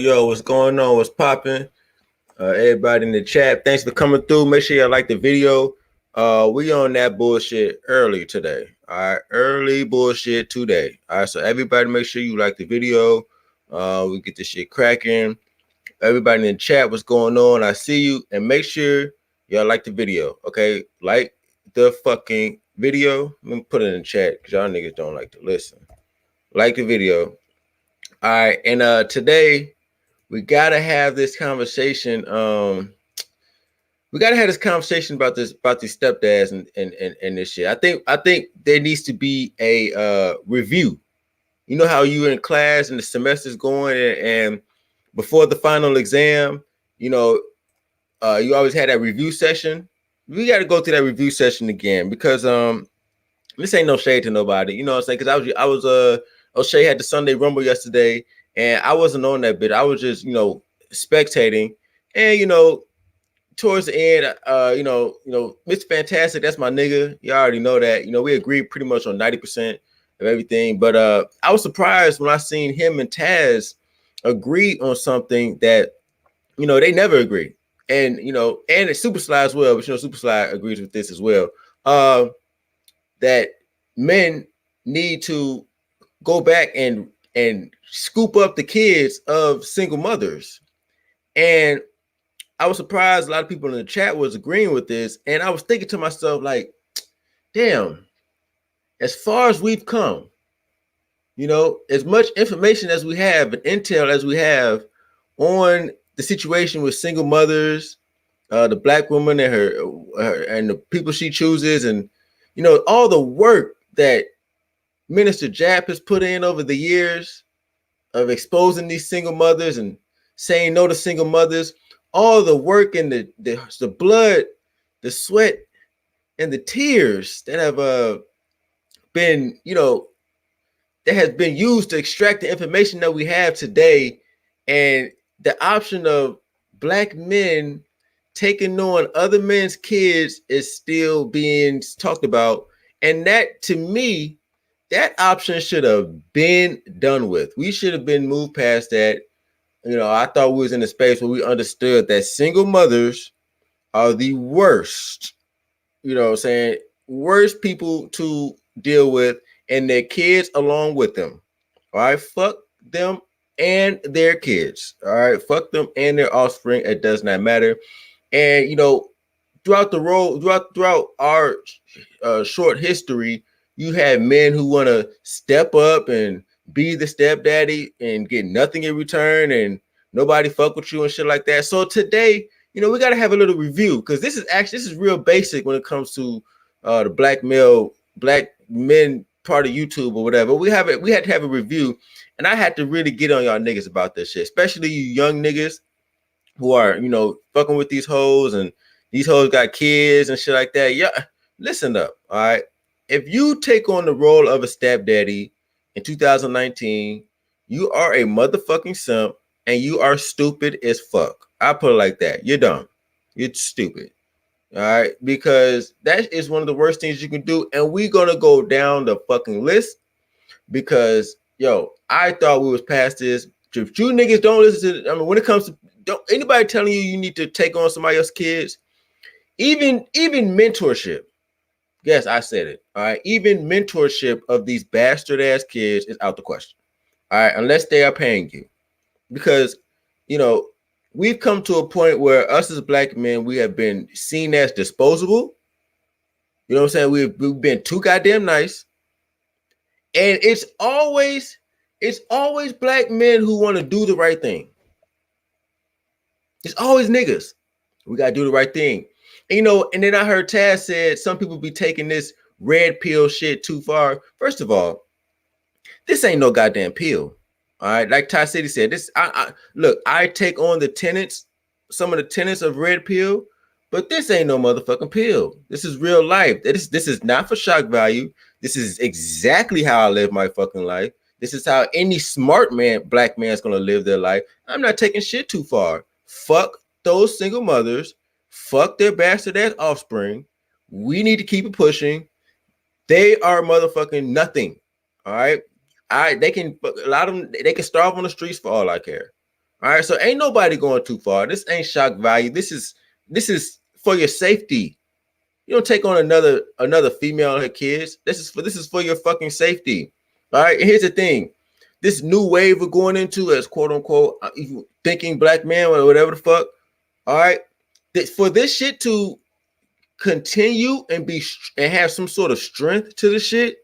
Yo, what's going on? What's popping? Everybody in the chat, thanks for coming through. Make sure you like the video. We on that bullshit early today. All right, early bullshit today. All right, so everybody make sure you like the video. We get this shit cracking. Everybody in the chat, what's going on? I see you. And make sure y'all like the video. Okay, like the fucking video. Let me put it in the chat because y'all niggas don't like to listen. Like the video. All right, and today we gotta have this conversation. We gotta have this conversation about these stepdads and this shit. I think there needs to be a review. You know how you in class and the semester's going and before the final exam, you know, you always had that review session. We got to go through that review session again because this ain't no shade to nobody. You know what I'm saying? Because I was O'Shea had the Sunday Rumble yesterday, and I wasn't on that bit. I was just spectating, and towards the end, Mr. Fantastic, that's my nigga. You already know that. We agreed pretty much on 90% of everything. But I was surprised when I seen him and Taz agree on something that, they never agree. And, and it's Super Sly as well, but Super Sly agrees with this as well. That men need to go back and scoop up the kids of single mothers. And I was surprised a lot of people in the chat was agreeing with this. And I was thinking to myself, like, damn, as far as we've come, as much information as we have and intel as we have on the situation with single mothers, the black woman and her and the people she chooses, and all the work that Minister Jap has put in over the years of exposing these single mothers and saying no to single mothers, all the work and the blood, the sweat, and the tears that have been, that has been used to extract the information that we have today, and the option of black men taking on other men's kids is still being talked about. And that, to me, that option should have been done with. We should have been moved past that. I thought we was in a space where we understood that single mothers are the worst, saying, worst people to deal with, and their kids along with them. All right, fuck them and their kids. All right, fuck them and their offspring. It does not matter. And throughout the road, throughout our short history, you have men who want to step up and be the stepdaddy and get nothing in return, and nobody fuck with you and shit like that. So today, we got to have a little review, because this is real basic when it comes to the black men part of YouTube or whatever. We had to have a review, and I had to really get on y'all niggas about this shit, especially you young niggas who are, fucking with these hoes, and these hoes got kids and shit like that. Yeah, listen up, all right? If you take on the role of a stepdaddy in 2019, you are a motherfucking simp, and you are stupid as fuck. I put it like that. You're dumb. You're stupid. All right, because that is one of the worst things you can do, and we're gonna go down the fucking list, because I thought we was past this. If you niggas don't listen to, when it comes to, don't anybody telling you need to take on somebody else's kids, even mentorship. Yes, I said it. All right, even mentorship of these bastard ass kids is out the question. All right, unless they are paying you, because we've come to a point where us as black men, we have been seen as disposable. You know what I'm saying? We've been too goddamn nice. And it's always black men who want to do the right thing. It's always niggas. We gotta do the right thing. And, and then I heard Taz said some people be taking this red pill shit too far. First of all, this ain't no goddamn pill. All right, like Ty City said, this look, I take on some of the tenets of red pill, but this ain't no motherfucking pill. This is real life. This is not for shock value. This is exactly how I live my fucking life. This is how any smart black man is gonna live their life. I'm not taking shit too far. Fuck those single mothers. Fuck their bastard ass offspring. We need to keep it pushing. They are motherfucking nothing. All right. They can, a lot of them, they can starve on the streets for all I care. All right, so ain't nobody going too far. This ain't shock value. This is for your safety. You don't take on another female and her kids. This is for your fucking safety. All right, and here's the thing: this new wave we're going into as quote unquote thinking black man or whatever the fuck. All right, for this shit to continue and have some sort of strength to the shit.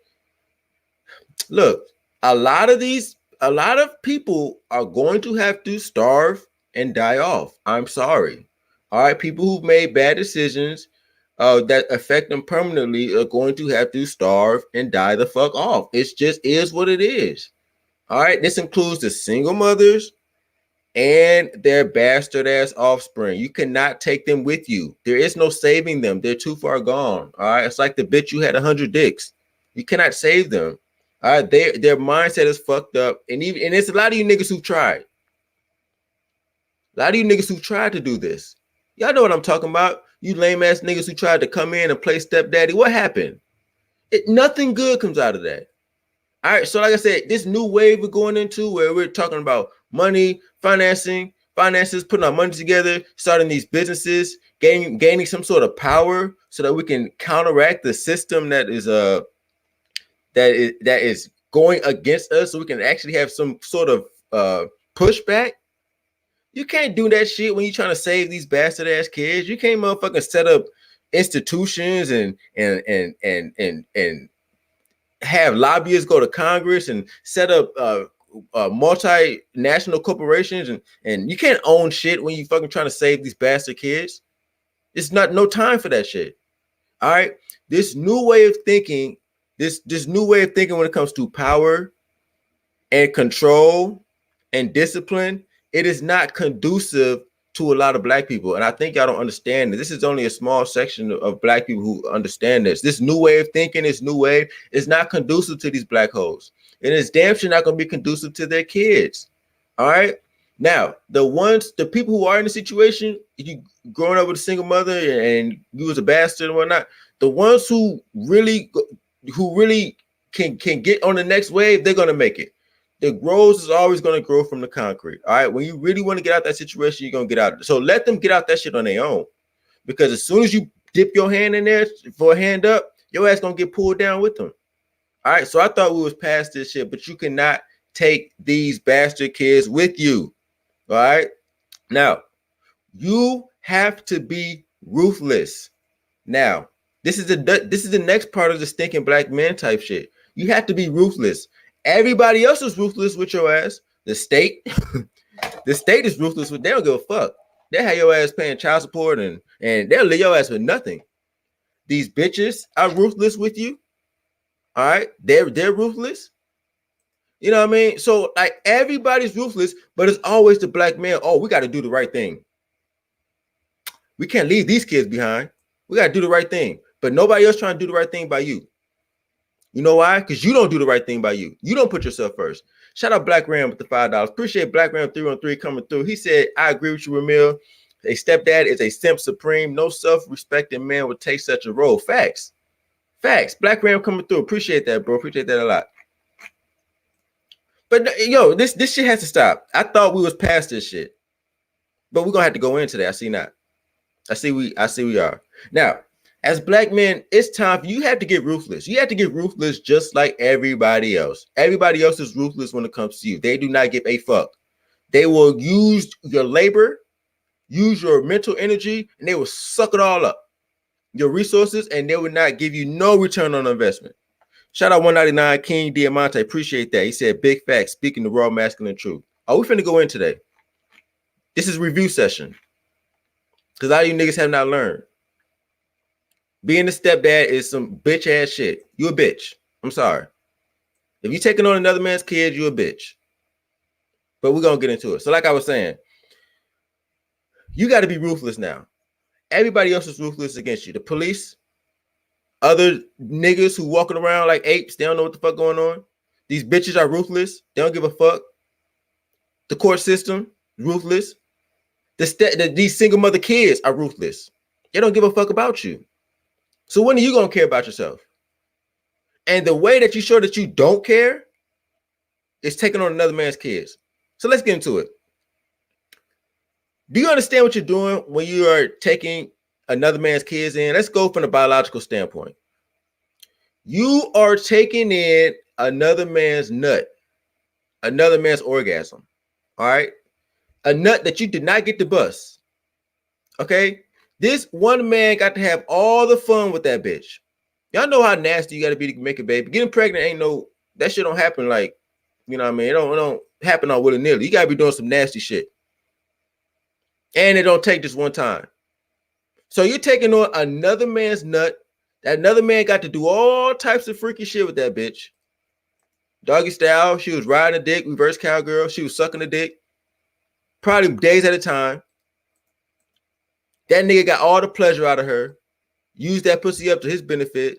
Look, a lot of people are going to have to starve and die off. I'm sorry. All right, people who've made bad decisions that affect them permanently are going to have to starve and die the fuck off. It just is what it is. All right, this includes the single mothers and their bastard ass offspring. You cannot take them with you. There is no saving them. They're too far gone. All right, it's like the bitch you had 100 dicks. You cannot save them. All right, their mindset is fucked up, and it's a lot of you niggas who tried. A lot of you niggas who tried to do this. Y'all know what I'm talking about. You lame ass niggas who tried to come in and play stepdaddy. What happened? Nothing good comes out of that. All right, so like I said, this new wave we're going into where we're talking about money, finances, putting our money together, starting these businesses, gaining some sort of power so that we can counteract the system that is going against us, so we can actually have some sort of pushback. You can't do that shit when you're trying to save these bastard ass kids. You can't motherfucking set up institutions and have lobbyists go to Congress and set up multinational corporations and you can't own shit when you fucking trying to save these bastard kids. It's not no time for that shit. All right, this new way of thinking, this new way of thinking when it comes to power and control and discipline, it is not conducive to a lot of black people. And I think y'all don't understand that. This is only a small section of black people who understand this. This new way of thinking, this new wave is not conducive to these black holes. And it's damn sure not going to be conducive to their kids. All right. Now, the people who are in the situation, you growing up with a single mother and you was a bastard and whatnot, the ones who really can get on the next wave, they're going to make it. The growth is always going to grow from the concrete. All right. When you really want to get out that situation, you're going to get out. So let them get out that shit on their own. Because as soon as you dip your hand in there for a hand up, your ass going to get pulled down with them. All right. So I thought we was past this shit, but you cannot take these bastard kids with you. All right. Now, you have to be ruthless. Now, this is the next part of the stinking black man type shit. You have to be ruthless. Everybody else is ruthless with your ass. The state, the state is ruthless with. They don't give a fuck. They have your ass paying child support and they'll leave your ass with nothing. These bitches are ruthless with you. All right, they're ruthless. You know what I mean? So like everybody's ruthless, but it's always the black man. Oh, we got to do the right thing. We can't leave these kids behind. We got to do the right thing. But nobody else trying to do the right thing by you. You know why? Because you don't do the right thing by you. You don't put yourself first. Shout out Black Ram with the $5. Appreciate Black Ram 313 coming through. He said, I agree with you, Ramil. A stepdad is a simp supreme. No self-respecting man would take such a role. Facts. Facts. Black Ram coming through. Appreciate that, bro. Appreciate that a lot. But yo, this shit has to stop. I thought we was past this shit. But we're gonna have to go into that. I see not. I see we are. Now, as black men, it's time for you have to get ruthless. You have to get ruthless just like everybody else. Everybody else is ruthless when it comes to you. They do not give a fuck. They will use your labor, use your mental energy, and they will suck it all up. Your resources, and they will not give you no return on investment. Shout out 199 King Diamante. Appreciate that. He said, big facts, speaking the raw masculine truth. Are we finna go in today? This is review session. Because all you niggas have not learned. Being a stepdad is some bitch ass shit. You a bitch. I'm sorry. If you taking on another man's kid, you a bitch. But we're going to get into it. So like I was saying, you got to be ruthless now. Everybody else is ruthless against you. The police, other niggas who walking around like apes, they don't know what the fuck going on. These bitches are ruthless. They don't give a fuck. The court system, ruthless. These single mother kids are ruthless. They don't give a fuck about you. So when are you going to care about yourself? And the way that you show that you don't care is taking on another man's kids. So let's get into it. Do you understand what you're doing when you are taking another man's kids in? Let's go from the biological standpoint. You are taking in another man's nut, another man's orgasm. All right. A nut that you did not get to bust. Okay. This one man got to have all the fun with that bitch. Y'all know how nasty you got to be to make a baby. Getting pregnant ain't no, that shit don't happen like, you know what I mean? It don't happen all willy-nilly. You got to be doing some nasty shit. And it don't take just one time. So you're taking on another man's nut. That another man got to do all types of freaky shit with that bitch. Doggy style. She was riding a dick, reverse cowgirl. She was sucking a dick. Probably days at a time. That nigga got all the pleasure out of her. Used that pussy up to his benefit.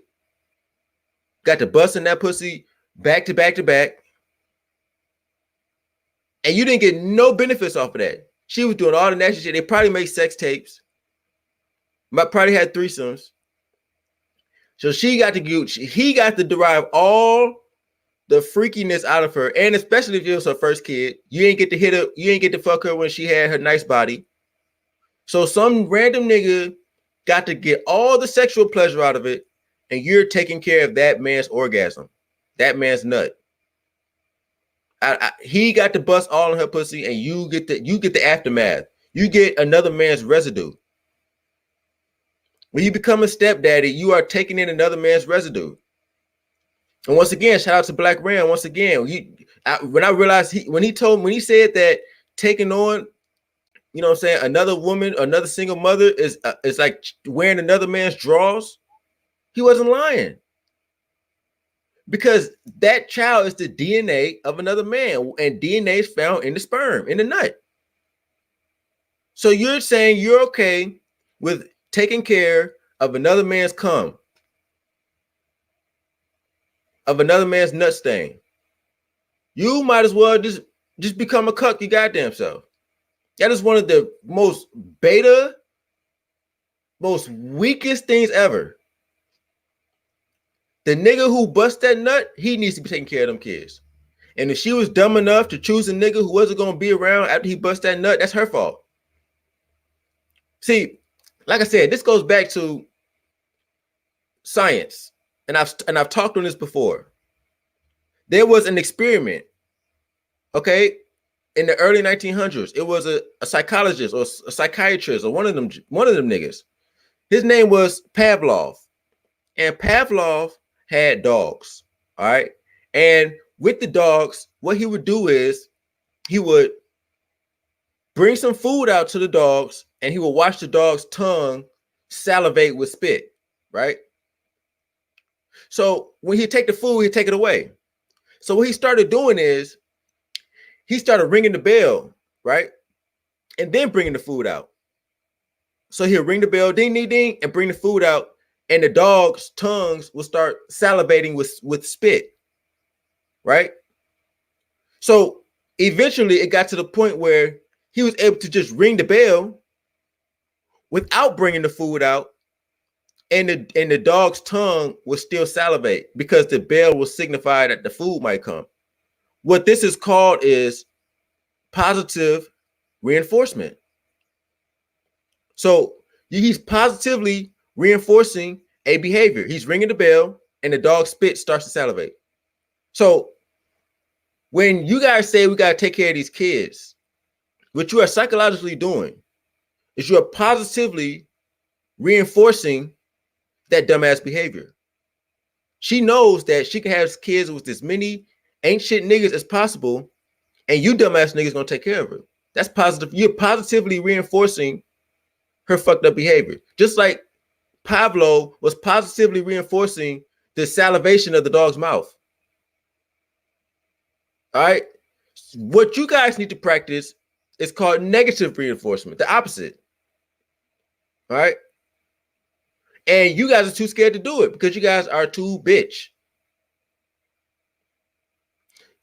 Got to busting that pussy back to back to back. And you didn't get no benefits off of that. She was doing all the nasty shit. They probably made sex tapes. Probably had threesomes. So he got to derive all the freakiness out of her. And especially if it was her first kid. You ain't get to hit her. You ain't get to fuck her when she had her nice body. So some random nigga got to get all the sexual pleasure out of it. And you're taking care of that man's orgasm. That man's nut. He got to bust all in her pussy, and you get the aftermath. You get another man's residue. When you become a stepdaddy, you are taking in another man's residue. And once again, shout out to Black Ram. Once again, when I realized when he said that taking on, you know what I'm saying, another woman, another single mother is like wearing another man's drawers, he wasn't lying. Because that child is the DNA of another man, and DNA is found in the sperm, in the nut. So you're saying you're okay with taking care of another man's cum, of another man's nut stain. You might as well just become a cuck your goddamn self. That is one of the most beta, most weakest things ever. The nigga who bust that nut, he needs to be taking care of them kids. And if she was dumb enough to choose a nigga who wasn't going to be around after he bust that nut, that's her fault. See, like I said, this goes back to science. And I've talked on this before. There was an experiment, okay, in the early 1900s. It was a psychologist or a psychiatrist or one of them niggas. His name was Pavlov. And Pavlov had dogs, all right? And with the dogs, what he would do is he would bring some food out to the dogs, and he would watch the dog's tongue salivate with spit, right? So when he'd take the food, he'd take it away. So what he started doing is he started ringing the bell, right? And then bringing the food out. So he'll ring the bell, ding, ding, ding, and bring the food out, and the dog's tongues will start salivating with spit, right? So eventually it got to the point where he was able to just ring the bell without bringing the food out, and the dog's tongue will still salivate because the bell will signify that the food might come. What this is called is positive reinforcement. So he's positively reinforcing a behavior. He's ringing the bell, and the dog spit starts to salivate. So when you guys say we got to take care of these kids, what you are psychologically doing is you are positively reinforcing that dumbass behavior. She knows that she can have kids with as many ain't shit niggas as possible, and you dumbass niggas gonna take care of her. That's positive. You're positively reinforcing her fucked up behavior. Just like Pablo was positively reinforcing the salivation of the dog's mouth. All right. What you guys need to practice is called negative reinforcement, the opposite. All right. And you guys are too scared to do it because you guys are too bitch.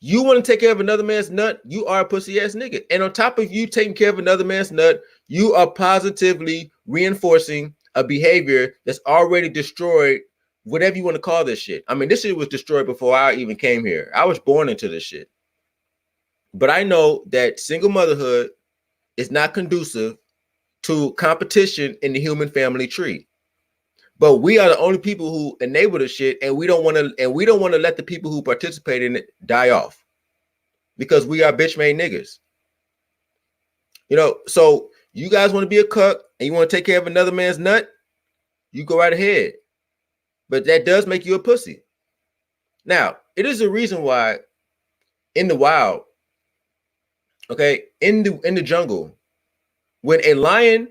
You want to take care of another man's nut, you are a pussy ass nigga. And on top of you taking care of another man's nut, you are positively reinforcing a behavior that's already destroyed, whatever you want to call this shit. I mean, this shit was destroyed before I even came here. I was born into this shit. But I know that single motherhood is not conducive to competition in the human family tree. But we are the only people who enable the shit, and we don't want to let the people who participate in it die off because we are bitch made niggas. You know, so you guys want to be a cuck and you want to take care of another man's nut, you go right ahead. But that does make you a pussy. Now, it is a reason why in the wild, okay, in the jungle, when a lion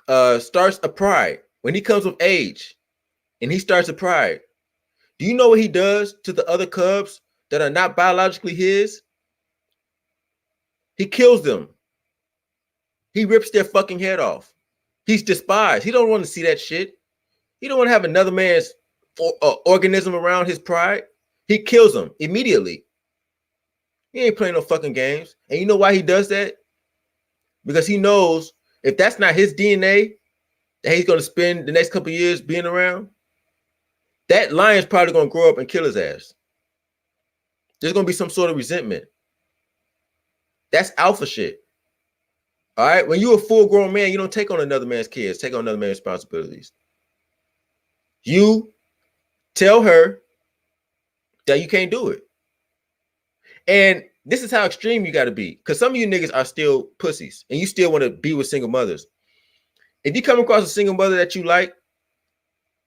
starts a pride, when he comes of age and he starts a pride, do you know what he does to the other cubs that are not biologically his? He kills them. He rips their fucking head off. He's despised. He don't want to see that shit. He don't want to have another man's organism around his pride. He kills them immediately. He ain't playing no fucking games. And you know why he does that? Because he knows if that's not his DNA that he's going to spend the next couple of years being around, that lion's probably going to grow up and kill his ass. There's going to be some sort of resentment. That's alpha shit. All right? When you're a full-grown man, you don't take on another man's kids, take on another man's responsibilities. You tell her that you can't do it. And this is how extreme you got to be, because some of you niggas are still pussies and you still want to be with single mothers. If you come across a single mother that you like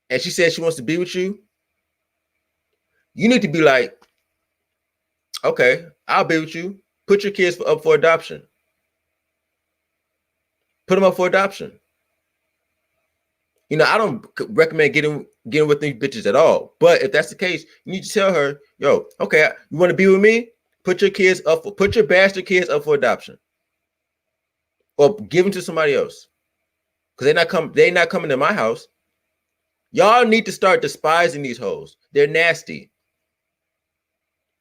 and she says she wants to be with you, you need to be like, okay, I'll be with you. Put your kids up for adoption. Put them up for adoption. You know, I don't recommend getting with these bitches at all. But if that's the case, you need to tell her, yo, okay, you want to be with me? Put your bastard kids up for adoption. Or give them to somebody else. Because they're not coming to my house. Y'all need to start despising these hoes. They're nasty.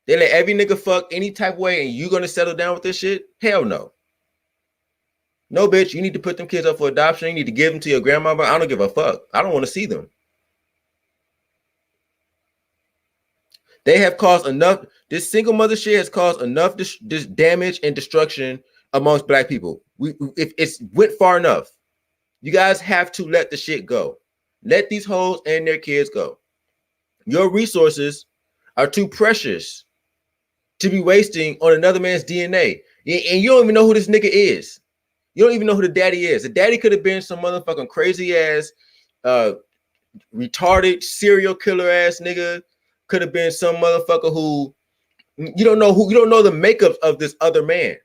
They let every nigga fuck any type of way, and you gonna settle down with this shit? Hell no. No, bitch, you need to put them kids up for adoption. You need to give them to your grandmama. I don't give a fuck. I don't want to see them. They have caused enough. This single mother shit has caused enough this damage and destruction amongst black people. If it's went far enough, you guys have to let the shit go. Let these hoes and their kids go. Your resources are too precious to be wasting on another man's DNA. And you don't even know who this nigga is. You don't even know who the daddy is. The daddy could have been some motherfucking crazy ass, retarded serial killer ass nigga. Could have been some motherfucker who you don't know the makeup of this other man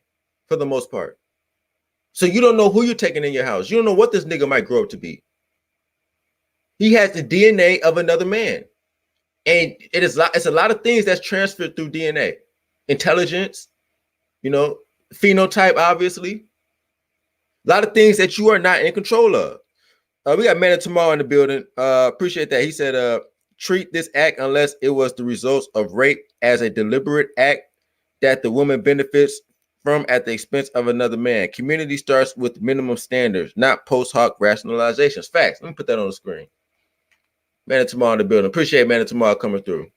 for the most part. So you don't know who you're taking in your house. You don't know what this nigga might grow up to be. He has the DNA of another man. And it's a lot of things that's transferred through DNA. Intelligence, you know, phenotype, obviously. A lot of things that you are not in control of. We got Man of Tomorrow in the building. Appreciate that. He said, treat this act unless it was the results of rape as a deliberate act that the woman benefits from at the expense of another man. Community starts with minimum standards, not post hoc rationalizations. Facts. Let me put that on the screen. Man of Tomorrow in the building. Appreciate Man of Tomorrow coming through.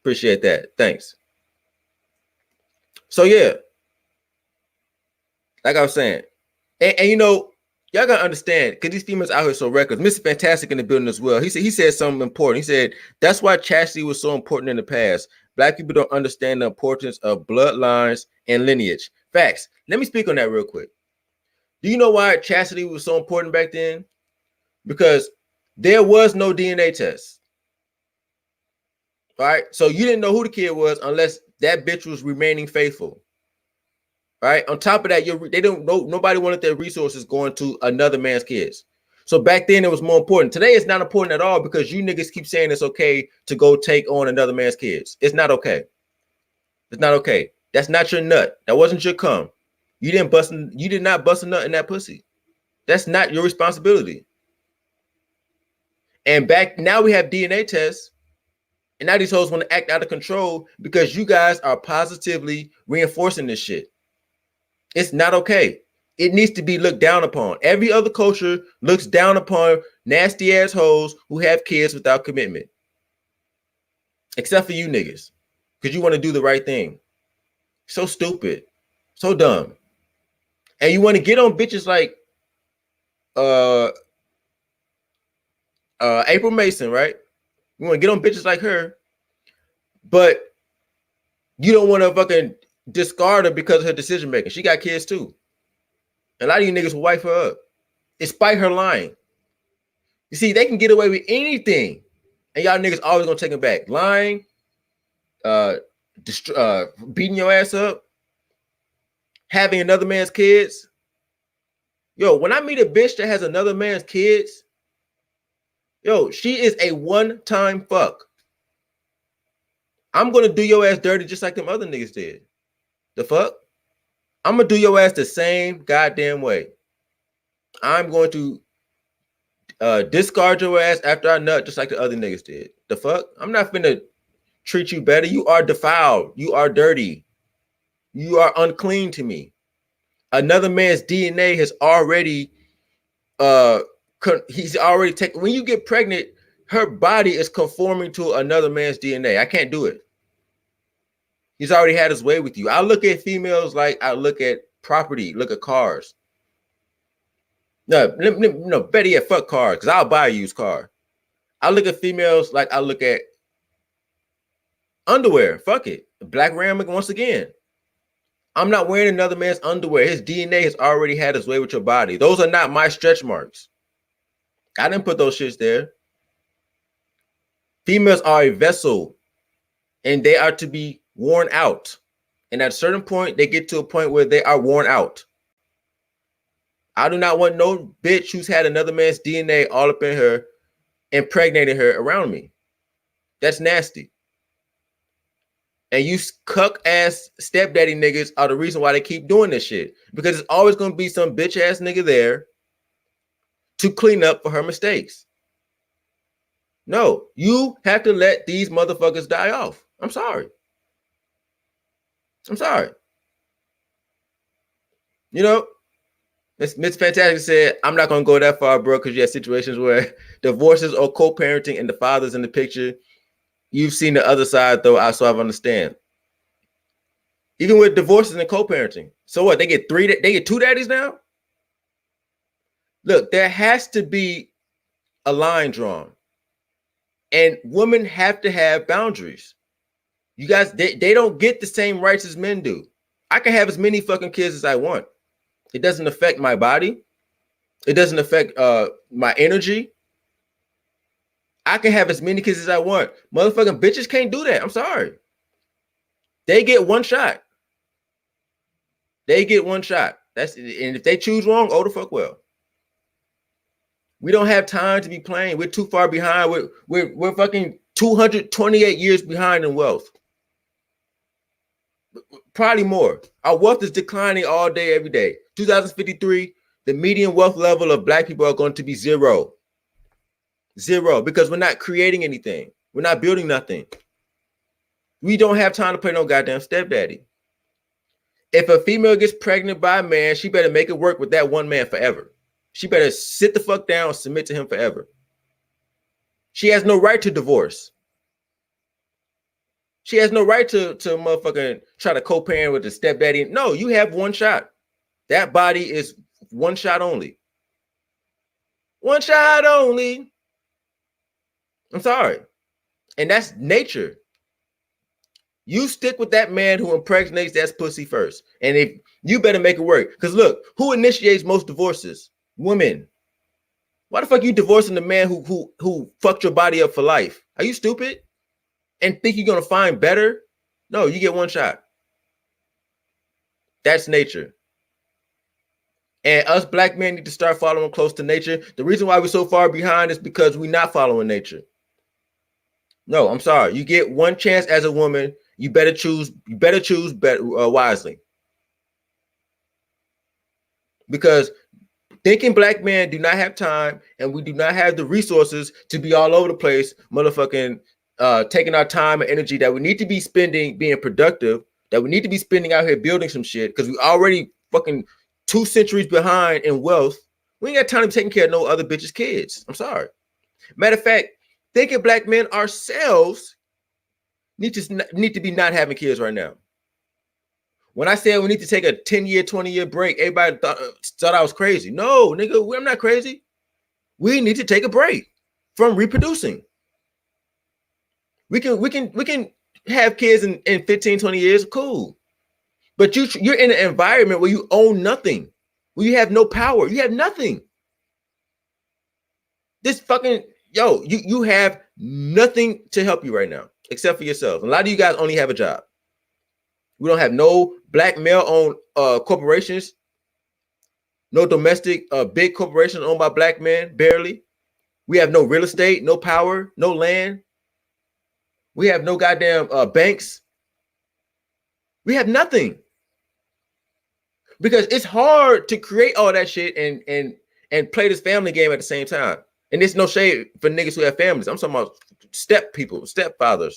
Appreciate that. Thanks. So yeah, like I was saying, and you know, y'all gotta understand, because these females out here so reckless. Mr. Fantastic in the building as well. He said something important. He said that's why chastity was so important in the past. Black people don't understand the importance of bloodlines and lineage. Facts. Let me speak on that real quick. Do you know why chastity was so important back then? Because there was no DNA test. All right. So you didn't know who the kid was unless that bitch was remaining faithful. All right. On top of that, they don't know. Nobody wanted their resources going to another man's kids. So back then it was more important. Today it's not important at all because you niggas keep saying it's okay to go take on another man's kids. It's not okay. It's not okay. That's not your nut. That wasn't your cum. You did not bust a nut in that pussy. That's not your responsibility. And back now we have DNA tests. And now these hoes want to act out of control because you guys are positively reinforcing this shit. It's not okay. It needs to be looked down upon. Every other culture looks down upon nasty ass hoes who have kids without commitment. Except for you niggas. Because you want to do the right thing. So stupid. So dumb. And you want to get on bitches like April Mason, right? You want to get on bitches like her, but you don't want to fucking discard her because of her decision making. She got kids too. And a lot of you niggas will wipe her up, despite her lying. You see, they can get away with anything, and y'all niggas always gonna take them back. Lying, beating your ass up, having another man's kids. Yo, when I meet a bitch that has another man's kids, yo, she is a one-time fuck. I'm gonna do your ass dirty just like them other niggas did. The fuck? I'm gonna do your ass the same goddamn way. I'm going to discard your ass after I nut just like the other niggas did. The fuck? I'm not finna treat you better. You are defiled. You are dirty. You are unclean to me. Another man's DNA has already he's already taken. When you get pregnant, her body is conforming to another man's DNA. I can't do it. He's already had his way with you. I look at females like I look at property, look at cars. No, better yet, fuck cars, because I'll buy a used car. I look at females like I look at underwear. Fuck it. Black Ram once again. I'm not wearing another man's underwear. His DNA has already had his way with your body. Those are not my stretch marks. I didn't put those shits there. Females are a vessel and they are to be worn out. And at a certain point, they get to a point where they are worn out. I do not want no bitch who's had another man's DNA all up in her, impregnating her around me. That's nasty. And you cuck ass stepdaddy niggas are the reason why they keep doing this shit. Because it's always going to be some bitch ass nigga there to clean up for her mistakes. No, you have to let these motherfuckers die off. I'm sorry. I'm sorry. You know, Miss Fantastic said, I'm not going to go that far, bro, because you have situations where divorces or co-parenting and the father's in the picture. You've seen the other side, though, so I understand. Even with divorces and co-parenting. So what? They get two daddies now? Look, there has to be a line drawn. And women have to have boundaries. You guys, they don't get the same rights as men do. I can have as many fucking kids as I want. It doesn't affect my body. It doesn't affect my energy. I can have as many kids as I want. Motherfucking bitches can't do that. I'm sorry. They get one shot. They get one shot. And if they choose wrong, oh the fuck well. We don't have time to be playing. We're too far behind. We're fucking 228 years behind in wealth. Probably more. Our wealth is declining all day, every day. 2053, the median wealth level of black people are going to be zero. Zero, because we're not creating anything. We're not building nothing. We don't have time to play no goddamn stepdaddy. If a female gets pregnant by a man, she better make it work with that one man forever. She better sit the fuck down and submit to him forever. She has no right to divorce. She has no right to motherfucking try to co-parent with the stepdaddy. No, you have one shot. That body is one shot only. One shot only. I'm sorry. And that's nature. You stick with that man who impregnates that pussy first. And if you better make it work. Because look, who initiates most divorces? Women. Why the fuck you divorcing the man who fucked your body up for life? Are you stupid? And think you're gonna find better? No, you get one shot. That's nature. And us black men need to start following close to nature. The reason why we're so far behind is because we're not following nature. No, I'm sorry. You get one chance as a woman. You better choose. You better choose wisely. Because thinking black men do not have time, and we do not have the resources to be all over the place, motherfucking taking our time and energy that we need to be spending being productive, that we need to be spending out here building some shit, because we already fucking 2 centuries behind in wealth. We ain't got time to be taking care of no other bitches' kids. I'm sorry. Matter of fact, thinking black men ourselves need to be not having kids right now. When I said we need to take a 10-year, 20-year break, everybody thought I was crazy. No, nigga, I'm not crazy. We need to take a break from reproducing. We can have kids in 15, 20 years, cool. But you're in an environment where you own nothing, where you have no power, you have nothing. This fucking, you have nothing to help you right now, except for yourself. A lot of you guys only have a job. We don't have no black male-owned corporations, no domestic big corporations owned by black men, barely. We have no real estate, no power, no land. We have no goddamn banks. We have nothing. Because it's hard to create all that shit and play this family game at the same time. And there's no shade for niggas who have families. I'm talking about stepfathers.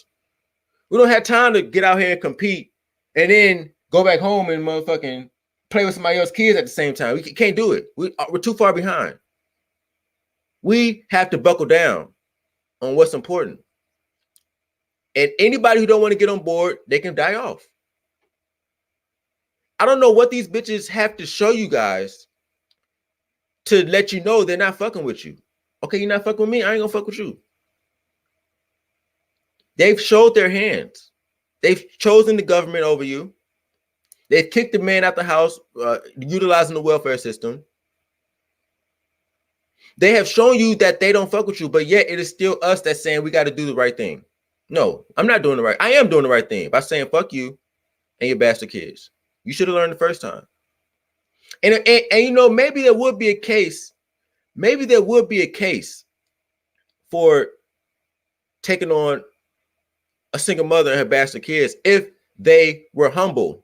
We don't have time to get out here and compete and then go back home and motherfucking play with somebody else's kids at the same time. We can't do it. We're too far behind. We have to buckle down on what's important. And anybody who don't want to get on board, they can die off. I don't know what these bitches have to show you guys to let you know they're not fucking with you. Okay, you're not fucking with me, I ain't gonna fuck with you. They've showed their hands. They've chosen the government over you. They've kicked the man out the house, utilizing the welfare system. They have shown you that they don't fuck with you, but yet it is still us that's saying we got to do the right thing. No, I'm not doing the right. I am doing the right thing by saying fuck you and your bastard kids. You should have learned the first time. And you know, maybe there would be a case. Maybe there would be a case for taking on a single mother and her bastard kids if they were humble,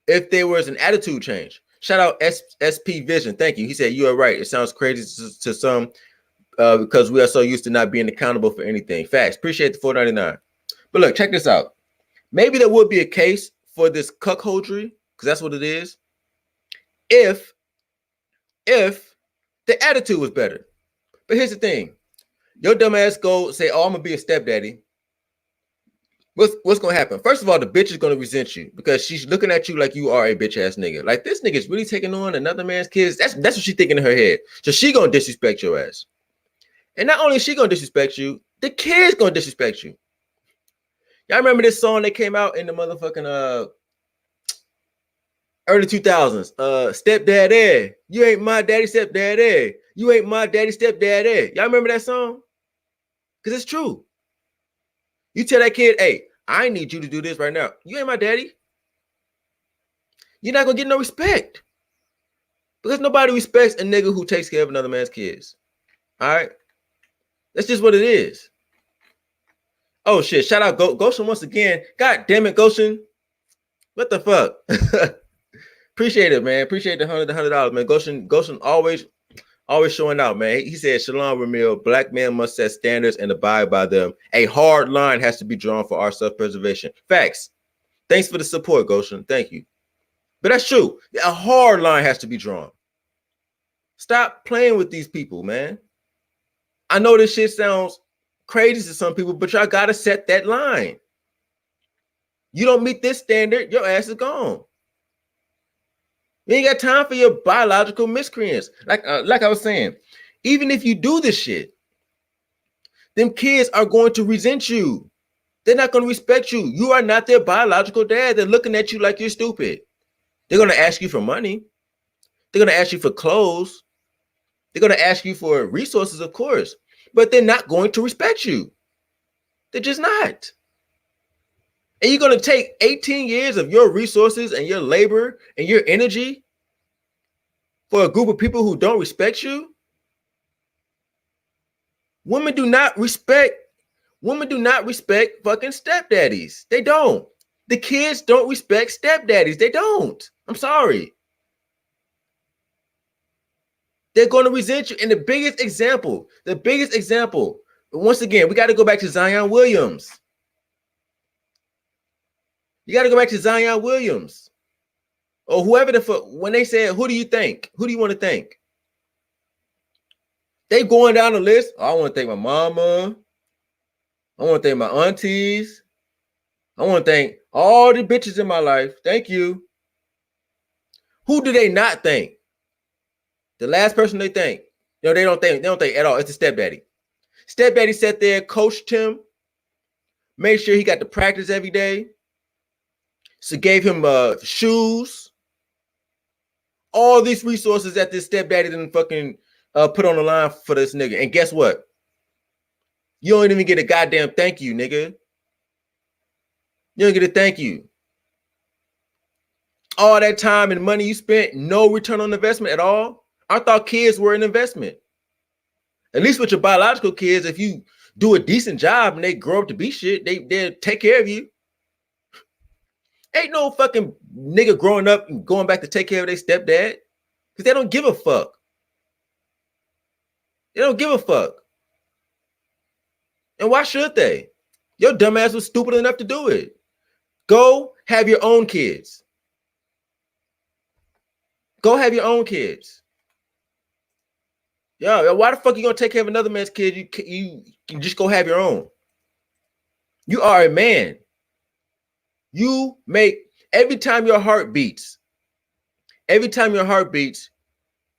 if there was an attitude change. Shout out SP Vision. Thank you. He said, you are right. It sounds crazy to some because we are so used to not being accountable for anything. Facts. Appreciate the $4.99. But look, check this out. Maybe there would be a case for this cuckoldry, because that's what it is, if the attitude was better. But here's the thing. Your dumb ass go say, oh, I'm going to be a stepdaddy. What's going to happen? First of all, the bitch is going to resent you because she's looking at you like you are a bitch ass nigga. Like, this nigga's really taking on another man's kids. That's what she's thinking in her head. So she going to disrespect your ass. And not only is she going to disrespect you, the kid's going to disrespect you. Y'all remember this song that came out in the motherfucking early 2000s? Stepdaddy, you ain't my daddy, stepdaddy. You ain't my daddy, stepdaddy. Y'all remember that song? Because it's true. You tell that kid, hey, I need you to do this right now. You ain't my daddy. You're not going to get no respect. Because nobody respects a nigga who takes care of another man's kids. All right? That's just what it is. Oh, shit. Shout out Goshen once again. God damn it, Goshen. What the fuck? Appreciate it, man. Appreciate the $100, man. Goshen always showing out, man. He said, Shalom, Ramil, black men must set standards and abide by them. A hard line has to be drawn for our self-preservation. Facts. Thanks for the support, Goshen. Thank you. But that's true. A hard line has to be drawn. Stop playing with these people, man. I know this shit sounds crazy to some people, but y'all got to set that line. You don't meet this standard, your ass is gone. You ain't got time for your biological miscreants. Like I was saying, even if you do this shit, them kids are going to resent you. They're not going to respect you. You are not their biological dad. They're looking at you like you're stupid. They're going to ask you for money. They're going to ask you for clothes. They're going to ask you for resources, of course, but they're not going to respect you. They're just not. And you're going to take 18 years of your resources and your labor and your energy for a group of people who don't respect you? Women do not respect fucking stepdaddies. They don't. The kids don't respect stepdaddies. They don't. I'm sorry. They're going to resent you. And the biggest example, once again, we got to go back to Zion Williams. You got to go back to Zion Williams or whoever the fuck. When they said, who do you think? Who do you want to thank? They going down the list. Oh, I want to thank my mama. I want to thank my aunties. I want to thank all the bitches in my life. Thank you. Who do they not thank? The last person they thank. No, they don't thank at all. It's the stepdaddy. Stepdaddy sat there, coached him, made sure he got to practice every day. So gave him shoes, all these resources that this stepdaddy didn't fucking put on the line for this nigga. And guess what? You don't even get a goddamn thank you, nigga. You don't get a thank you. All that time and money you spent, no return on investment at all. I thought kids were an investment. At least with your biological kids, if you do a decent job and they grow up to be shit, they'll take care of you. Ain't no fucking nigga growing up and going back to take care of their stepdad because they don't give a fuck. They don't give a fuck. And why should they? Your dumbass was stupid enough to do it. Go have your own kids. Go have your own kids. Yo, why the fuck you gonna take care of another man's kid? You can just go have your own. You are a man. You make every time your heart beats,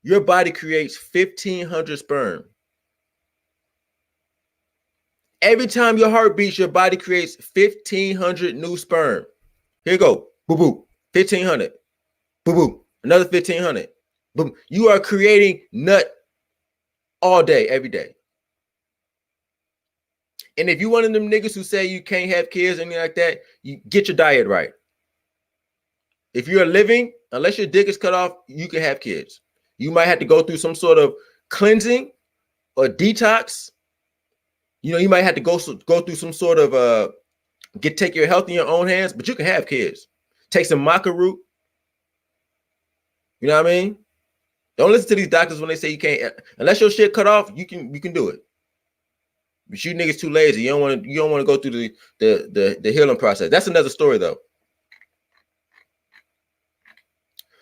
your body creates 1,500 sperm. Every time your heart beats, your body creates 1,500 new sperm. Here you go. Boo boo. 1,500. Boo boo. Another 1,500. Boom. You are creating nut all day, every day. And if you one of them niggas who say you can't have kids or anything like that, you get your diet right. If you're living, unless your dick is cut off, you can have kids. You might have to go through some sort of cleansing or detox. You know, you might have to go through some sort of take your health in your own hands, but you can have kids. Take some maca root. You know what I mean? Don't listen to these doctors when they say you can't. Unless your shit cut off, you can do it. But you niggas too lazy. You don't want to go through the healing process. That's another story though.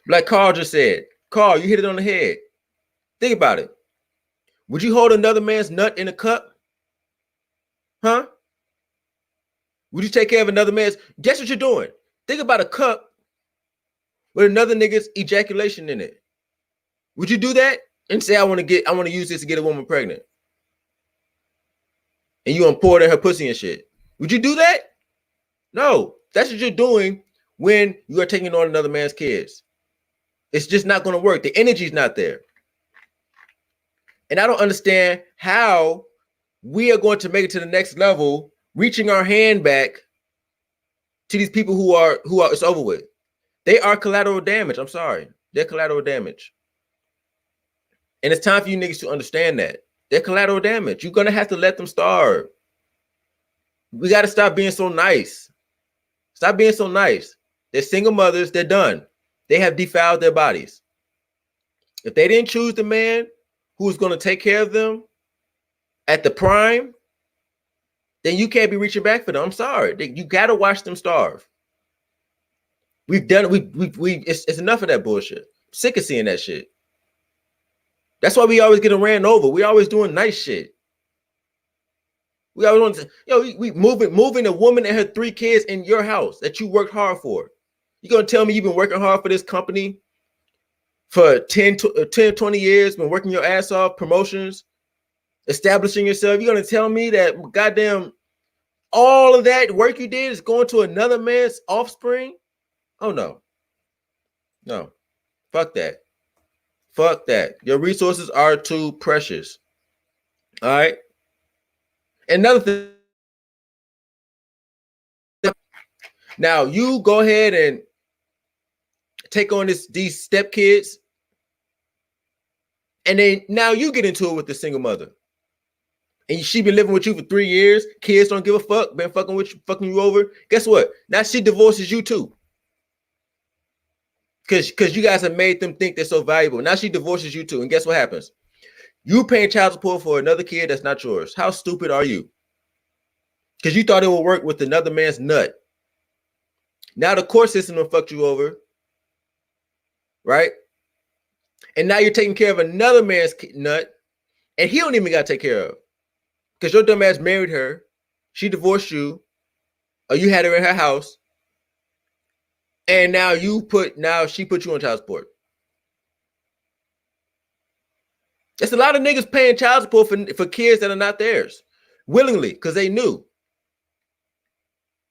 Like Carl just said, Carl, you hit it on the head. Think about it. Would you hold another man's nut in a cup? Huh? Would you take care of another man's? Guess what you're doing? Think about a cup with another nigga's ejaculation in it. Would you do that and say, I want to use this to get a woman pregnant? And you pour it in her pussy and shit. Would you do that? No. That's what you're doing when you are taking on another man's kids. It's just not going to work. The energy's not there. And I don't understand how we are going to make it to the next level, reaching our hand back to these people who are it's over with. They are collateral damage. I'm sorry. They're collateral damage. And it's time for you niggas to understand that. They're collateral damage. You're going to have to let them starve. We got to stop being so nice. Stop being so nice. They're single mothers. They're done. They have defiled their bodies. If they didn't choose the man who's going to take care of them at the prime, then you can't be reaching back for them. I'm sorry. You got to watch them starve. We've done it. It's enough of that bullshit. I'm sick of seeing that shit. That's why we always getting ran over. We always doing nice shit. We always want to, we moving a woman and her 3 kids in your house that you worked hard for. You gonna tell me you've been working hard for this company for 10, 20 years, been working your ass off, promotions, establishing yourself. You're gonna tell me that goddamn all of that work you did is going to another man's offspring? Oh no. No. Fuck that. Fuck that. Your resources are too precious. All right. Another thing. Now you go ahead and take on these stepkids, and then now you get into it with the single mother, and she been living with you for 3 years. Kids don't give a fuck. Been fucking with you, fucking you over. Guess what? Now she divorces you too. Because you guys have made them think they're so valuable. Now she divorces you too. And guess what happens? You paying child support for another kid that's not yours. How stupid are you? Because you thought it would work with another man's nut. Now the court system will fuck you over. Right? And now you're taking care of another man's nut. And he don't even got to take care of. Because your dumb ass married her. She divorced you. Or you had her in her house. And now she put you on child support. There's a lot of niggas paying child support for kids that are not theirs. Willingly, because they knew.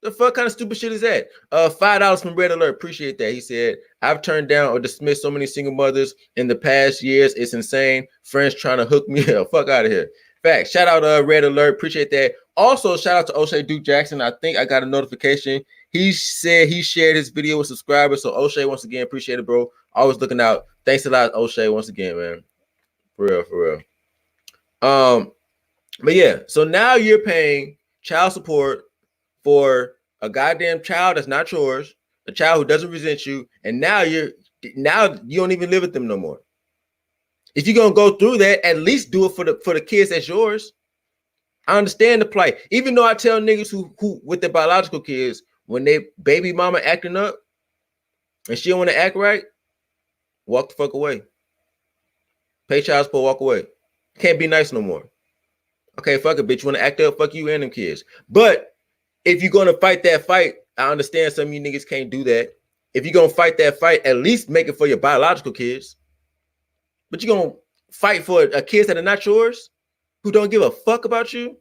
The fuck kind of stupid shit is that? $5 from Red Alert. Appreciate that. He said, I've turned down or dismissed so many single mothers in the past years. It's insane. Friends trying to hook me up. Fuck out of here. Facts. Shout out Red Alert. Appreciate that. Also, shout out to O'Shea Duke Jackson. I think I got a notification. He said he shared his video with subscribers. So O'Shea, once again, appreciate it, bro. Always looking out. Thanks a lot, O'Shea, once again, man. For real. But yeah, so now you're paying child support for a goddamn child that's not yours, a child who doesn't resent you, and now you don't even live with them no more. If you're gonna go through that, at least do it for the kids that's yours. I understand the plight. Even though I tell niggas who with their biological kids, when they baby mama acting up and she don't want to act right, walk the fuck away. Pay child support, walk away. Can't be nice no more. Okay, fuck it, bitch. You want to act up? Fuck you and them kids. But if you're gonna fight that fight, I understand some of you niggas can't do that. If you're gonna fight that fight, at least make it for your biological kids. But you're gonna fight for a kids that are not yours, who don't give a fuck about you.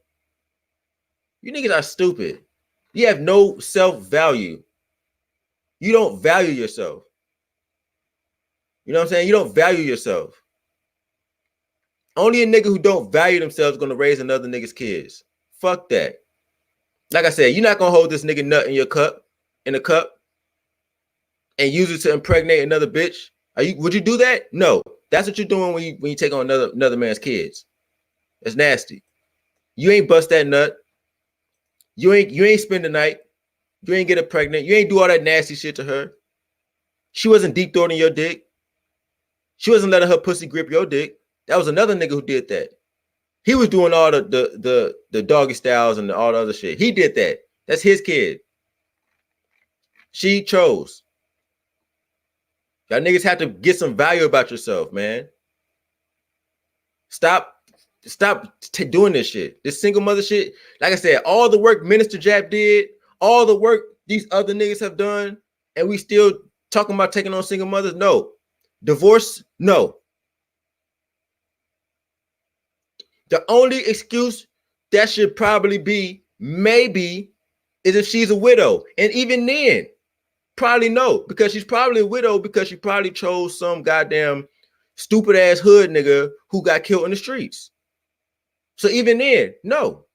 You niggas are stupid. You have no self-value. You don't value yourself. You know what I'm saying? You don't value yourself. Only a nigga who don't value themselves is gonna raise another nigga's kids. Fuck that. Like I said, you're not gonna hold this nigga nut in your cup, in a cup, and use it to impregnate another bitch. Would you do that? No. That's what you're doing when you take on another man's kids. It's nasty. You ain't bust that nut. You ain't spend the night. You ain't get her pregnant. You ain't do all that nasty shit to her. She wasn't deep throating your dick. She wasn't letting her pussy grip your dick. That was another nigga who did that. He was doing all the doggy styles and all the other shit. He did that. That's his kid. She chose. Y'all niggas have to get some value about yourself, man. Stop doing this shit. This single mother shit. Like I said, all the work Minister Jap did, all the work these other niggas have done, and we still talking about taking on single mothers. No. Divorce, no. The only excuse that should probably be, maybe, is if she's a widow. And even then, probably no, because she's probably a widow because she probably chose some goddamn stupid ass hood nigga who got killed in the streets. So even then, no.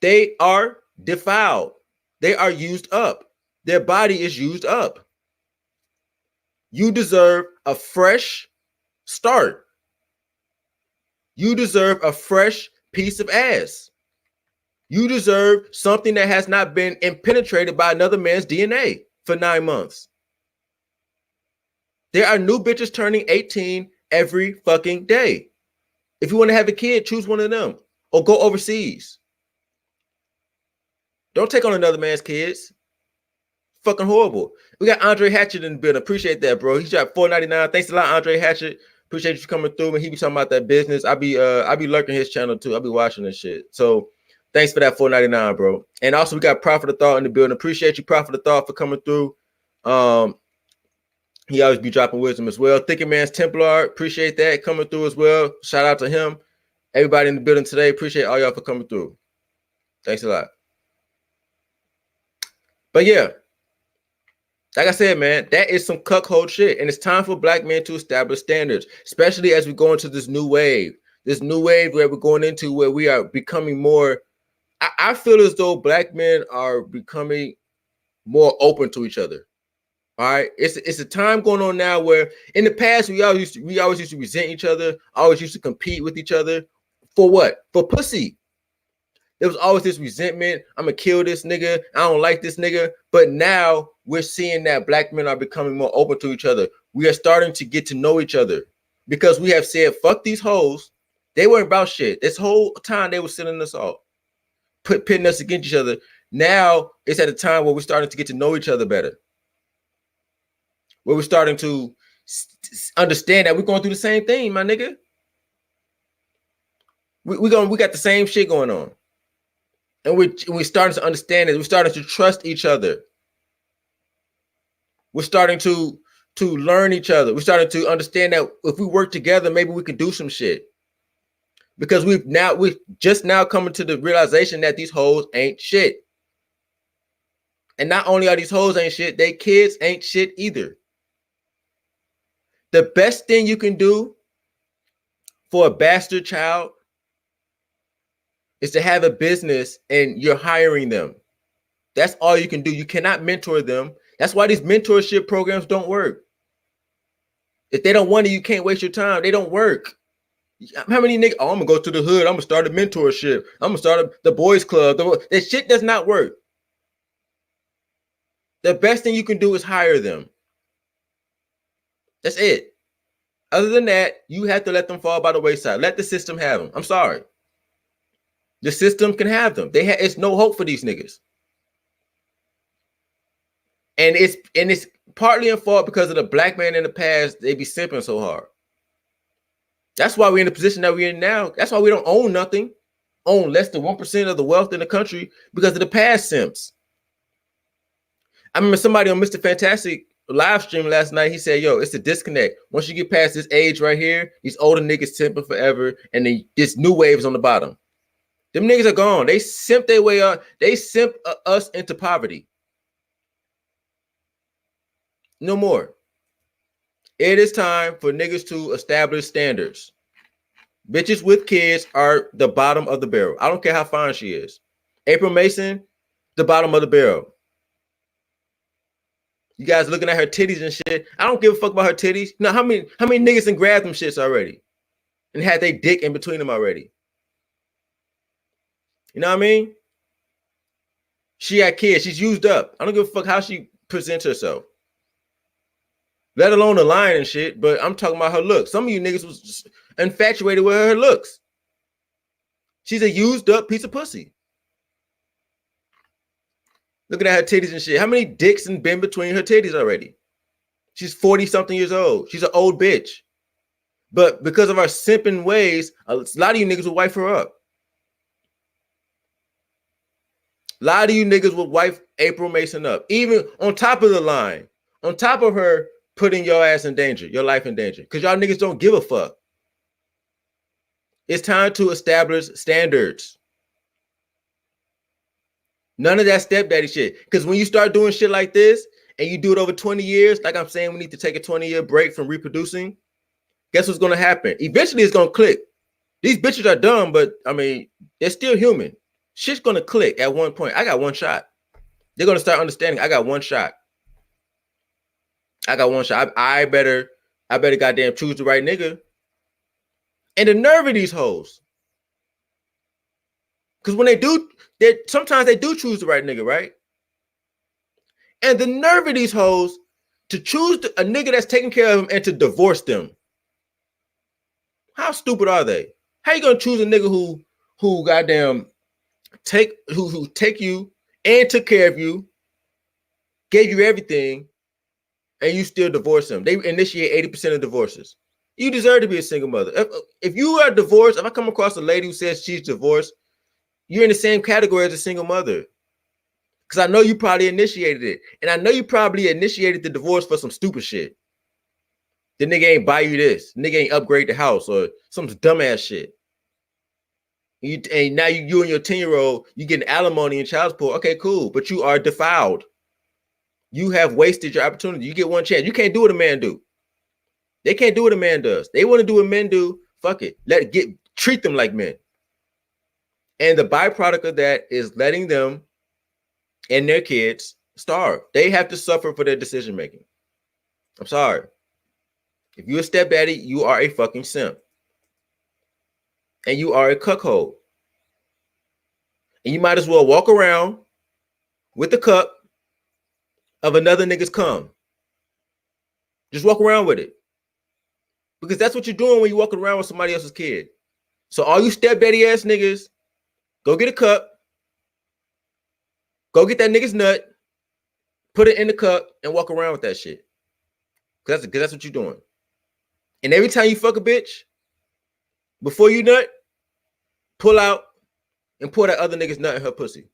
They are defiled. They are used up. Their body is used up. You deserve a fresh start. You deserve a fresh piece of ass. You deserve something that has not been impenetrated by another man's DNA for 9 months. There are new bitches turning 18 every fucking day. If you want to have a kid, choose one of them or go overseas. Don't take on another man's kids. Fucking horrible. We got Andre Hatchett in the building. Appreciate that, bro. He dropped $4.99. Thanks a lot, Andre Hatchett. Appreciate you coming through. And he be talking about that business. I be lurking his channel too. I'll be watching this shit. So thanks for that $4.99, bro. And also we got Prophet of Thought in the building. Appreciate you, Prophet of Thought, for coming through. He always be dropping wisdom as well. Thinking Man's Templar, appreciate that coming through as well. Shout out to him. Everybody in the building today, appreciate all y'all for coming through. Thanks a lot. But yeah, like I said, man, that is some cuckold shit. And it's time for black men to establish standards, especially as we go into this new wave. This new wave where we're going into where we are becoming more. I feel as though black men are becoming more open to each other. All right. It's a time going on now where in the past we always used to resent each other, always used to compete with each other. For what? For pussy. There was always this resentment. I'm gonna kill this nigga. I don't like this nigga. But now we're seeing that black men are becoming more open to each other. We are starting to get to know each other because we have said, fuck these hoes. They weren't about shit. This whole time they were sending us off, pitting us against each other. Now it's at a time where we're starting to get to know each other better. Where we're starting to understand that we're going through the same thing, my nigga. We got the same shit going on. And we're starting to understand it. We're starting to trust each other. We're starting to learn each other. We're starting to understand that if we work together, maybe we can do some shit. Because we've just now coming to the realization that these hoes ain't shit. And not only are these hoes ain't shit, they kids ain't shit either. The best thing you can do for a bastard child is to have a business and you're hiring them. That's all you can do. You cannot mentor them. That's why these mentorship programs don't work. If they don't want it, you can't waste your time. They don't work. How many niggas? Oh, I'm gonna go to the hood. I'm gonna start a mentorship. I'm gonna start the boys club. That shit does not work. The best thing you can do is hire them. That's it. Other than that, you have to let them fall by the wayside. Let the system have them. I'm sorry. The system can have them. It's no hope for these niggas. And it's partly in fault because of the black man in the past. They be simping so hard. That's why we're in the position that we're in now. That's why we don't own nothing. Own less than 1% of the wealth in the country because of the past simps. I remember somebody on Mr. Fantastic live stream last night. He said, "Yo, it's a disconnect. Once you get past this age right here, these older niggas simping forever, and this new wave is on the bottom. Them niggas are gone. They simp their way up. They simp us into poverty. No more. It is time for niggas to establish standards. Bitches with kids are the bottom of the barrel. I don't care how fine she is. April Mason, the bottom of the barrel. You guys looking at her titties and shit. I don't give a fuck about her titties. Now, how many niggas and grabbed them shits already and had they dick in between them already? You know what I mean? She had kids. She's used up. I don't give a fuck how she presents herself, let alone the line and shit. But I'm talking about her looks. Some of you niggas was just infatuated with her looks. She's a used up piece of pussy. Looking at her titties and shit. How many dicks and been between her titties already? She's 40-something years old. She's an old bitch. But because of our simping ways, a lot of you niggas will wife her up. A lot of you niggas will wife April Mason up. Even on top of the line. On top of her putting your ass in danger. Your life in danger. Because y'all niggas don't give a fuck. It's time to establish standards. None of that stepdaddy shit. Because when you start doing shit like this and you do it over 20 years, like I'm saying, we need to take a 20-year break from reproducing. Guess what's going to happen? Eventually, it's going to click. These bitches are dumb, but I mean, they're still human. Shit's going to click at one point. I got one shot. They're going to start understanding. I got one shot. I got one shot. I better goddamn choose the right nigga. And the nerve of these hoes. Because when they do, sometimes they do choose the right nigga, right? And the nerve of these hoes to choose a nigga that's taking care of them and to divorce them. How stupid are they? How you gonna choose a nigga who goddamn take you and took care of you, gave you everything, and you still divorce them? They initiate 80% of divorces. You deserve to be a single mother. If you are divorced, if I come across a lady who says she's divorced, you're in the same category as a single mother. Because I know you probably initiated it. And I know you probably initiated the divorce for some stupid shit. The nigga ain't buy you this. The nigga ain't upgrade the house or some dumbass shit. And now you and your 10-year-old, you getting alimony and child support. Okay, cool. But you are defiled. You have wasted your opportunity. You get one chance. You can't do what a man do. They can't do what a man does. They want to do what men do. Fuck it. Treat them like men. And the byproduct of that is letting them and their kids starve. They have to suffer for their decision making. I'm sorry. If you're a stepdaddy, you are a fucking simp. And you are a cuckold. And you might as well walk around with the cup of another nigga's cum. Just walk around with it. Because that's what you're doing when you're walking around with somebody else's kid. So all you stepdaddy ass niggas, go get a cup. Go get that nigga's nut. Put it in the cup and walk around with that shit. Because that's what you're doing. And every time you fuck a bitch, before you nut, pull out and pour that other nigga's nut in her pussy.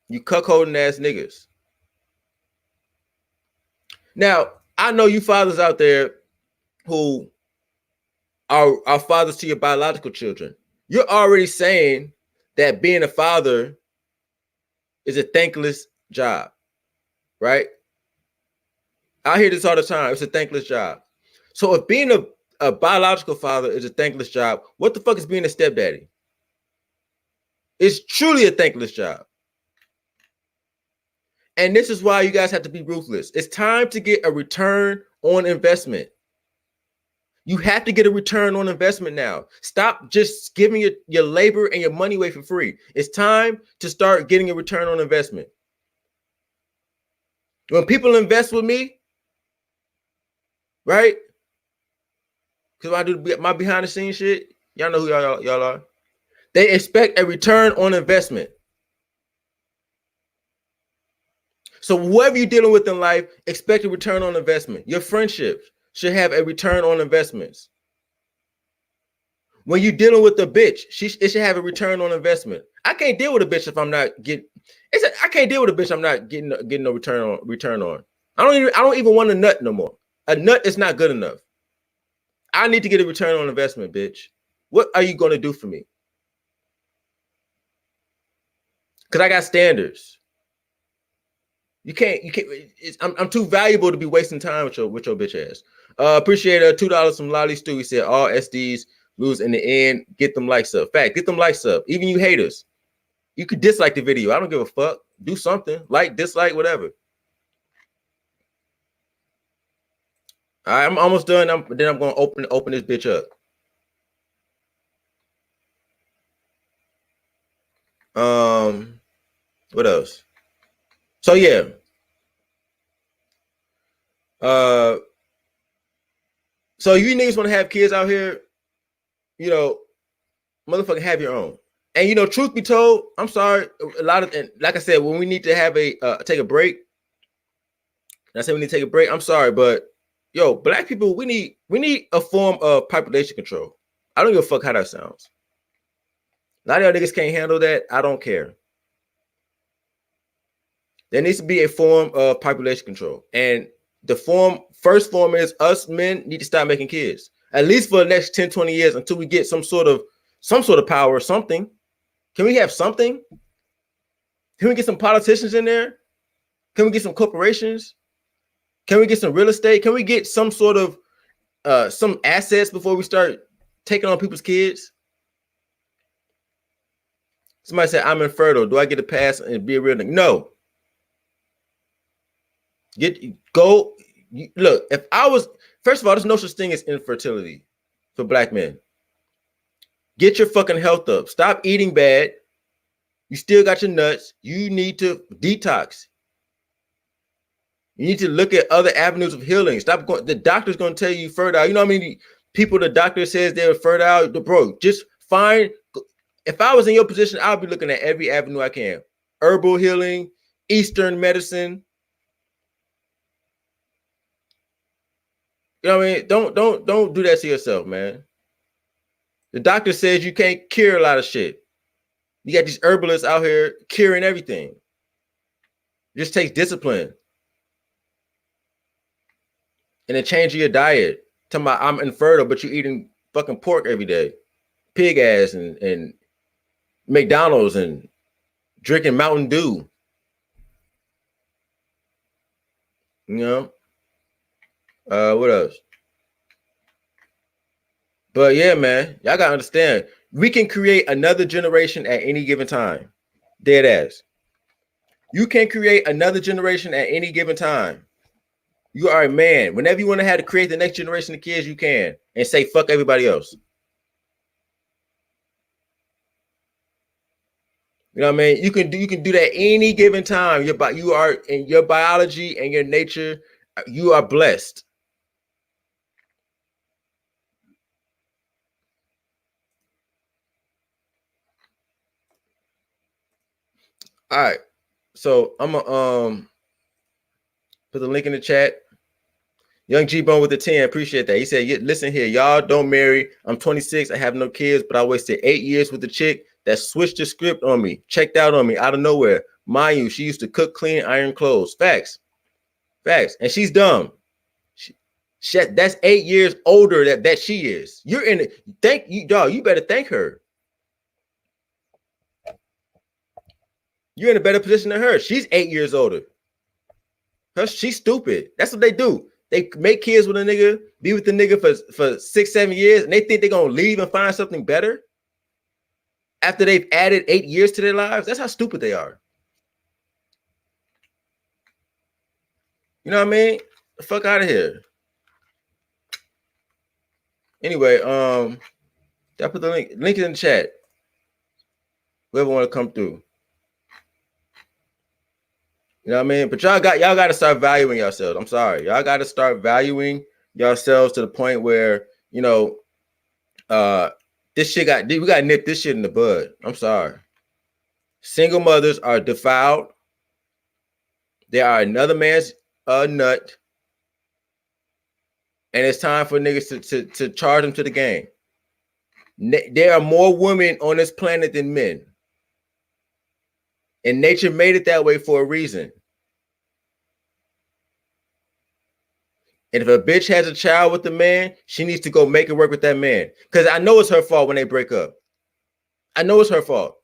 You cuckolding ass niggas. Now, I know you fathers out there who are fathers to your biological children. You're already saying that being a father is a thankless job, right? I hear this all the time. It's a thankless job. So if being a biological father is a thankless job, what the fuck is being a stepdaddy? It's truly a thankless job. And this is why you guys have to be ruthless. It's time to get a return on investment. You have to get a return on investment now. Stop just giving your labor and your money away for free. It's time to start getting a return on investment. When people invest with me, right? Because I do my behind the scenes shit, y'all know who y'all are. They expect a return on investment. So whoever you're dealing with in life, expect a return on investment. Your friendships should have a return on investments. When you're dealing with a bitch, it should have a return on investment. I can't deal with a bitch if I'm not I can't deal with a bitch I'm not getting no return on. I don't even want a nut no more. A nut is not good enough. I need to get a return on investment, bitch. What are you gonna do for me? Because I got standards. You can't. I'm too valuable to be wasting time with your bitch ass. Appreciate $2 from Lolly Stew. He said all SDs lose in the end. Get them likes up. Fact. Get them likes up. Even you haters. You could dislike the video. I don't give a fuck. Do something. Like, dislike, whatever. All right, I'm almost done. Then I'm gonna open this bitch up. What else? So yeah. So you niggas want to have kids out here, you know, motherfucking have your own. And you know, truth be told, I'm sorry, a lot of, and like I said, when we need to have a take a break, and I said we need to take a break. I'm sorry, but yo, black people, we need a form of population control. I don't give a fuck how that sounds. A lot of y'all niggas can't handle that. I don't care. There needs to be a form of population control, and the first form is us men need to stop making kids, at least for the next 10, 20 years until we get some sort of power or something. Can we have something? Can we get some politicians in there? Can we get some corporations? Can we get some real estate? Can we get some sort of some assets before we start taking on people's kids? Somebody said, I'm infertile. Do I get a pass and be a real nigga? No. Look, if I was, first of all, there's no such thing as infertility for black men. Get your fucking health up. Stop eating bad. You still got your nuts. You need to detox. You need to look at other avenues of healing. Stop going. The doctor's going to tell you fertile. You know how many people the doctor says they're fertile? Bro, just find. If I was in your position, I'll be looking at every avenue I can. Herbal healing, Eastern medicine. You know what I mean? Don't do that to yourself, man. The doctor says you can't cure a lot of shit. You got these herbalists out here curing everything. It just takes discipline. And then changing your diet. Talking about I'm infertile, but you're eating fucking pork every day. Pig ass and McDonald's and drinking Mountain Dew. You know? What else? But yeah, man, y'all gotta understand. We can create another generation at any given time. Dead ass. You can create another generation at any given time. You are a man. Whenever you want to have to create the next generation of kids, you can. And say fuck everybody else. You know what I mean? You can do that any given time. You are in your biology and your nature. You are blessed. All right. So I'm gonna put the link in the chat. Young G-Bone with the 10, appreciate that. He said, listen here, y'all don't marry. I'm 26, I have no kids, but I wasted 8 years with a chick that switched the script on me, checked out on me out of nowhere. Mind you, she used to cook, clean, iron clothes. Facts. And she's dumb. That's 8 years older that she is. You're in it. Thank you, dog. You better thank her. You're in a better position than her. She's 8 years older. She's stupid. That's what they do. They make kids with a nigga, be with the nigga for 6, 7 years, and they think they're gonna leave and find something better after they've added 8 years to their lives. That's how stupid they are. You know what I mean? The fuck out of here. Anyway, I put the link in the chat. Whoever want to come through. You know what I mean? But y'all got to start valuing yourselves. I'm sorry. Y'all got to start valuing yourselves to the point where, you know, we got to nip this shit in the bud. I'm sorry. Single mothers are defiled. They are another man's nut. And it's time for niggas to charge them to the game. There are more women on this planet than men. And nature made it that way for a reason. And if a bitch has a child with a man, she needs to go make it work with that man. Because I know it's her fault when they break up. I know it's her fault.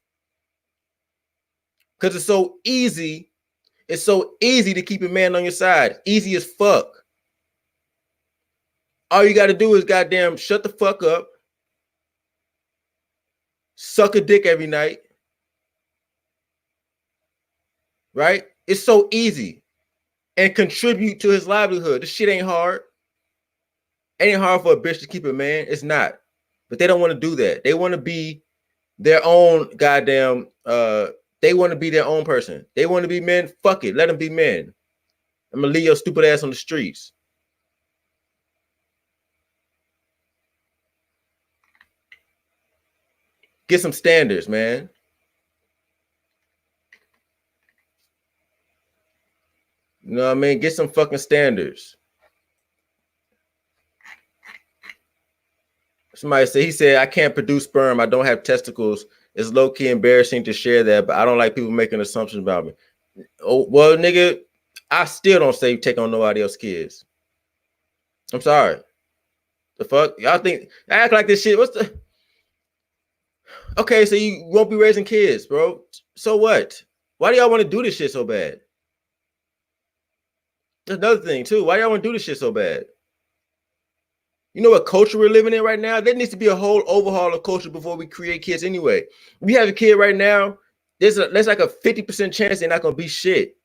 Because it's so easy. It's so easy to keep a man on your side. Easy as fuck. All you got to do is goddamn shut the fuck up. Suck a dick every night. Right? It's so easy. And contribute to his livelihood. This shit ain't hard. It ain't hard for a bitch to keep a man. It's not. But they don't want to do that. They want to be their own goddamn they want to be their own person. They want to be men. Fuck it. Let them be men. I'm gonna leave your stupid ass on the streets. Get some standards, man. You know what I mean? Get some fucking standards. Somebody said, he said, I can't produce sperm. I don't have testicles. It's low-key embarrassing to share that, but I don't like people making assumptions about me. Oh, well, nigga, I still don't say take on nobody else's kids. I'm sorry. The fuck? Y'all think I act like this shit? What's the okay? So you won't be raising kids, bro. So what? Why do y'all want to do this shit so bad? That's another thing too. Why y'all want to do this shit so bad? You know what culture we're living in right now? There needs to be a whole overhaul of culture before we create kids anyway. We have a kid right now, there's like a 50% chance they're not gonna be shit.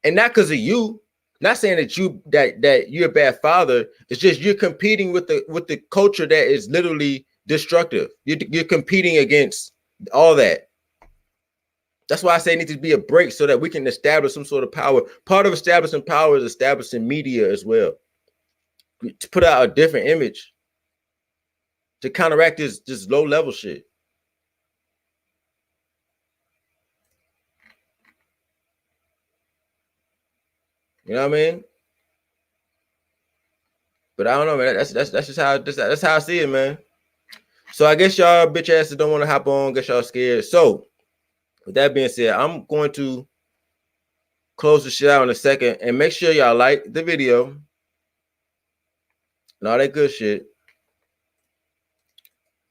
And not because of you. Not saying that you're a bad father. It's just you're competing with the culture that is literally destructive. You're competing against all that. That's why I say it needs to be a break so that we can establish some sort of power. Part of establishing power is establishing media as well. To put out a different image to counteract this low level shit. You know what I mean? But I don't know, man. That's just how that's how I see it, man. So I guess y'all bitch asses don't want to hop on. Guess y'all scared. So with that being said, I'm going to close the shit out in a second and make sure y'all like the video and all that good shit.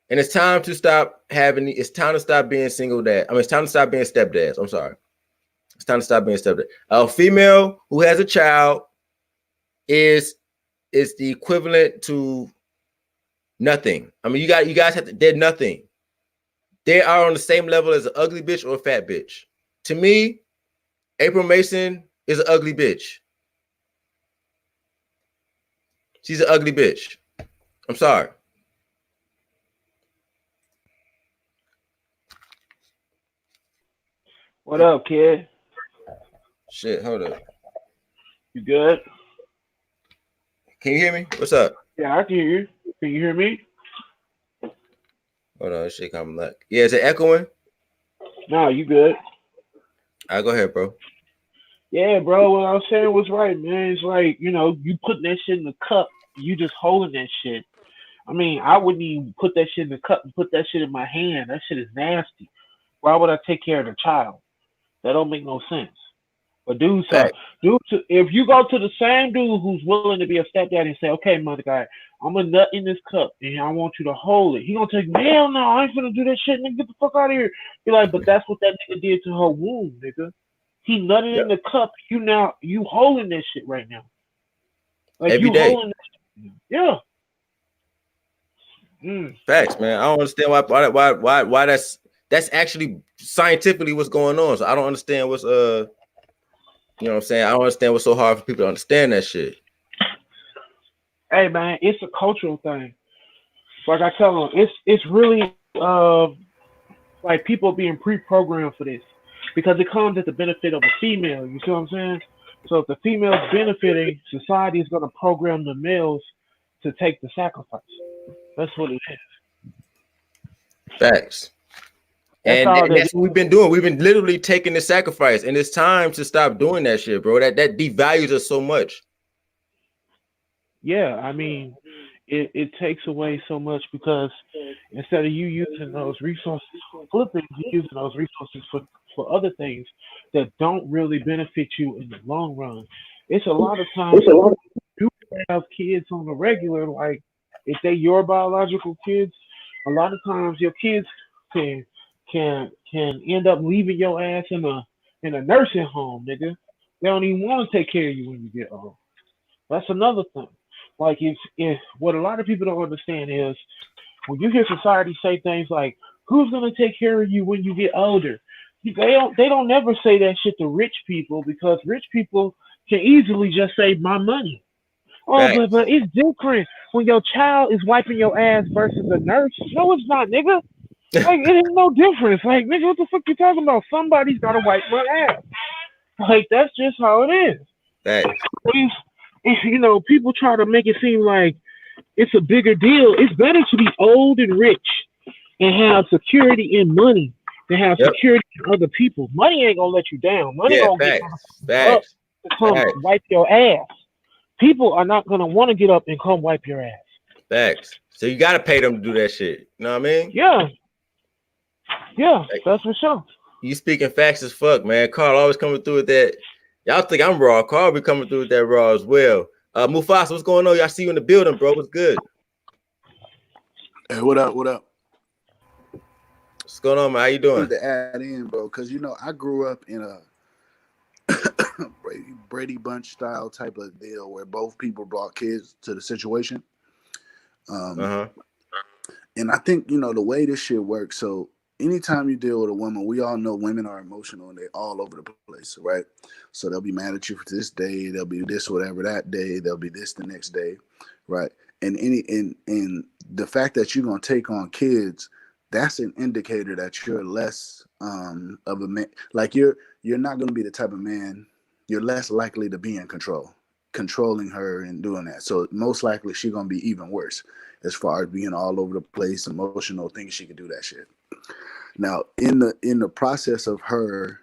And it's time to stop having. It's time to stop being single dad. I mean, it's time to stop being stepdads. I'm sorry. It's time to stop being stepdad. A female who has a child is the equivalent to nothing. I mean, you guys have to. They're nothing. They are on the same level as an ugly bitch or a fat bitch. To me, April Mason is an ugly bitch. She's an ugly bitch. I'm sorry. What up, kid? Shit, hold up. You good? Can you hear me? What's up? Yeah, I can hear you. Can you hear me? Hold on, this shit coming back. Yeah, is it echoing? No, you good. All right, go ahead, bro. Yeah, bro, what I was saying was right, man. It's like, you putting that shit in the cup, you just holding that shit. I mean, I wouldn't even put that shit in the cup and put that shit in my hand. That shit is nasty. Why would I take care of the child? That don't make no sense. But Fact. if you go to the same dude who's willing to be a stepdad and say, okay, mother guy, I'm a nut in this cup and I want you to hold it. He gonna take, hell no, I ain't finna do that shit, nigga, get the fuck out of here. You're like, but that's what that nigga did to her womb, nigga. He nutted in Yep. the cup. You holding that shit right now. Like Every you day. holding that shit. Yeah. Mm. Facts, man. I don't understand why that's actually scientifically what's going on. So I don't understand what's you know what I'm saying? I don't understand what's so hard for people to understand that shit. Hey man, it's a cultural thing. Like I tell them, it's really like people being pre-programmed for this because it comes at the benefit of a female. You see what I'm saying? So if the female's benefiting, society is going to program the males to take the sacrifice. That's what it is. Facts. That's And all that that's is. what we've been doing. We've been literally taking the sacrifice, and it's time to stop doing that shit, bro. That devalues us so much. Yeah, I mean, it takes away so much because instead of you using those resources for flipping, you're using those resources for for other things that don't really benefit you in the long run. It's a lot of times you have kids on the regular, like if they your biological kids, a lot of times your kids can can end up leaving your ass in a nursing home, nigga. They don't even want to take care of you when you get old. That's another thing. Like if what a lot of people don't understand is when you hear society say things like, "Who's gonna take care of you when you get older?" They don't never say that shit to rich people because rich people can easily just say my money. Oh, but Facts. it's different when your child is wiping your ass versus a nurse. No, it's not, nigga. Like it ain't no difference. Like nigga, what the fuck you talking about? Somebody's gotta wipe my ass. Like that's just how it is. Facts. People try to make it seem like it's a bigger deal. It's better to be old and rich and have security in money than have Yep. security in other people. Money ain't gonna let you down. Money Yeah. gonna get Facts. up Facts. to come Facts. wipe your ass. People are not gonna want to get up and come wipe your ass. Facts. So you gotta pay them to do that shit. You know what I mean? Yeah, yeah, Like, that's for sure. you speaking facts as fuck, man. Carl always coming through with that. Y'all think I'm raw. Carl be coming through with that raw as well. Mufasa, what's going on? Y'all see you in the building, bro. What's good? Hey, what up? What up? What's going on, man? How you doing? Wanted to add in, bro, because I grew up in a Brady Bunch style type of deal where both people brought kids to the situation. Uh-huh. And I think the way this shit works. So anytime you deal with a woman, we all know women are emotional and they're all over the place, right? So they'll be mad at you for this day, they'll be this whatever that day, they'll be this the next day, right? And the fact that you're gonna take on kids, that's an indicator that you're less of a man. Like you're not gonna be the type of man. You're less likely to be in controlling her and doing that. So most likely she's gonna be even worse as far as being all over the place, emotional, thinking she could do that shit. Now, in the process of her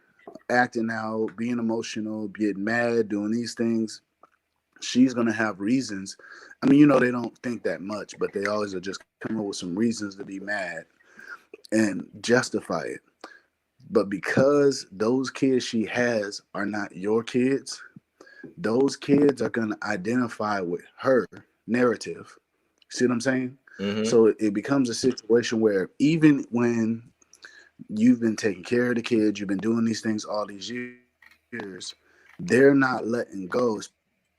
acting out, being emotional, getting mad, doing these things, she's gonna have reasons. I mean, they don't think that much, but they always are just coming up with some reasons to be mad and justify it. But because those kids she has are not your kids, those kids are gonna identify with her narrative. See what I'm saying? Mm-hmm. So it becomes a situation where even when you've been taking care of the kids, you've been doing these things all these years, they're not letting go,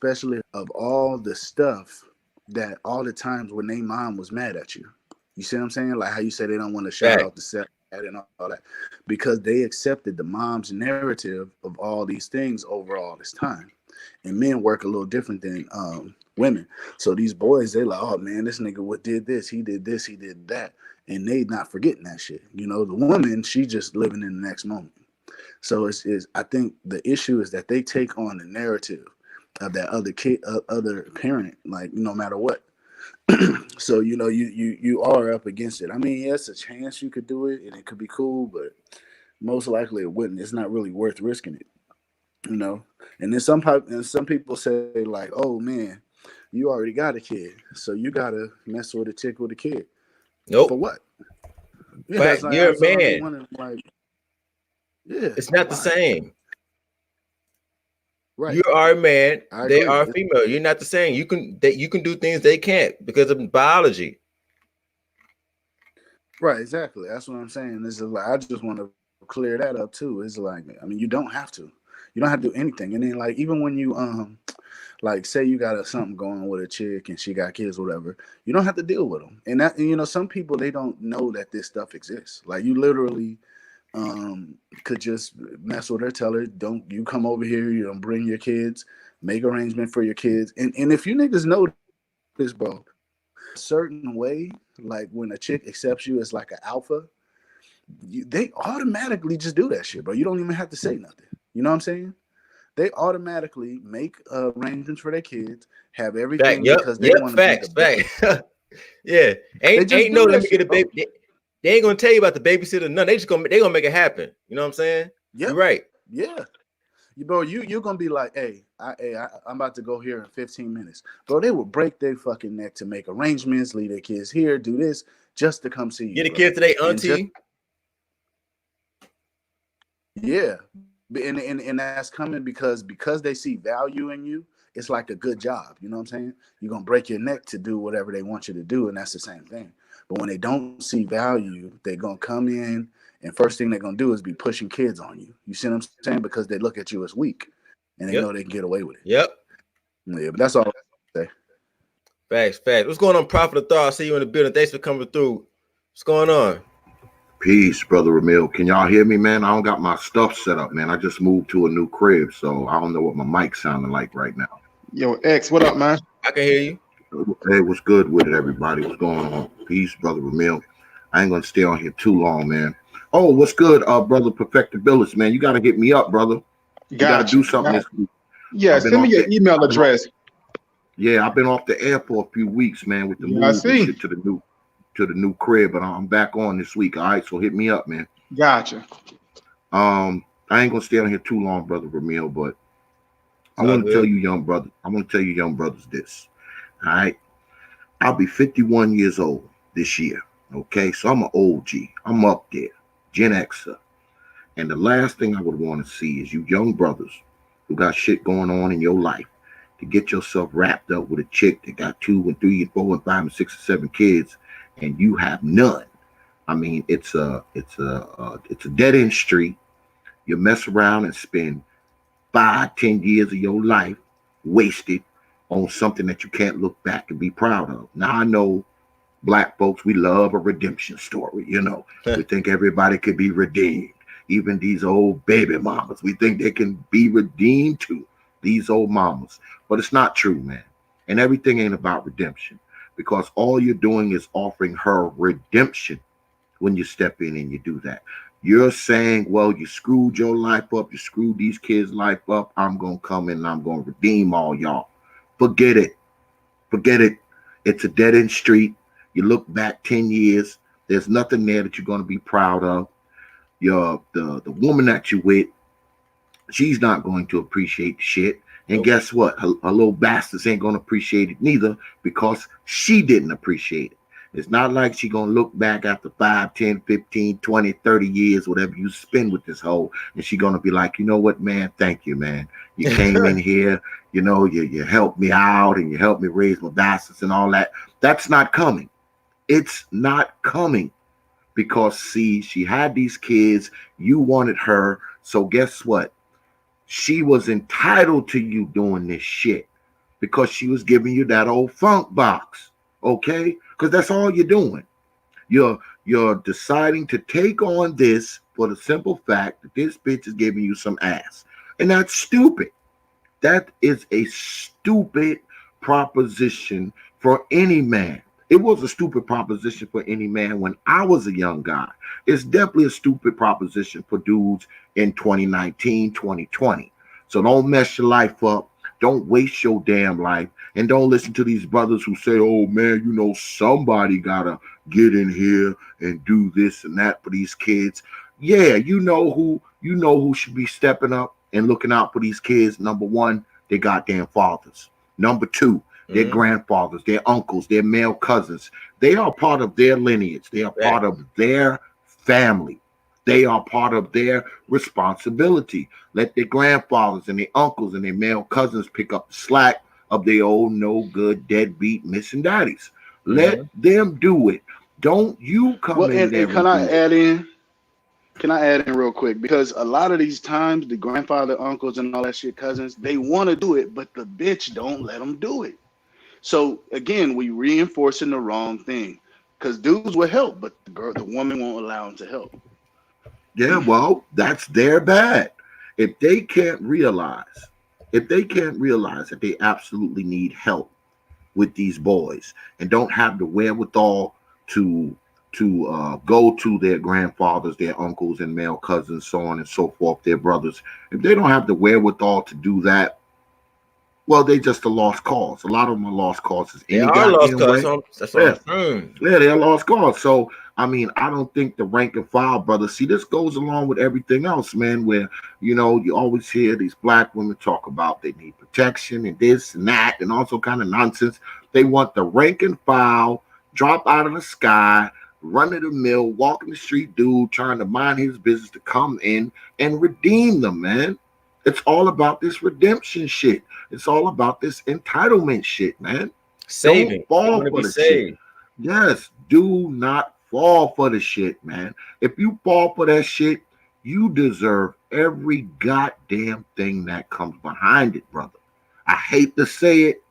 especially of all the stuff that all the times when their mom was mad at you. You see what I'm saying? Like how you say they don't want to shout Facts. out the set and all that because they accepted the mom's narrative of all these things over all this time. And men work a little different than women. So these boys, they like, oh man, this nigga what did this, he did that, and they not forgetting that shit. The woman, she just living in the next moment. So it's I think the issue is that they take on the narrative of that other kid, other parent, like no matter what. So you are up against it. I mean, yes, a chance you could do it and it could be cool, but most likely it wouldn't. It's not really worth risking it. And then some people say like, oh man, you already got a kid, so you gotta mess with a chick with a kid for Nope. what? Yeah, Fact. You're a that's what I be man. wondering. Like, yeah, It's not the why? same. You Right, are a man. I They agree. are female. You're not the same. You can do things they can't because of biology. Right, exactly. That's what I'm saying. This is like I just want to clear that up too. It's like I mean, you don't have to. You don't have to do anything. And then like even when you like say you got something going with a chick and she got kids, whatever, you don't have to deal with them. And that some people they don't know that this stuff exists. Like you literally could just mess with her, tell her, don't you come over here, you don't bring your kids, make arrangement for your kids. And if you niggas know this, bro, certain way, like when a chick accepts you as like an alpha, they automatically just do that shit, bro. You don't even have to say nothing. You know what I'm saying? They automatically make arrangements for their kids, have Fact. everything Yep. because they Yep. want to be the Facts. best. Fact. Yeah. They Ain't just ain't no do let that me get a shit, bro. baby. They ain't gonna tell you about the babysitter. None. They gonna make it happen. You know what I'm saying? You're Yep. right. Yeah. Bro, you're gonna be like, I'm about to go here in 15 minutes. Bro, they will break their fucking neck to make arrangements, leave their kids here, do this, just to come see you, Get a bro. kid to their And just auntie. Yeah, and that's coming because they see value in you. It's like a good job. You know what I'm saying? You're gonna break your neck to do whatever they want you to do, and that's the same thing. But when they don't see value, they're gonna come in, and first thing they're gonna do is be pushing kids on you. You see what I'm saying? Because they look at you as weak, and they know Yep. they can get away with it. Yep. Yeah, but that's all I say. Facts. Facts. What's going on, Prophet of Thought? I see you in the building. Thanks for coming through. What's going on? Peace, brother Ramil. Can y'all hear me, man? I don't got my stuff set up, man. I just moved to a new crib, so I don't know what my mic sounding like right now. Yo, X, what up, man? I can hear you. Hey, what's good with it, everybody? What's going on? Peace, brother Ramil. I ain't gonna stay on here too long, man. Oh, what's good, brother Perfectabilis, man? You gotta hit me up, brother. You gotta do something this week. Yeah, send me your email address. Yeah, I've been off the air for a few weeks, man, with the move and shit to the new crib, but I'm back on this week. All right, so hit me up, man. Gotcha. I ain't gonna stay on here too long, brother Ramil, but I want to tell you, young brothers, this. All right, I'll be 51 years old this year. Okay, so I'm an OG. I'm up there, Gen Xer. And the last thing I would want to see is you young brothers who got shit going on in your life to get yourself wrapped up with a chick that got 2 and 3 and 4 and 5 and 6 and 7 kids, and you have none. I mean, it's a dead end street. You mess around and spend 5, 10 years of your life wasted on something that you can't look back and be proud of. Now I know Black folks, we love a redemption story. You know, we think everybody could be redeemed. Even these old baby mamas, we think they can be redeemed too. These old mamas, but it's not true, man. And everything ain't about redemption, because all you're doing is offering her redemption when you step in and you do that. You're saying, well, you screwed your life up, you screwed these kids' life up. I'm gonna come in and I'm gonna redeem all y'all. Forget it. Forget it. It's a dead end street. You look back 10 years, there's nothing there that you're gonna be proud of. The woman that you with, she's not going to appreciate the shit. And guess what? Her little bastards ain't going to appreciate it neither, because she didn't appreciate it. It's not like she going to look back after 5, 10, 15, 20, 30 years, whatever you spend with this hoe, and she going to be like, you know what, man? Thank you, man. You came in here, you know, you helped me out and you helped me raise my bastards and all that. That's not coming. It's not coming. Because, see, she had these kids. You wanted her. So guess what? She was entitled to you doing this shit because she was giving you that old funk box. Okay? Because that's all you're doing. You're deciding to take on this for the simple fact that this bitch is giving you some ass. And that's stupid. That is a stupid proposition for any man. It was a stupid proposition for any man when I was a young guy. It's definitely a stupid proposition for dudes in 2019, 2020. So don't mess your life up. Don't waste your damn life. And don't listen to these brothers who say, oh man, you know, somebody gotta get in here and do this and that for these kids. Yeah, you know who should be stepping up and looking out for these kids. Number one, their goddamn fathers. Number two, their grandfathers, their uncles, their male cousins. They are part of their lineage. They are part of their family. They are part of their responsibility. Let their grandfathers and their uncles and their male cousins pick up the slack of their old no good deadbeat missing daddies. Let them do it. Don't you come in there and can I add in? Can I add in real quick? Because a lot of these times, the grandfather, uncles, and all that shit, cousins, they want to do it, but the bitch don't let them do it. So again, we reinforcing the wrong thing. Because dudes will help, but the woman won't allow them to help. Yeah, well, that's their bad. If they can't realize that they absolutely need help with these boys and don't have the wherewithal to go to their grandfathers, their uncles and male cousins, so on and so forth, their brothers, if they don't have the wherewithal to do that, well, they just a lost cause. A lot of them are lost causes. They are lost causes. That's what I'm saying. Yeah, they're lost cause. So, I mean, I don't think the rank and file brothers, see, this goes along with everything else, man, where, you know, you always hear these black women talk about they need protection and this and that and also kind of nonsense. They want the rank and file drop out of the sky, run-of-the-mill, walking the street dude trying to mind his business to come in and redeem them, man. It's all about this redemption shit. It's all about this entitlement shit, man. Saving. Don't fall for the shit. Yes, do not fall for the shit, man. If you fall for that shit, you deserve every goddamn thing that comes behind it, brother. I hate to say it,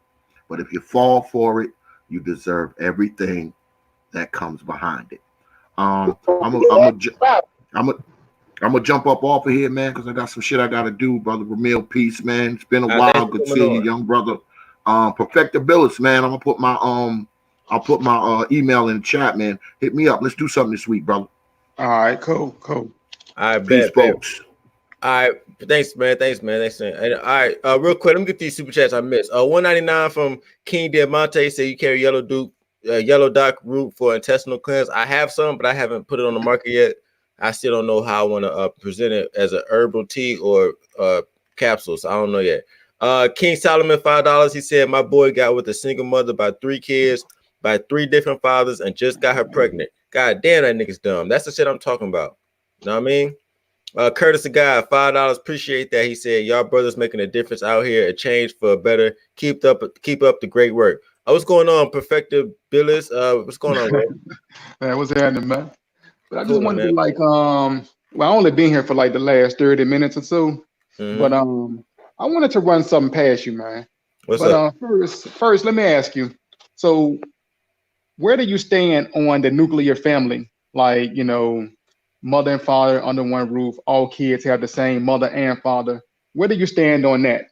but if you fall for it, you deserve everything that comes behind it. I'm gonna jump up off of here, man, because I got some shit I gotta do, brother. Ramil, peace, man. It's been a while. Good seeing you, young brother. Perfectabilis, man. I'm gonna put my I'll put my email in the chat, man. Hit me up. Let's do something this week, brother. All right, cool. I peace, bet, folks. All right, thanks, man. And, all right, real quick, let me get these super chats I missed. 199 from King Diamante said you carry yellow doc root for intestinal cleanse. I have some, but I haven't put it on the market yet. I still don't know how I want to present it as an herbal tea or capsules. I don't know yet. King Solomon, $5. He said my boy got with a single mother by 3 kids, by 3 different fathers, and just got her pregnant. God damn, that nigga's dumb. That's the shit I'm talking about. You know what I mean? Curtis a guy, $5. Appreciate that. He said, y'all brothers making a difference out here, a change for better. Keep up the great work. What's going on, Perfectabilis? What's going on, man? Man, what's happening, man? But I just wanted to well, I only been here for like the last 30 minutes or so. But I wanted to run something past you, man. What's up? First, let me ask you. So where do you stand on the nuclear family? Like, mother and father under one roof, all kids have the same mother and father. Where do you stand on that?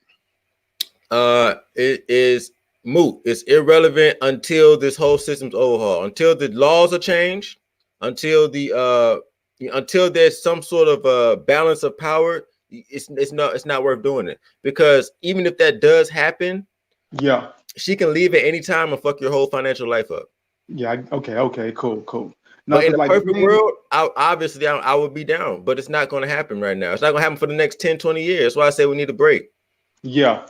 It is moot. It's irrelevant until this whole system's overhauled, until the laws are changed, until there's some sort of balance of power. It's not worth doing it, because even if that does happen, yeah, she can leave at any time and fuck your whole financial life up. Yeah. Okay. Cool. No, but in a perfect world, I would be down, but it's not going to happen right now. It's not going to happen for the next 10, 20 years. That's why I say we need a break. Yeah.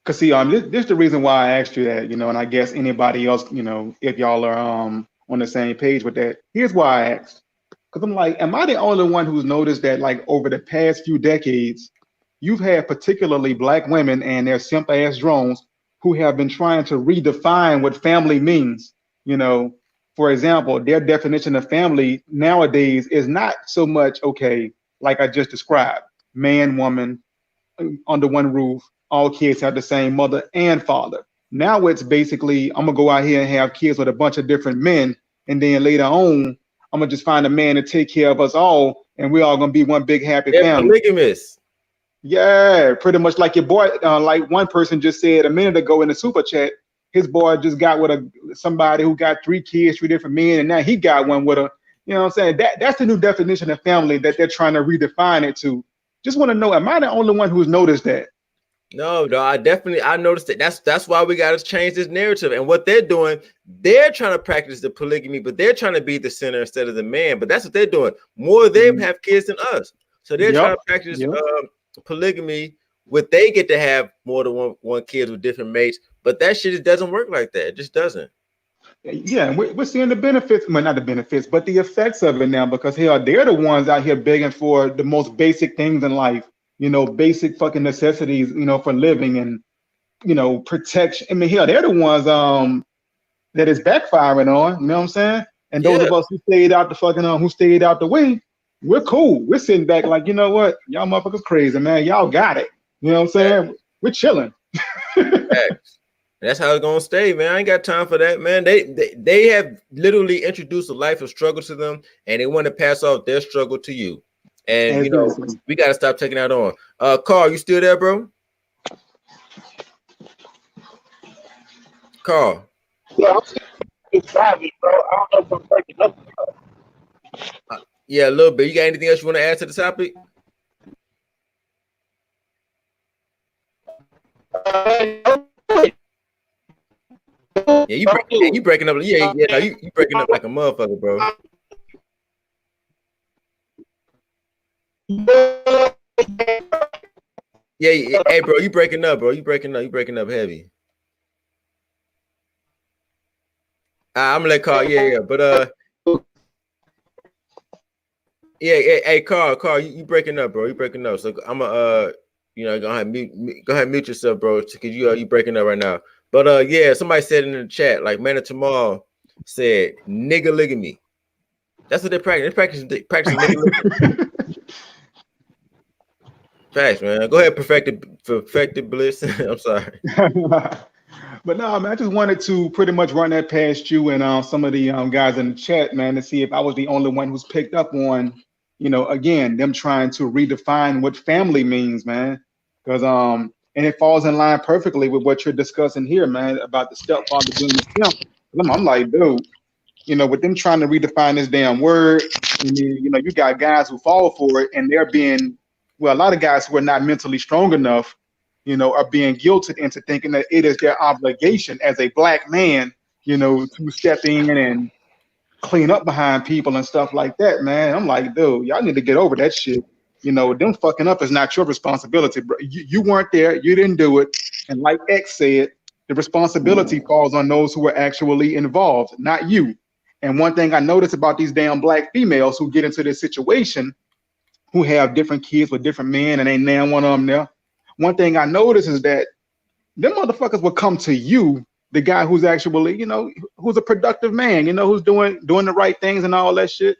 Because see, this is the reason why I asked you that, and I guess anybody else, if y'all are on the same page with that. Here's why I asked. Because I'm like, am I the only one who's noticed that, like, over the past few decades, you've had particularly Black women and their simp-ass drones who have been trying to redefine what family means, For example, their definition of family nowadays is not so much, okay, like I just described, man, woman, under one roof, all kids have the same mother and father. Now it's basically, I'm going to go out here and have kids with a bunch of different men, and then later on, I'm going to just find a man to take care of us all, and we're all going to be one big happy family. Polygamous. Yeah, pretty much like your boy, like one person just said a minute ago in the super chat, his boy just got with somebody who got 3 kids, 3 different men, and now he got one with a, you know what I'm saying? That's the new definition of family that they're trying to redefine it to. Just want to know, am I the only one who's noticed that? No, I noticed it. That's why we got to change this narrative. And what they're doing, they're trying to practice the polygamy, but they're trying to be the center instead of the man. But that's what they're doing. More of them have kids than us. So they're trying to practice polygamy, what they get to have more than one kid with different mates. But that shit doesn't work like that. It just doesn't. Yeah, we're seeing the benefits, well, not the benefits, but the effects of it now, because hell, they're the ones out here begging for the most basic things in life, basic fucking necessities, for living and, protection. I mean, hell, they're the ones that is backfiring on, you know what I'm saying? And those of us who stayed out the way, we're cool. We're sitting back like, you know what? Y'all motherfuckers crazy, man. Y'all got it. You know what I'm saying? We're chilling. That's how it's gonna stay, man. I ain't got time for that, man. They have literally introduced a life of struggle to them, and they want to pass off their struggle to you. And we got to stop taking that on. Carl, you still there, bro? Carl. Yeah, I'm still driving, bro. I don't know if I'm breaking up. Yeah, a little bit. You got anything else you want to add to the topic? Yeah, you breaking up. Yeah, no, you breaking up like a motherfucker, bro. Yeah, hey, bro, you breaking up, bro. You breaking up heavy. I'm gonna let Carl. Yeah, but Yeah, hey, Carl, you breaking up, bro. You breaking up. So I'm gonna go ahead mute yourself, bro, because you breaking up right now. But yeah, somebody said in the chat, like Man of Tomorrow said, nigga look at me. That's what they practice. They practice nigga look at me. Facts, man. Go ahead, perfected bliss. I'm sorry. But no, man, I just wanted to pretty much run that past you and some of the guys in the chat, man, to see if I was the only one who's picked up on, again, them trying to redefine what family means, man. Because and it falls in line perfectly with what you're discussing here, man, about the stepfather being a simp. I'm like, dude, with them trying to redefine this damn word, and then, you got guys who fall for it, and they're being, well, a lot of guys who are not mentally strong enough, are being guilted into thinking that it is their obligation as a black man, to step in and clean up behind people and stuff like that, man. I'm like, dude, y'all need to get over that shit. Them fucking up is not your responsibility, bro. You weren't there, you didn't do it. And like X said, the responsibility falls on those who are actually involved, not you. And one thing I noticed about these damn black females who get into this situation, who have different kids with different men, and ain't now one of them there. One thing I noticed is that them motherfuckers will come to you, the guy who's actually, who's a productive man, who's doing the right things and all that shit.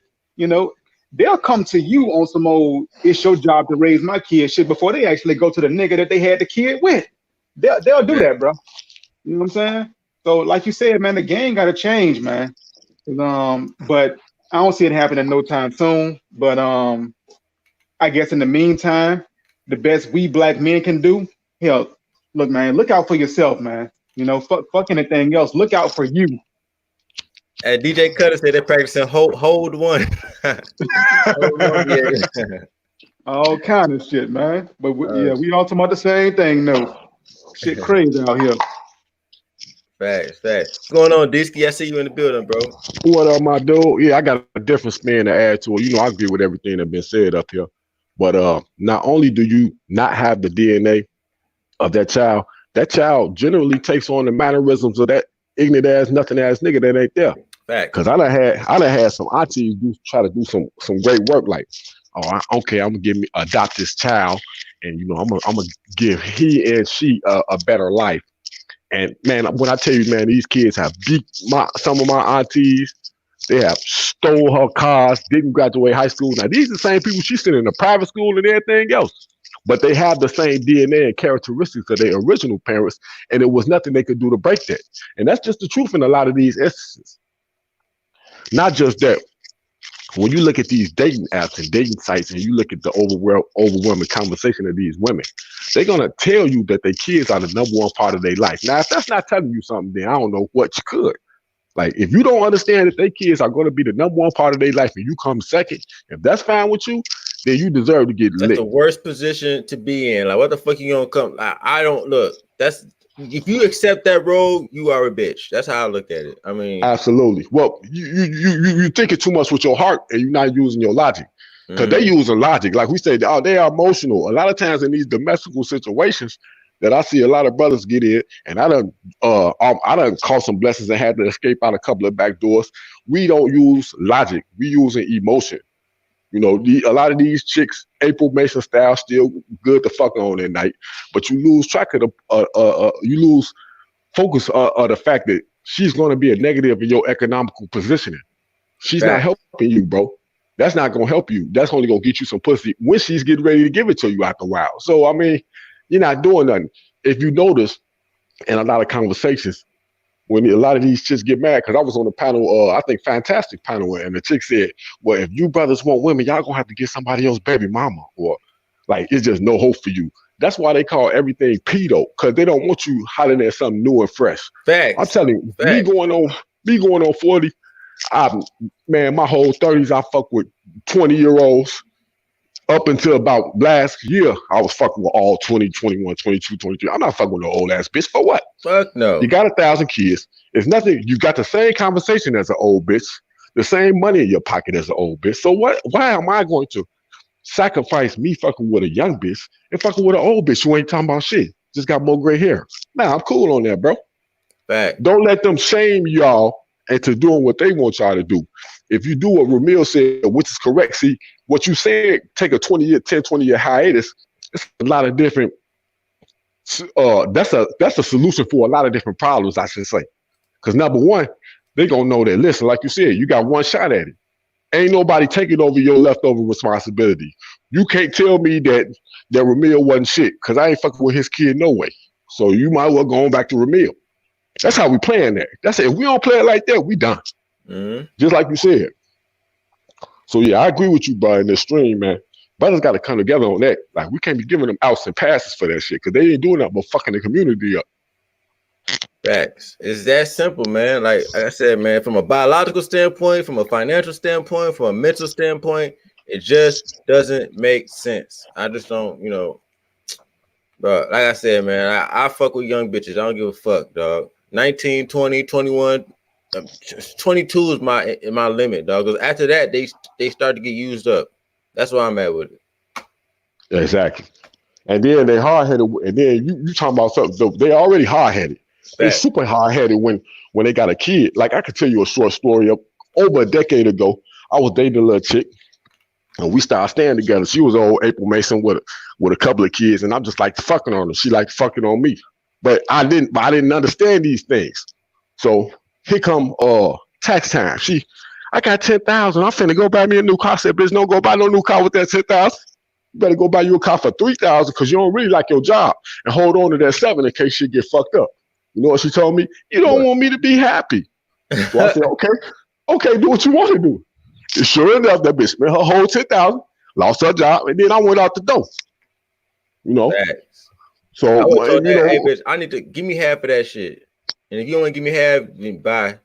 They'll come to you on some old, it's your job to raise my kid shit before they actually go to the nigga that they had the kid with. They'll do that, bro. You know what I'm saying? So, like you said, man, the game got to change, man. But I don't see it happening no time soon. But I guess in the meantime, the best we black men can do, hell, look, man, look out for yourself, man. Fuck anything else. Look out for you. DJ Cutter said they're practicing hold one. Hold one, yeah. All kind of shit, man. But we all talking about the same thing, no. Shit crazy out here. Facts. What's going on, Disky? I see you in the building, bro. What up, my dude? Yeah, I got a different spin to add to it. I agree with everything that's been said up here. But not only do you not have the DNA of that child generally takes on the mannerisms of that ignorant ass, nothing ass nigga that ain't there. Fact. Cause I done had some aunties try to do some great work, like, I'm gonna adopt this child, and I'm gonna give he and she a better life. And man, when I tell you, man, these kids have beat some of my aunties. They have stole her cars, didn't graduate high school. Now, these are the same people she's sitting in a private school and everything else. But they have the same DNA and characteristics of their original parents, and it was nothing they could do to break that. And that's just the truth in a lot of these instances. Not just that. When you look at these dating apps and dating sites and you look at the overwhelming conversation of these women, they're going to tell you that their kids are the number one part of their life. Now, if that's not telling you something, then I don't know what you could. Like, if you don't understand that their kids are going to be the number one part of their life and you come second, if that's fine with you, then you deserve to get lit. That's the worst position to be in. Like, what the fuck you gonna come? I don't look. That's if you accept that role, you are a bitch. That's how I look at it. I mean, absolutely. Well, you thinking too much with your heart and you're not using your logic. Because they using logic. Like we said, they are emotional. A lot of times in these domestical situations that I see a lot of brothers get in, and I done caught some blessings and had to escape out a couple of back doors. We don't use logic. We using emotion. A lot of these chicks, April Mason style, still good to fuck on at night, but you lose track of you lose focus of the fact that she's going to be a negative in your economical positioning. She's not helping you, bro. That's not going to help you. That's only going to get you some pussy when she's getting ready to give it to you after a while. So, I mean, you're not doing nothing. If you notice in a lot of conversations, when a lot of these chicks get mad, because I was on the panel, I think fantastic panel, and the chick said, well, if you brothers want women, y'all gonna have to get somebody else baby mama, or like, it's just no hope for you. That's why they call everything pedo, because they don't want you hollering at something new and fresh. Facts. I'm telling you, me going on 40, man, my whole 30s, I fuck with 20-year-olds. Up until about last year, I was fucking with all 20, 21, 22, 23. I'm not fucking with no old ass bitch. For what? Fuck no. You got 1,000 kids. It's nothing. You got the same conversation as an old bitch, the same money in your pocket as an old bitch. So what? Why am I going to sacrifice me fucking with a young bitch and fucking with an old bitch who ain't talking about shit? Just got more gray hair. Nah, I'm cool on that, bro. Fact. Don't let them shame y'all into doing what they want y'all to do. If you do what Ramil said, which is correct, see, what you said, take a 20-year hiatus, it's a lot of different that's a solution for a lot of different problems, I should say. Because number one, they gonna know that, listen, like you said, you got one shot at it. Ain't nobody taking over your leftover responsibility. You can't tell me that Ramil wasn't shit, because I ain't fucking with his kid no way. So you might as well go on back to Ramil. That's how we playing that. That's it. If we don't play it like that, we done. Mm-hmm. Just like you said. So yeah, I agree with you, bro, in this stream, man. Brothers got to come together on that. Like, we can't be giving them outs and passes for that shit, because they ain't doing that but fucking the community up. Facts. It's that simple, man. Like I said, man, from a biological standpoint, from a financial standpoint, from a mental standpoint, it just doesn't make sense. I just don't, bro, like I said, man, I fuck with young bitches. I don't give a fuck, dog. 19, 20, 21, 22 is my limit, dog. Because after that, they start to get used up. That's where I'm at with it. Exactly. And then they hard-headed, and then you talking about something, they already hard-headed. They're super hard-headed when they got a kid. Like, I could tell you a short story. Over a decade ago, I was dating a little chick, and we started staying together. She was old April Mason with a couple of kids, and I'm just like fucking on her. She like fucking on me. But I didn't understand these things. So here come tax time. I got 10,000. I'm finna go buy me a new car. I said, bitch, don't go buy no new car with that 10,000. You better go buy you a car for 3,000 because you don't really like your job, and hold on to that 7 in case shit get fucked up. You know what she told me? You don't want me to be happy. So I said, okay, do what you want to do. And sure enough, that bitch spent her whole 10,000, lost her job, and then I went out the door. Facts. So I would told that, hey bitch, I need to give me half of that shit. And if you don't want to give me half, then bye.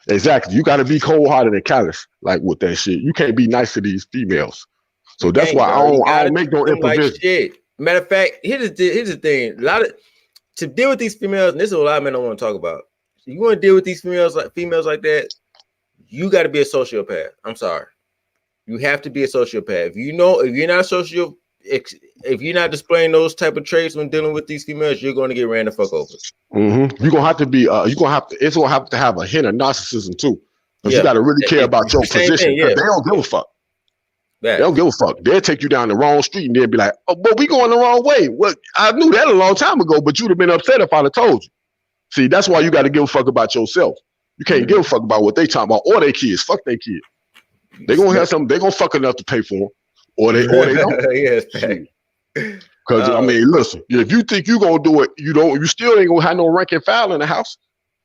Exactly. You got to be cold-hearted and callous, like, with that shit. You can't be nice to these females. So that's why I don't make no improvisation. Like shit. Matter of fact, here's the thing. To deal with these females, and this is what a lot of men don't want to talk about. So you want to deal with these females like that, you got to be a sociopath. I'm sorry. You have to be a sociopath. If you're not if you're not displaying those type of traits when dealing with these females, you're going to get ran the fuck over. Mm-hmm. You're gonna have to be. It's gonna have to have a hint of narcissism too, because you got to really care about your position. Because they don't give a fuck. They don't give a fuck. They'll take you down the wrong street and they'll be like, "Oh, but we going the wrong way." Well, I knew that a long time ago, but you'd have been upset if I'd have told you. See, that's why you got to give a fuck about yourself. You can't give a fuck about what they talking about or their kids. Fuck their kids. They gonna have something. They gonna fuck enough to pay for them, or they don't. Yes. Because I mean, listen, if you think you gonna do it, you still ain't gonna have no rank and file in the house.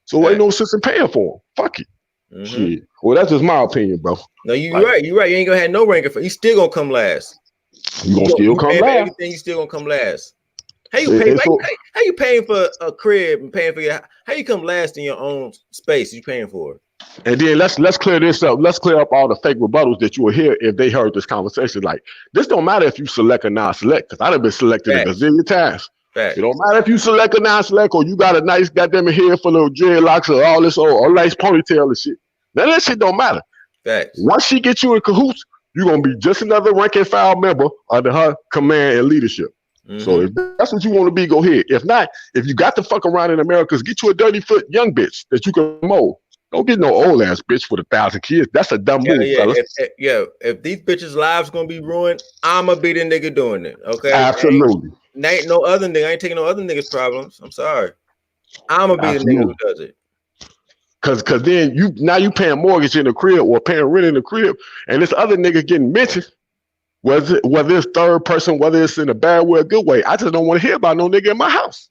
So ain't no sense in paying for them. Fuck it. Mm-hmm. Shit. Well, that's just my opinion, bro. No, you're right. You're right. You ain't gonna have no rank and file. You still gonna come last. You gonna still come last. Everything you still gonna come last. How you pay? How you paying for a crib and paying for your? How you come last in your own space? You paying for it? And then let's clear this up. Let's clear up all the fake rebuttals that you will hear if they heard this conversation. Like, this don't matter if you select or non-select, because I'd have been selected a gazillion times. It don't matter if you select or non-select, or you got a nice goddamn head full of dreadlocks or all this or nice ponytail and shit. None of that shit don't matter. Once she gets you in cahoots, you're gonna be just another rank and file member under her command and leadership. Mm-hmm. So if that's what you want to be, go ahead. If not, if you got to fuck around in America, get you a dirty foot young bitch that you can mold. Don't get no old ass bitch with 1,000 kids. That's a dumb move, fellas. If these bitches' lives gonna be ruined, I'ma be the nigga doing it. Okay, absolutely. Ain't no other nigga. I ain't taking no other niggas' problems. I'm sorry. I'ma be the nigga who does it. Cause then you paying mortgage in the crib or paying rent in the crib, and this other nigga getting mentioned, whether it's third person, whether it's in a bad way or good way. I just don't want to hear about no nigga in my house.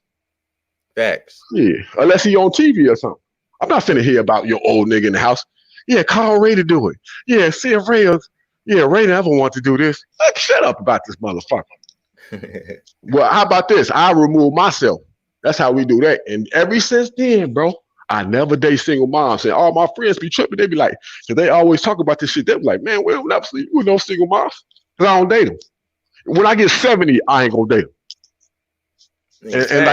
Facts. Yeah, unless he on TV or something. I'm not finna hear about your old nigga in the house. Yeah, call Ray to do it. Yeah, see if Ray never want to do this. Shut up about this motherfucker. Well, how about this? I remove myself. That's how we do that. And ever since then, bro, I never date single moms. And all my friends be tripping. They be like, because they always talk about this shit. They be like, man, we don't never sleep with no single moms. Because I don't date them. When I get 70, I ain't gonna date them. Exactly. And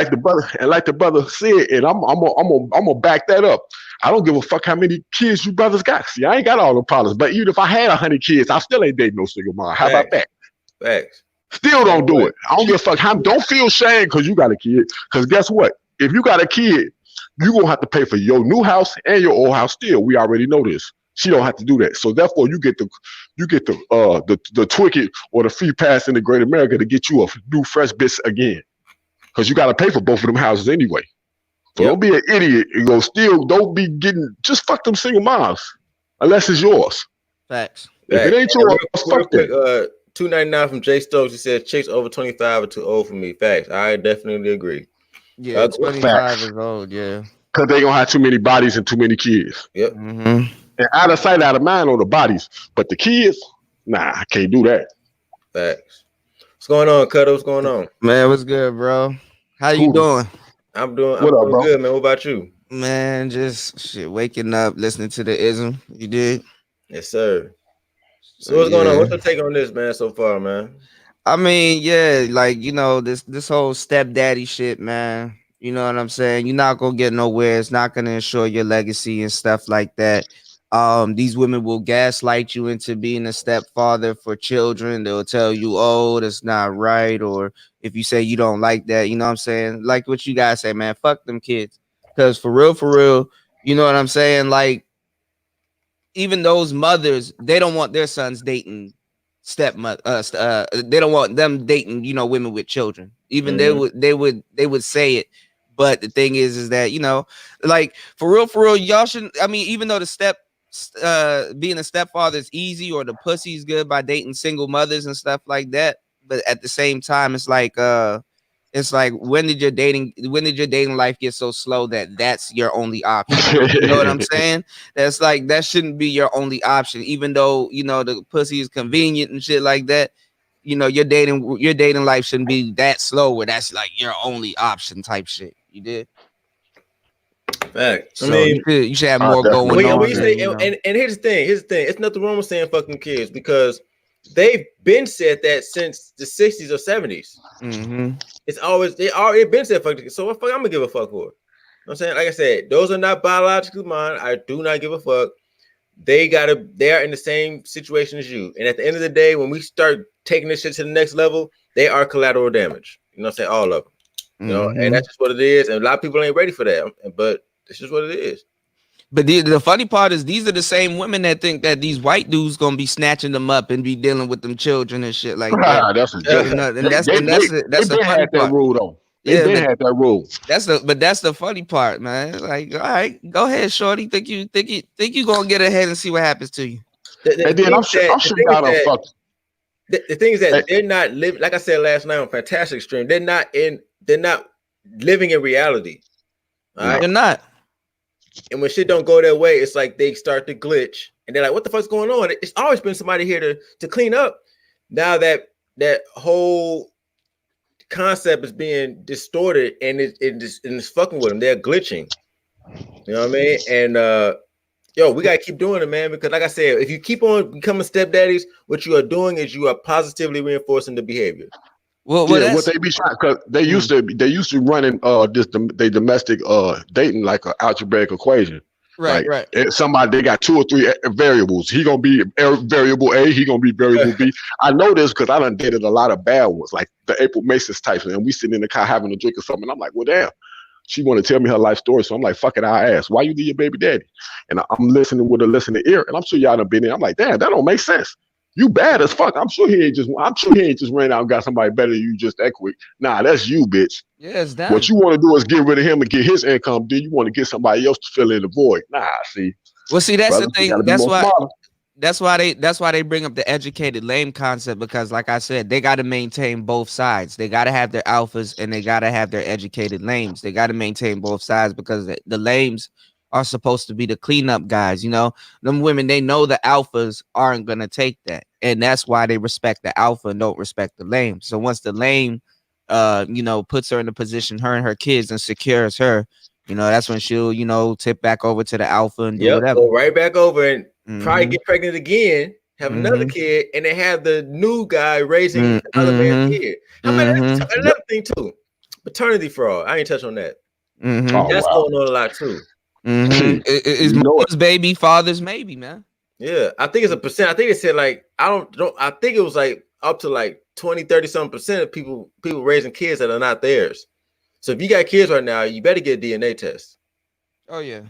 like the brother said, and I'm gonna back that up. I don't give a fuck how many kids you brothers got. See, I ain't got all the problems. But even if I had 100 kids, I still ain't dating no single mom. How about that? Facts. Still don't do it. I don't give a fuck. Don't feel shame because you got a kid. Because guess what? If you got a kid, you gonna have to pay for your new house and your old house. Still, we already know this. She don't have to do that. So therefore, you get the Twicket or the free pass in the Great America to get you a new fresh bitch again, because you got to pay for both of them houses anyway. So don't be an idiot. You go still don't be getting just fuck them single moms unless it's yours. Facts. If it ain't yours, fuck quick, that. $2.99 from Jay Stokes. He said chicks over 25 are too old for me. Facts. I definitely agree. Yeah, 25 is old. Yeah, because they gonna have too many bodies and too many kids. Yep. Mm-hmm. And out of sight, out of mind on the bodies, but the kids, nah, I can't do that. Facts. What's going on, Cutter? What's going on? Man, what's good, bro? How you doing? I'm doing good, man. What about you? Man, just shit, waking up, listening to the ism. You did? Yes, sir. So what's going on? What's your take on this, man, so far, man? I mean, yeah, like, you know, this whole stepdaddy shit, man. You know what I'm saying? You're not gonna get nowhere. It's not gonna ensure your legacy and stuff like that. These women will gaslight you into being a stepfather for children. They'll tell you, oh, that's not right. Or if you say you don't like that, you know what I'm saying? Like what you guys say, man, fuck them kids. Because for real, you know what I'm saying? Like, even those mothers, they don't want their sons dating stepmother. They don't want them dating, you know, women with children. Even they would say it. But the thing is that, you know, like for real, y'all shouldn't. I mean, even though being a stepfather is easy, or the pussy's good by dating single mothers and stuff like that. But at the same time, it's like when did your dating life get so slow that that's your only option? You know what I'm saying? That's like, that shouldn't be your only option, even though, you know, the pussy is convenient and shit like that. You know, your dating life shouldn't be that slow where that's like your only option type shit. You did? Fact. So I mean, you should have more going on. When you say, and here's the thing. It's nothing wrong with saying fucking kids, because they've been said that since the 60s or 70s. Mm-hmm. It's always, they already been said fucking kids. So what fuck I'm gonna give a fuck for? You know what I'm saying? Like I said, those are not biologically mine. I do not give a fuck. They are in the same situation as you. And at the end of the day, when we start taking this shit to the next level, they are collateral damage. You know what I'm saying? All of them. You know, and that's just what it is. And a lot of people ain't ready for that. But it's just what it is. But the funny part is, these are the same women that think that these white dudes gonna be snatching them up and be dealing with them children and shit like that. That's a joke. You know, and that's the funny part. That rule though. They had that rule. That's the funny part, man. Like, all right, go ahead, shorty. Think you gonna get ahead and see what happens to you? And then I'm sure y'all don't fuck. The thing is that they're not living, like I said last night on Fantastic Stream. They're not living in reality. All right? They're not. And when shit don't go their way, it's like they start to glitch, and they're like, "What the fuck's going on?" It's always been somebody here to clean up. Now that whole concept is being distorted, and it's fucking with them. They're glitching. You know what I mean? And we gotta keep doing it, man. Because like I said, if you keep on becoming stepdaddies, what you are doing is you are positively reinforcing the behavior. Well, what they be trying, because they used to running they domestic dating like an algebraic equation. Right, like, right. Somebody, they got 2 or 3 variables. He gonna be variable A. He gonna be variable B. I know this because I done dated a lot of bad ones, like the April Masons types, and we sitting in the car having a drink or something. And I'm like, well, damn. She want to tell me her life story, so I'm like, fuck it, I ask, why you leave your baby daddy? And I'm listening with a listening ear, and I'm sure y'all done been in. I'm like, damn, that don't make sense. You bad as fuck. I'm sure he ain't just ran out and got somebody better than you just that quick. Nah, that's you, bitch. Yes, that. What you want to do is get rid of him and get his income. Then you want to get somebody else to fill in the void. Nah, see. Well, see, that's brothers, the thing. That's why they bring up the educated lame concept, because like I said, they got to maintain both sides. They got to have their alphas and they got to have their educated lames. They got to maintain both sides, because the lames are supposed to be the cleanup guys. You know, them women, they know the alphas aren't going to take that. And that's why they respect the alpha and don't respect the lame. So once the lame, puts her in the position, her and her kids, and secures her, you know, that's when she'll, tip back over to the alpha and do whatever. Go right back over and probably get pregnant again, have another kid, and they have the new guy raising another man's kid. Another thing too, paternity fraud. I ain't touch on that. That's going on a lot too. It's mother's baby, father's maybe, man. Yeah, I think it's a percent. I think it said like I think it was like up to like 20-30% of people raising kids that are not theirs. So if you got kids right now, you better get a DNA test. Oh yeah.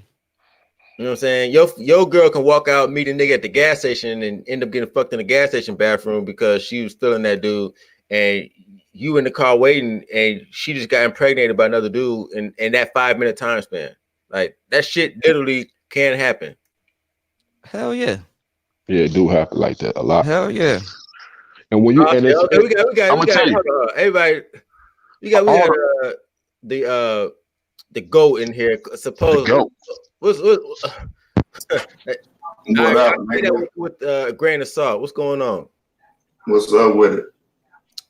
You know what I'm saying? Your girl can walk out, meet a nigga at the gas station, and end up getting fucked in the gas station bathroom because she was feeling that dude, and you in the car waiting, and she just got impregnated by another dude in that 5 minute time span. Like that shit literally can happen. Hell yeah. Yeah, it do happen like that a lot. Hell yeah. And when you Okay, we got I'm gonna tell you, hold on, everybody. We got all the goat in here. the Supposedly, goat. what's What I up, say that nigga? with a grain of salt. What's going on? What's up with it?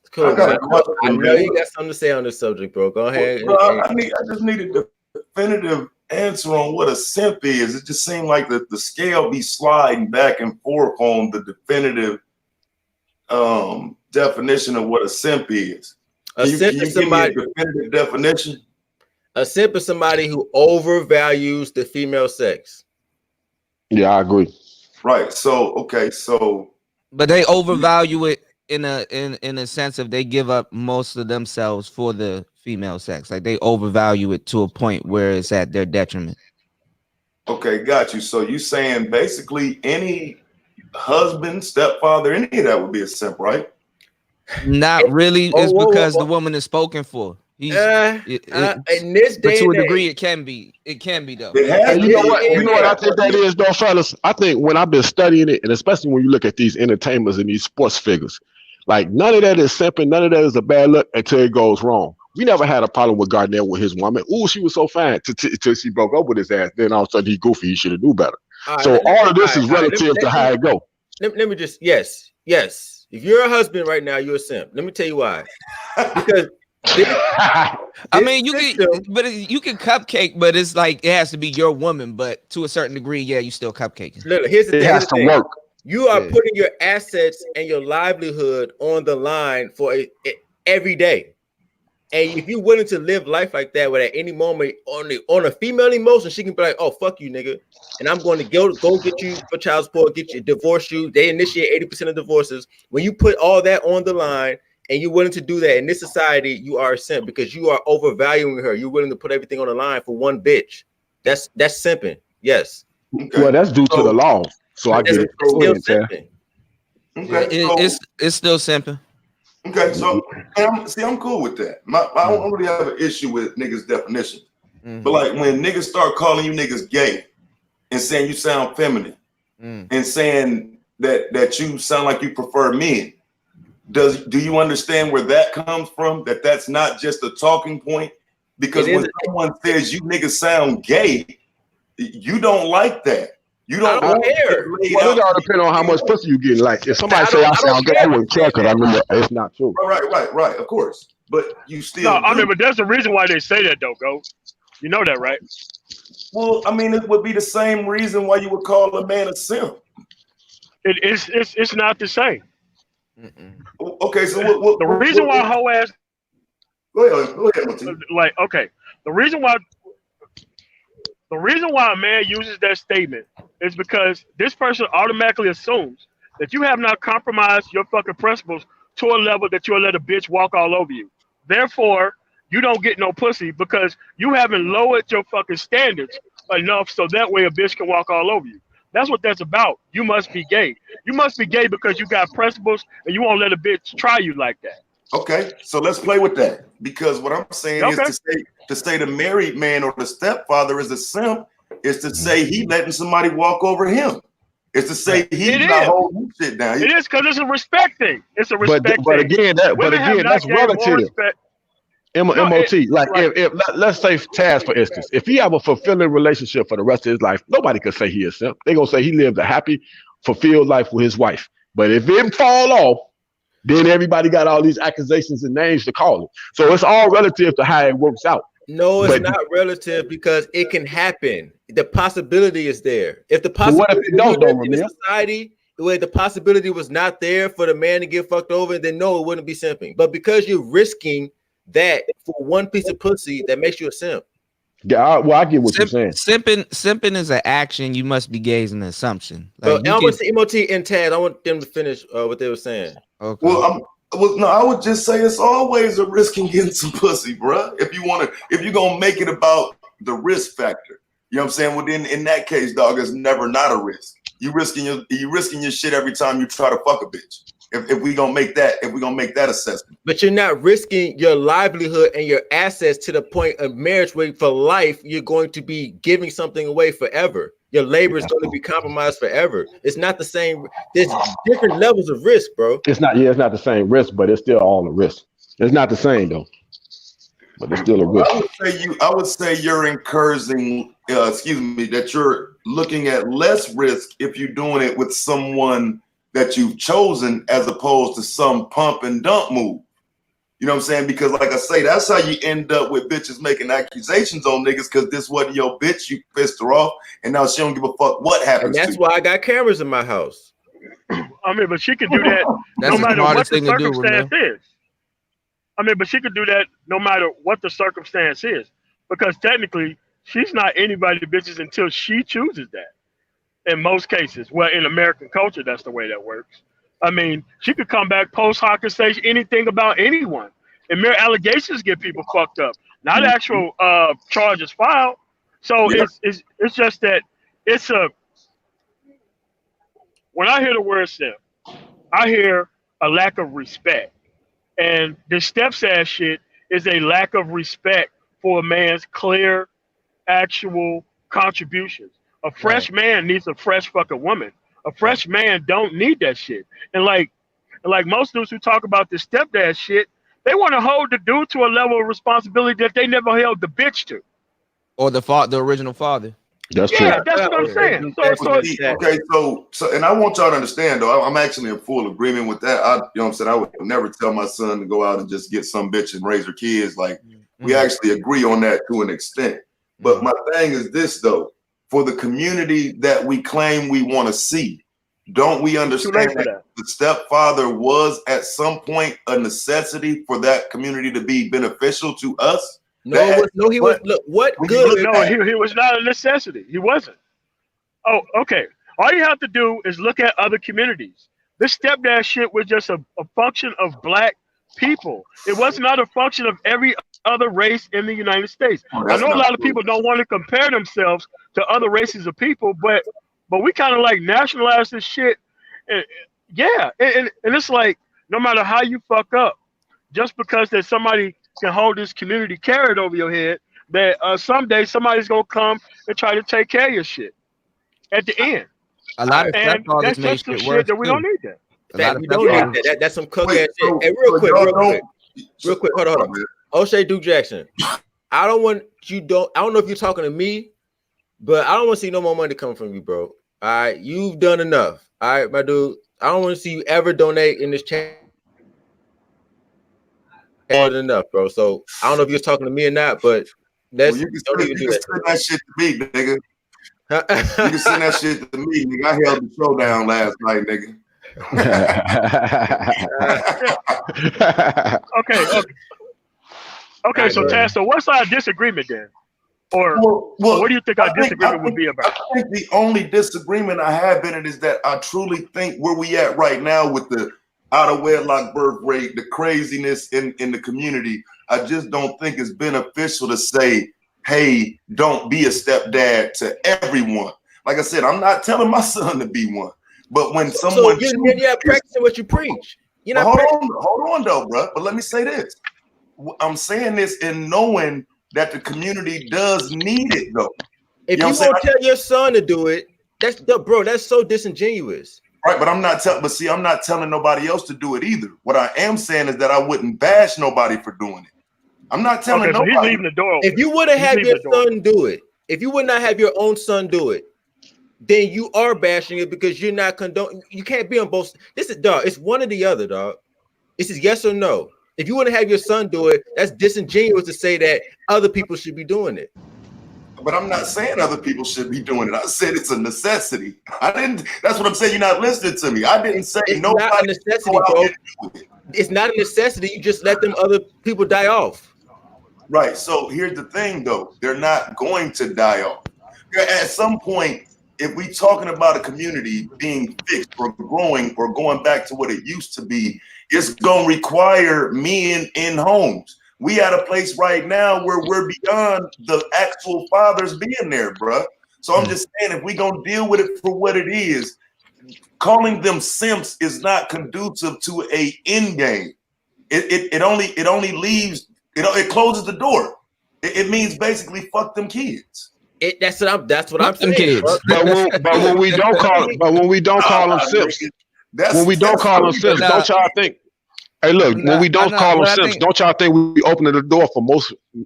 It's cool, I got man. a question, I know you man. got something to say on this subject, bro. Go ahead. Bro, I just need a definitive answer on what a simp is. It just seemed like the scale be sliding back and forth on the definitive definition of what a simp is. Can you give me a definitive definition? A simp is somebody who overvalues the female sex. Yeah, I agree. Right. So okay. So, but they overvalue it in a sense of they give up most of themselves for the female sex. Like they overvalue it to a point where it's at their detriment. Okay, got you. So you saying basically any husband, stepfather, any of that would be a simp, right? Not really. It's because the woman is spoken for. In this day, but to a degree, it can be. It can be though. And you know what? You know what I think that is, though, fellas. I think when I've been studying it, and especially when you look at these entertainers and these sports figures, like none of that is simping, none of that is a bad look until it goes wrong. We never had a problem with Garnett with his woman. Ooh, she was so fine till she broke up with his ass. Then all of a sudden he goofy. He should have knew better. So all of this is relative to how it go. Let me just yes. If you're a husband right now, you're a simp. Let me tell you why. Because I mean, you can cupcake, but it's like it has to be your woman. But to a certain degree, yeah, you still cupcaking. Look, here's the thing. It has to work. You are putting your assets and your livelihood on the line for every day. And if you're willing to live life like that, where at any moment on a female emotion, she can be like, "Oh, fuck you, nigga," and I'm going to go get you for child support, get you, divorce you. They initiate 80% of divorces. When you put all that on the line and you're willing to do that in this society, you are a simp because you are overvaluing her. You're willing to put everything on the line for one bitch. That's simping. Yes. Okay. Well, that's due to the law. So I get it. Still simping. Okay. Yeah, it's still simping. Okay, so I'm cool with that. I don't really have an issue with niggas' definition. But like when niggas start calling you niggas gay and saying you sound feminine and saying that you sound like you prefer men, do you understand where that comes from? That's not just a talking point? Because when someone says you niggas sound gay, you don't like that. You don't care. Well, it all depends on how much pussy you getting. Like if somebody say I sound gay, I wouldn't care because I know it's not true. Right. Of course, but you still. No, I mean, but there's a reason why they say that, though, Go. You know that, right? Well, I mean, it would be the same reason why you would call a man a simp. It's not the same. Okay, so the reason why hoe ass. Go ahead. Like, okay, the reason why a man uses that statement is because this person automatically assumes that you have not compromised your fucking principles to a level that you'll let a bitch walk all over you. Therefore, you don't get no pussy because you haven't lowered your fucking standards enough so that way a bitch can walk all over you. That's what that's about. You must be gay. You must be gay because you got principles and you won't let a bitch try you like that. Okay, so let's play with that because what I'm saying is to say the married man or the stepfather is a simp is to say he letting somebody walk over him. It's to say he's not holding shit down. It is because it's a respect thing. It's a respect thing. But again, that's relative. MOT. Like if let's say Taz, for instance, if he have a fulfilling relationship for the rest of his life, nobody could say he is simp. They're gonna say he lived a happy, fulfilled life with his wife. But if it fall off, then everybody got all these accusations and names to call it. So it's all relative to how it works out. No, it's not relative because it can happen. The possibility is there. If the possibility in the society where the possibility was not there for the man to get fucked over, then no, it wouldn't be simping. But because you're risking that for one piece of pussy, that makes you a simp. Yeah, well, I get what you're saying. Simping is an action. You must be gay is an assumption. Like I want to MOT and Tad. I want them to finish what they were saying. Okay. Well, I would just say it's always a risk in getting some pussy, bro. If you're gonna make it about the risk factor, You know what I'm saying? Well, then in that case, dog, it's never not a risk. You risking your shit every time you try to fuck a bitch. If we gonna make that assessment. But you're not risking your livelihood and your assets to the point of marriage where for life you're going to be giving something away forever. Your labor is going to be compromised forever. It's not the same. There's different levels of risk, bro. It's not the same risk, but it's still all a risk. It's not the same though. But it's still a risk. I would say you're encouraging, that you're looking at less risk if you're doing it with someone that you've chosen as opposed to some pump and dump move. You know what I'm saying? Because like I say, that's how you end up with bitches making accusations on niggas because this wasn't your bitch, you pissed her off, and now she don't give a fuck what happens. And that's why I got cameras in my house. I mean, but she could do that no matter what the circumstance is. I mean, but she could do that no matter what the circumstance is. Because technically, she's not anybody's bitches until she chooses that. In most cases. Well, in American culture, that's the way that works. I mean, she could come back post hoc and say anything about anyone. And mere allegations get people fucked up. Not actual charges filed. So it's just that it's a... When I hear the word simp, I hear a lack of respect. And the steps ass shit is a lack of respect for a man's clear, actual contributions. A fresh man needs a fresh fucking woman. A fresh man don't need that shit. And like most dudes who talk about the stepdad shit, they want to hold the dude to a level of responsibility that they never held the bitch to. Or the original father. That's true. Yeah, that's what I'm saying. So, and I want y'all to understand though, I'm actually in full agreement with that. You know what I'm saying? I would never tell my son to go out and just get some bitch and raise her kids. Like we actually agree on that to an extent. But my thing is this though, for the community that we claim we want to see, don't we understand that the stepfather was at some point a necessity for that community to be beneficial to us? No, he was. Look, what good? No, he was not a necessity. He wasn't. Oh, okay. All you have to do is look at other communities. This stepdad shit was just a function of black people. It was not a function of every other race in the United States. I know a lot of people don't want to compare themselves to other races of people, but we kind of like nationalize this shit. And it's like no matter how you fuck up, just because there's somebody can hold this community carrot over your head, that someday somebody's gonna come and try to take care of your shit at the end. A lot of that's just some shit that we don't need that. We don't need that. That's some cook ass shit. Hey, real quick, hold on. O'Shea Duke Jackson. I don't know if you're talking to me, but I don't want to see no more money coming from you, bro. All right, you've done enough. All right, my dude. I don't want to see you ever donate in this channel. More than enough, bro. So I don't know if you're talking to me or not, but that's you can send that shit to me, nigga. You can send that shit to me, nigga. I held the show down last night, nigga. Okay. So Taz, so what's our disagreement then? Or what do you think our disagreement would be about? I think the only disagreement I have in it is that I truly think where we at right now with the out of wedlock birth rate, the craziness in the community, I just don't think it's beneficial to say, hey, don't be a stepdad to everyone. Like I said, I'm not telling my son to be one. But when someone you're not practicing what you preach. Hold on though, bro. But let me say this. I'm saying this in knowing that the community does need it though. If you won't tell your son to do it, that's so disingenuous. Right, but I'm not telling nobody else to do it either. What I am saying is that I wouldn't bash nobody for doing it. I'm not telling nobody. He's leaving the door open. If you wouldn't have your son do it, if you would not have your own son do it, then you are bashing it because you're not condoning. You can't be on both. This is dog. It's one or the other, dog. This is yes or no. If you want to have your son do it, that's disingenuous to say that other people should be doing it. But I'm not saying other people should be doing it. I said it's a necessity. I didn't. That's what I'm saying. You're not listening to me. I didn't say it's nobody. Not a necessity, bro. It's not a necessity. You just let them other people die off. Right. So here's the thing, though. They're not going to die off. At some point, if we're talking about a community being fixed or growing or going back to what it used to be, it's going to require men in homes. We at a place right now where we're beyond the actual fathers being there, bro. So I'm just saying, if we gonna deal with it for what it is, calling them simps is not conducive to a end game. It only leaves, it closes the door. It means basically fuck them kids. That's what I'm saying. Kids. But when we don't call them simps, don't y'all think? Hey, look, when we don't call them simps, don't y'all think we opening the door for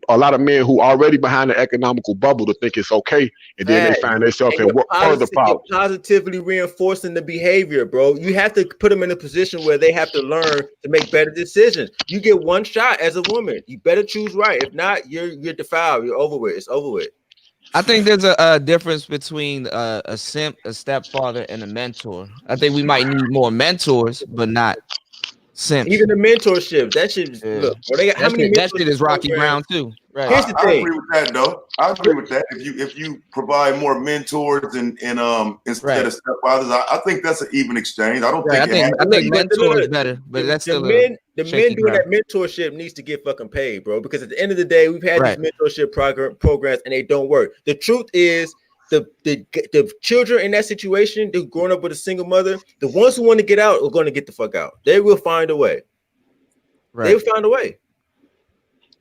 a lot of men who already behind the economical bubble to think it's okay, and then they find themselves in further problems. You're positively reinforcing the behavior, bro. You have to put them in a position where they have to learn to make better decisions. You get one shot as a woman. You better choose right. If not, you're defiled. You're over with. It's over with. I think there's a difference between a simp, a stepfather, and a mentor. I think we might need more mentors, but not simps. Even the mentorship, that shit. Look, they got, that shit is rocky ground too. Right. Here's the thing. I agree with that, though. I agree with that. If you provide more mentors and instead of stepfathers, I think that's an even exchange. I don't think. I think mentor is better, but that's still the men doing that mentorship needs to get fucking paid, bro. Because at the end of the day, we've had these mentorship programs and they don't work. The truth is, the children in that situation, they're growing up with a single mother. The ones who want to get out are going to get the fuck out. They will find a way. Right. They will find a way.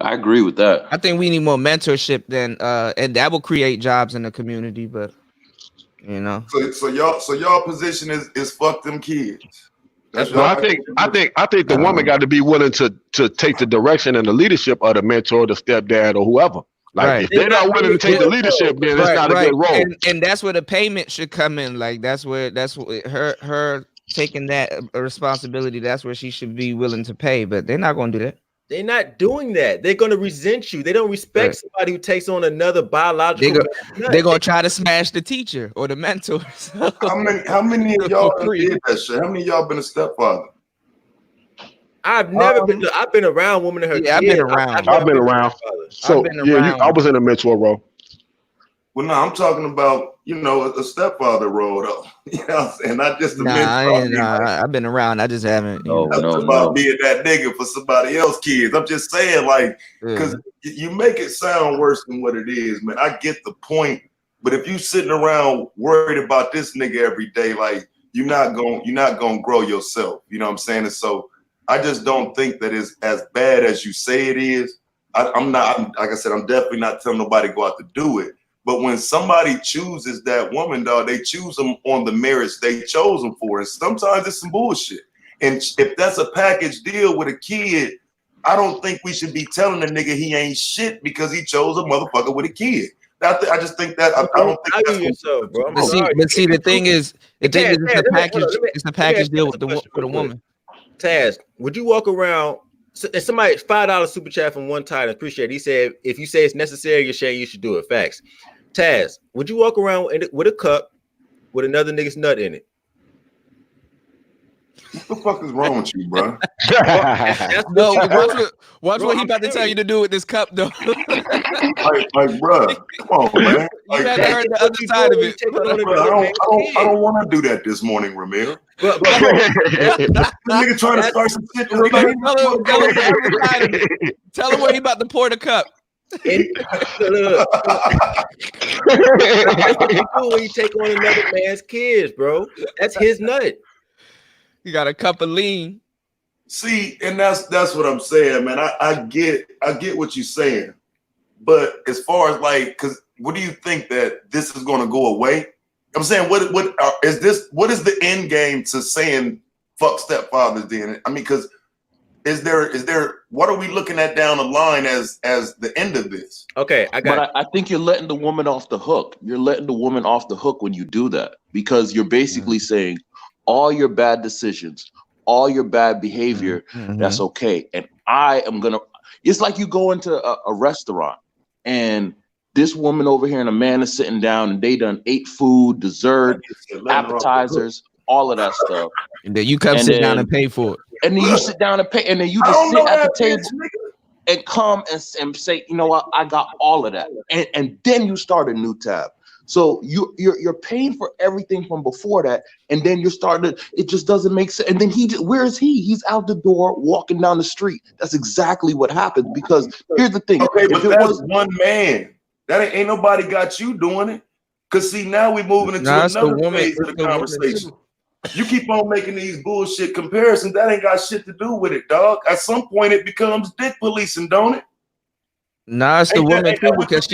I agree with that. I think we need more mentorship than and that will create jobs in the community, but you know. So y'all position is fuck them kids. I think the woman got to be willing to take the direction and the leadership of the mentor, the stepdad, or whoever. Like if they're not willing to take the leadership, then it's not a good role. And that's where the payment should come in. Like that's what her taking that responsibility. That's where she should be willing to pay. But they're not going to do that. They're not doing that. They're going to resent you. They don't respect somebody who takes on another biological. They're going to try to smash the teacher or the mentor. So. How many of y'all did that shit? How many of y'all been a stepfather? I've never been. I've been around women and her. Yeah, I've been around. I've been around. So I was in a mentor role. Well, no, I'm talking about a stepfather role though. You know what I'm saying? Not just a mentor. I've been around. I just haven't. About being that nigga for somebody else's kids. I'm just saying, like, because you make it sound worse than what it is, man. I get the point, but if you sitting around worried about this nigga every day, like you're not gonna grow yourself. You know what I'm saying? And so I just don't think that it's as bad as you say it is. I'm not, like I said, I'm definitely not telling nobody to go out to do it. But when somebody chooses that woman, dog, they choose them on the merits they chose them for. And sometimes it's some bullshit. And if that's a package deal with a kid, I don't think we should be telling a nigga he ain't shit because he chose a motherfucker with a kid. I just think that I don't think that's yourself, bro. But see, the thing is, it's a package deal with the woman. Taz, would you walk around? And somebody $5 super chat from One Titan, appreciate it. He said, if you say it's necessary, you're saying you should do it. Facts. Taz, would you walk around with a cup with another nigga's nut in it? What the fuck is wrong with you, bro? No, watch what he about to tell you to do with this cup, though. like, bro, come on, man. You gotta heard the other side of it. I don't want to do that this morning, Ramil. The nigga trying to start some shit. Tell him where he about to pour the cup. When you take on another man's kids, bro, that's his nut. You got a cup of lean. See, and that's what I'm saying, man. I get what you're saying, but as far as like, because what do you think that this is going to go away? I'm saying, what is this? What is the end game to saying fuck stepfathers? Then I mean, because is there? What are we looking at down the line as the end of this? Okay, I think you're letting the woman off the hook. You're letting the woman off the hook when you do that, because you're basically saying all your bad decisions, all your bad behavior, that's okay. And I am gonna. It's like you go into a restaurant and this woman over here and a man is sitting down and they done ate food, dessert, appetizers, all of that stuff. And then you come sit down and pay for it. And then you sit down and pay, and then you just sit at the table and come and say, you know what, I got all of that. And then you start a new tab. So you're paying for everything from before that, and then you're starting to, it just doesn't make sense. And then where is he? He's out the door walking down the street. That's exactly what happens. Because here's the thing. Okay, but if it that's was one man. That ain't nobody got you doing it. Cause see, now we're moving into another phase of the conversation. You keep on making these bullshit comparisons. That ain't got shit to do with it, dog. At some point, it becomes dick policing, don't it? Nah, it's the woman too, because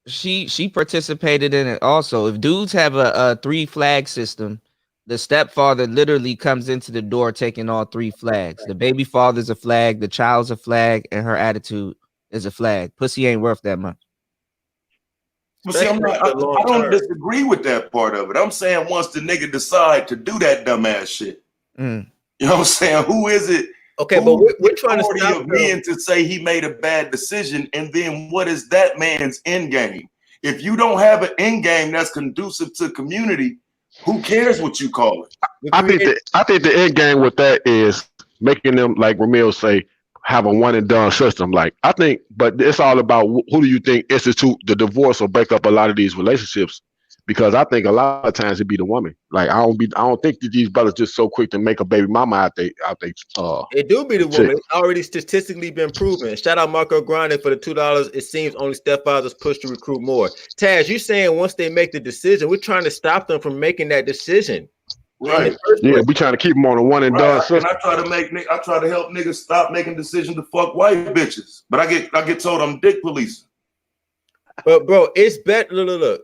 she participated in it also. If dudes have a 3 flag system, the stepfather literally comes into the door taking all 3 flags. The baby father's a flag, the child's a flag, and her attitude is a flag. Pussy ain't worth that much. But see, I don't disagree with that part of it. I'm saying once the nigga decide to do that dumbass shit, you know what I'm saying? Who is it? Okay, but we're trying to stop men to say he made a bad decision, and then what is that man's end game? If you don't have an end game that's conducive to community, who cares what you call it? I think the end game with that is making them, like Ramil say, have a one and done system. Like, I think, but it's all about who do you think institute the divorce or break up a lot of these relationships? Because I think a lot of times it be the woman. Like, I don't think that these brothers just so quick to make a baby mama out they it do be the woman. It's already statistically been proven. Shout out Marco Grande for the $2. It seems only stepfathers push to recruit more. Taz, you saying once they make the decision, we're trying to stop them from making that decision. Right. Yeah, we trying to keep them on a one and done system. And I try to help niggas stop making decisions to fuck white bitches. But I get told I'm dick policing. But bro, it's better. Look.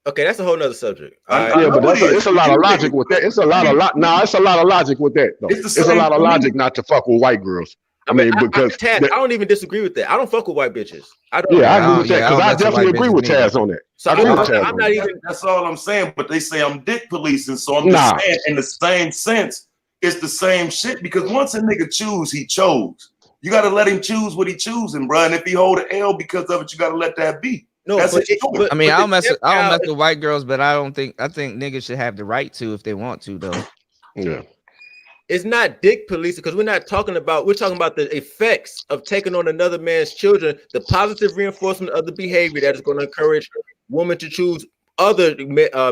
Okay, that's a whole nother subject. Yeah, but it's a lot of logic with that. It's a lot of logic with that, though. It's a lot of logic not to fuck with white girls. I mean, because I don't even disagree with that. I don't fuck with white bitches. I don't. Yeah, I agree with that because I definitely agree with Taz on that. So I'm not even. That's all I'm saying. But they say I'm dick policing, so I'm just saying in the same sense, it's the same shit. Because once a nigga choose, he chose. You got to let him choose what he choosing, bro. And if he hold an L because of it, you got to let that be. No, I mean, I don't mess with white girls, but I think niggas should have the right to if they want to, though. Yeah. It's not dick policing because we're talking about the effects of taking on another man's children, the positive reinforcement of the behavior that is going to encourage women to choose other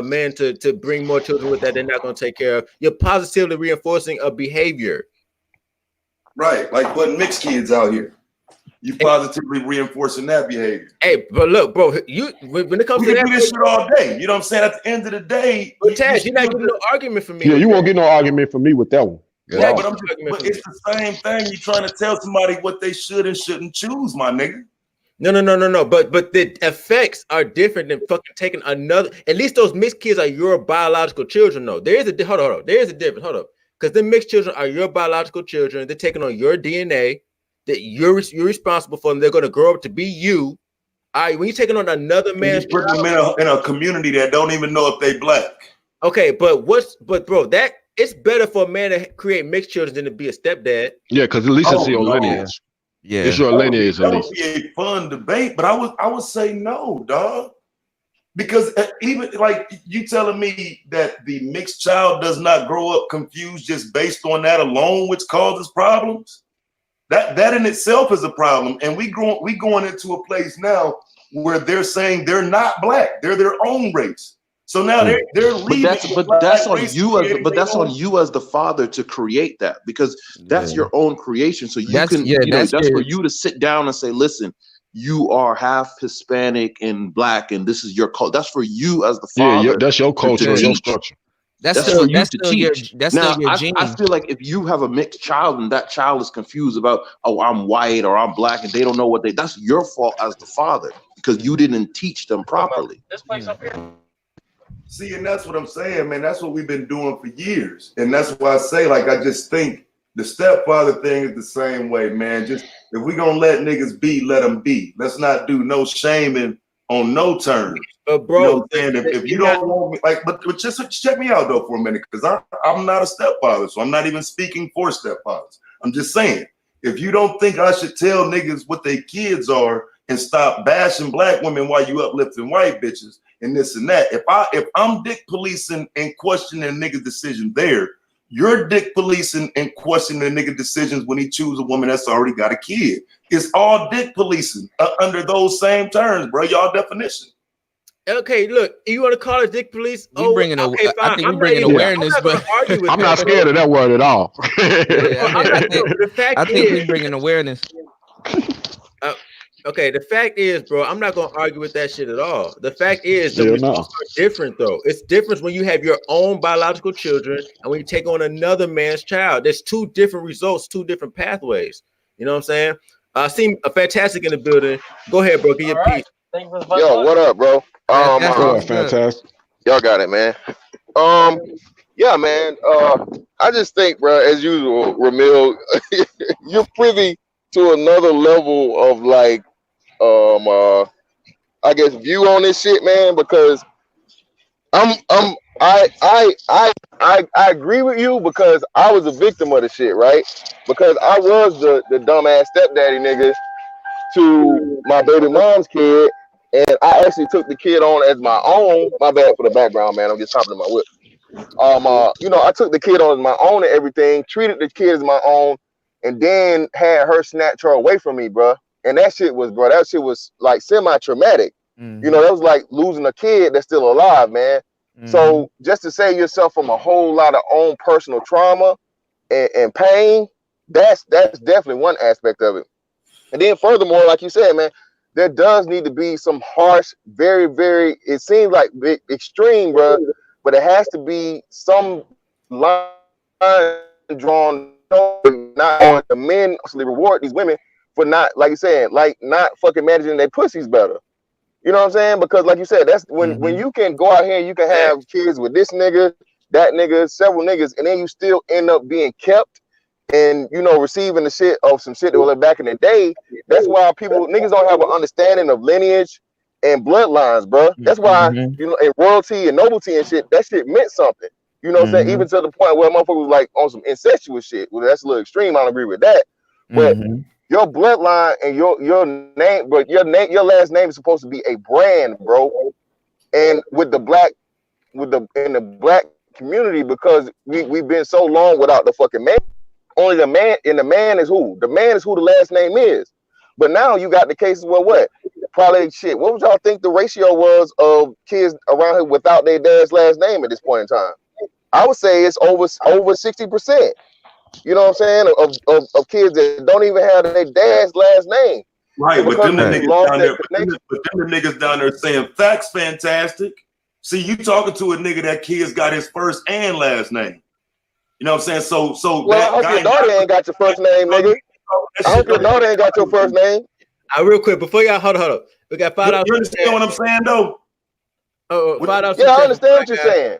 men to bring more children with that they're not going to take care of. You're positively reinforcing a behavior. Right, like putting mixed kids out here. You positively reinforcing that behavior. Hey, but look, bro, when it comes to that, do this shit all day. You know what I'm saying? At the end of the day, but Taz, you're not getting no argument from me. Yeah, you won't get no argument from me with that one. Yeah, but it's the same thing. You're trying to tell somebody what they should and shouldn't choose, my nigga. No. But the effects are different than fucking taking another. At least those mixed kids are your biological children, though. There is a hold on. There is a difference. Hold up, because the mixed children are your biological children. They're taking on your DNA. That you're responsible for them. They're going to grow up to be you. All right, when you're taking on another man's put them in a community that don't even know if they black. Okay, but bro, that it's better for a man to create mixed children than to be a stepdad. Yeah, because at least it's your lineage. Yeah, it's your lineage at least. That would be a fun debate, but I would say no, dog. Because even like you telling me that the mixed child does not grow up confused just based on that alone, which causes problems. That in itself is a problem, and we going into a place now where they're saying they're not black, they're their own race. So now they're leaving. But that's on you as the father to create that, because that's your own creation. So that's for you to sit down and say, listen, you are half Hispanic and black, and this is your culture. That's for you as the father. Yeah, that's your culture, your structure. That's still your gene. I feel like if you have a mixed child and that child is confused about, oh, I'm white or I'm black, and they don't know that's your fault as the father, because you didn't teach them properly. This place up here. See, and that's what I'm saying, man. That's what we've been doing for years. And that's why I say, like, I just think the stepfather thing is the same way, man. Just if we're gonna let niggas be, let them be. Let's not do no shaming on no terms. Bro, you know what I'm saying? If you don't want me, like, but just check me out though for a minute, because I'm not a stepfather, so I'm not even speaking for stepfathers. I'm just saying, if you don't think I should tell niggas what their kids are and stop bashing black women while you uplifting white bitches and this and that, if I'm dick policing and questioning a nigga's decision there, you're dick policing and questioning a nigga decisions when he chooses a woman that's already got a kid. It's all dick policing under those same terms, bro. Y'all definition. Okay, look, you want to call it dick police? We bringing okay, fine. I think we're bringing awareness, but I'm not scared of that word at all. I think we're bringing awareness. Okay, the fact is, bro, I'm not gonna argue with that shit at all. The fact is, the results are different, though. It's different when you have your own biological children and when you take on another man's child. There's two different results, two different pathways. You know what I'm saying? I seen a Fantastic in the building. Go ahead, bro. Get your piece. Yo, what up, bro? Fantastic. Y'all got it, man. Yeah, man. I just think, bro, as usual, Ramil, you're privy to another level of like, I guess view on this shit, man. Because I agree with you because I was a victim of the shit, right? Because I was the dumbass stepdaddy nigga to my baby mom's kid, and I actually took the kid on as my own. My bad for the background, man. I'm just hopping in my whip. I took the kid on as my own and everything, treated the kid as my own, and then had her snatch her away from me, bro. And that shit was like semi-traumatic. You know, that was like losing a kid that's still alive, man. So just to save yourself from a whole lot of own personal trauma and pain, that's definitely one aspect of it. And then furthermore, like you said, man, there does need to be some harsh, very, very, it seems like extreme, bro, but it has to be some line drawn, not on the men actually reward these women for not, like you said, like not fucking managing their pussies better. You know what I'm saying? Because like you said, that's when you can go out here and you can have kids with this nigga, that nigga, several niggas, and then you still end up being kept and, you know, receiving the shit of some shit that was back in the day. That's why niggas don't have an understanding of lineage and bloodlines, bro. That's why, you know, and royalty and nobility and shit, that shit meant something. You know what I'm saying? Even to the point where motherfuckers was like on some incestuous shit. Well, that's a little extreme. I don't agree with that. But your bloodline and your name, but your last name is supposed to be a brand, bro. And with the black community, because we've been so long without the fucking man. Only the man, and the man is who? The man is who the last name is. But now you got the cases where what? Probably shit. What would y'all think the ratio was of kids around here without their dad's last name at this point in time? I would say it's over 60%. You know what I'm saying? Of kids that don't even have their dad's last name. Right, but them the niggas down there saying facts fantastic. See, you talking to a nigga that kid's got his first and last name. You know what I'm saying? So well, I hope your daughter ain't got your first name, nigga. I hope your daughter ain't got your first name. Real quick, before y'all hold on. We got $5. You understand what I'm saying, though? $5. Yeah, I understand what you're saying.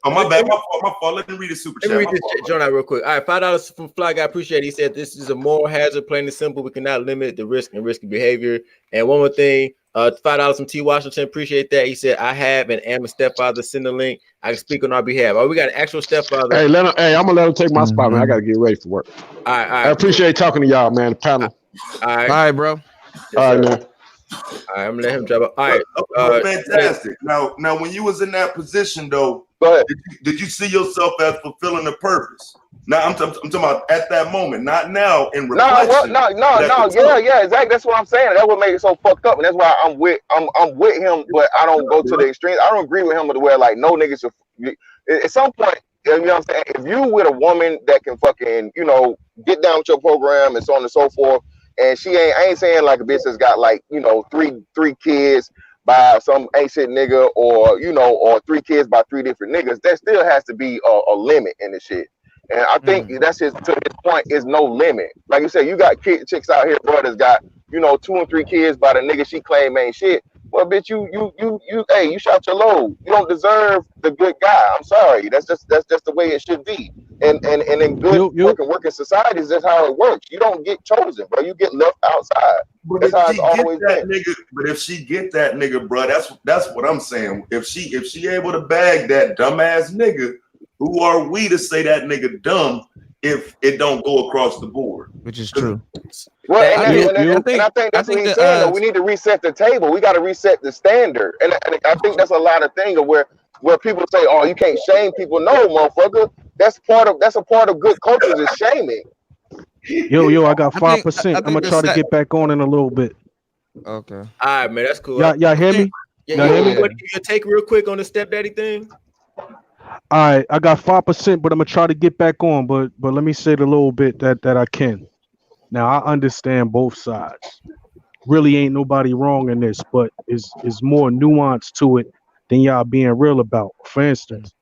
Oh, my bad. My fault. Let me read the super chat. Let me read this joint out real quick. All right, $5 from Fly Guy. Appreciate it. He said this is a moral hazard, plain and simple. We cannot limit the risk and risky behavior. And one more thing, $5 from T. Washington. Appreciate that. He said, I have and am a stepfather. Send the link. I can speak on our behalf. Oh, we got an actual stepfather. Hey, I'm gonna let him take my spot, man. I gotta get ready for work. All right. I appreciate talking to y'all, man. The panel. All right, bro. Yes, all right, man. All right, I'm gonna let him drop up. All right. Fantastic. Now, when you was in that position, though, did you see yourself as fulfilling a purpose? Now, I'm talking about at that moment, not now in reflection. No, yeah, exactly. That's what I'm saying. That's what made it so fucked up, and that's why I'm with him, but I don't go to the extreme. I don't agree with him to where like no niggas should. At some point, you know what I'm saying. If you with a woman that can fucking, you know, get down with your program and so on and so forth, and I ain't saying like a bitch that's got like, you know, three kids by some ancient nigga, or you know, or 3 kids by 3 different niggas. There still has to be a limit in this shit. And I think that's to his point, is no limit. Like you said, you got chicks out here, bro, that's got, you know, 2 and 3 kids by the nigga she claim ain't shit. Well, bitch, you shot your load. You don't deserve the good guy. I'm sorry. That's just the way it should be. And in good working societies, that's how it works. You don't get chosen, bro. You get left outside. That's how it's always been. But if she get that nigga, bro, that's what I'm saying. If she able to bag that dumbass nigga, who are we to say that nigga dumb if it don't go across the board? Which is true. Well, I think that's what he's saying. We need to reset the table. We got to reset the standard. And I think that's a lot of things where people say, "Oh, you can't shame people." No, motherfucker. That's a part of good culture is shaming. Yo, I got 5%. I'm gonna try to get back on in a little bit. Okay. All right, man. That's cool. Y'all hear me? Yeah, you want to give your take real quick on the stepdaddy thing? All right, I got 5%, but I'm gonna try to get back on. But let me say the little bit that I can. Now I understand both sides. Really ain't nobody wrong in this, but is more nuance to it than y'all being real about. For instance,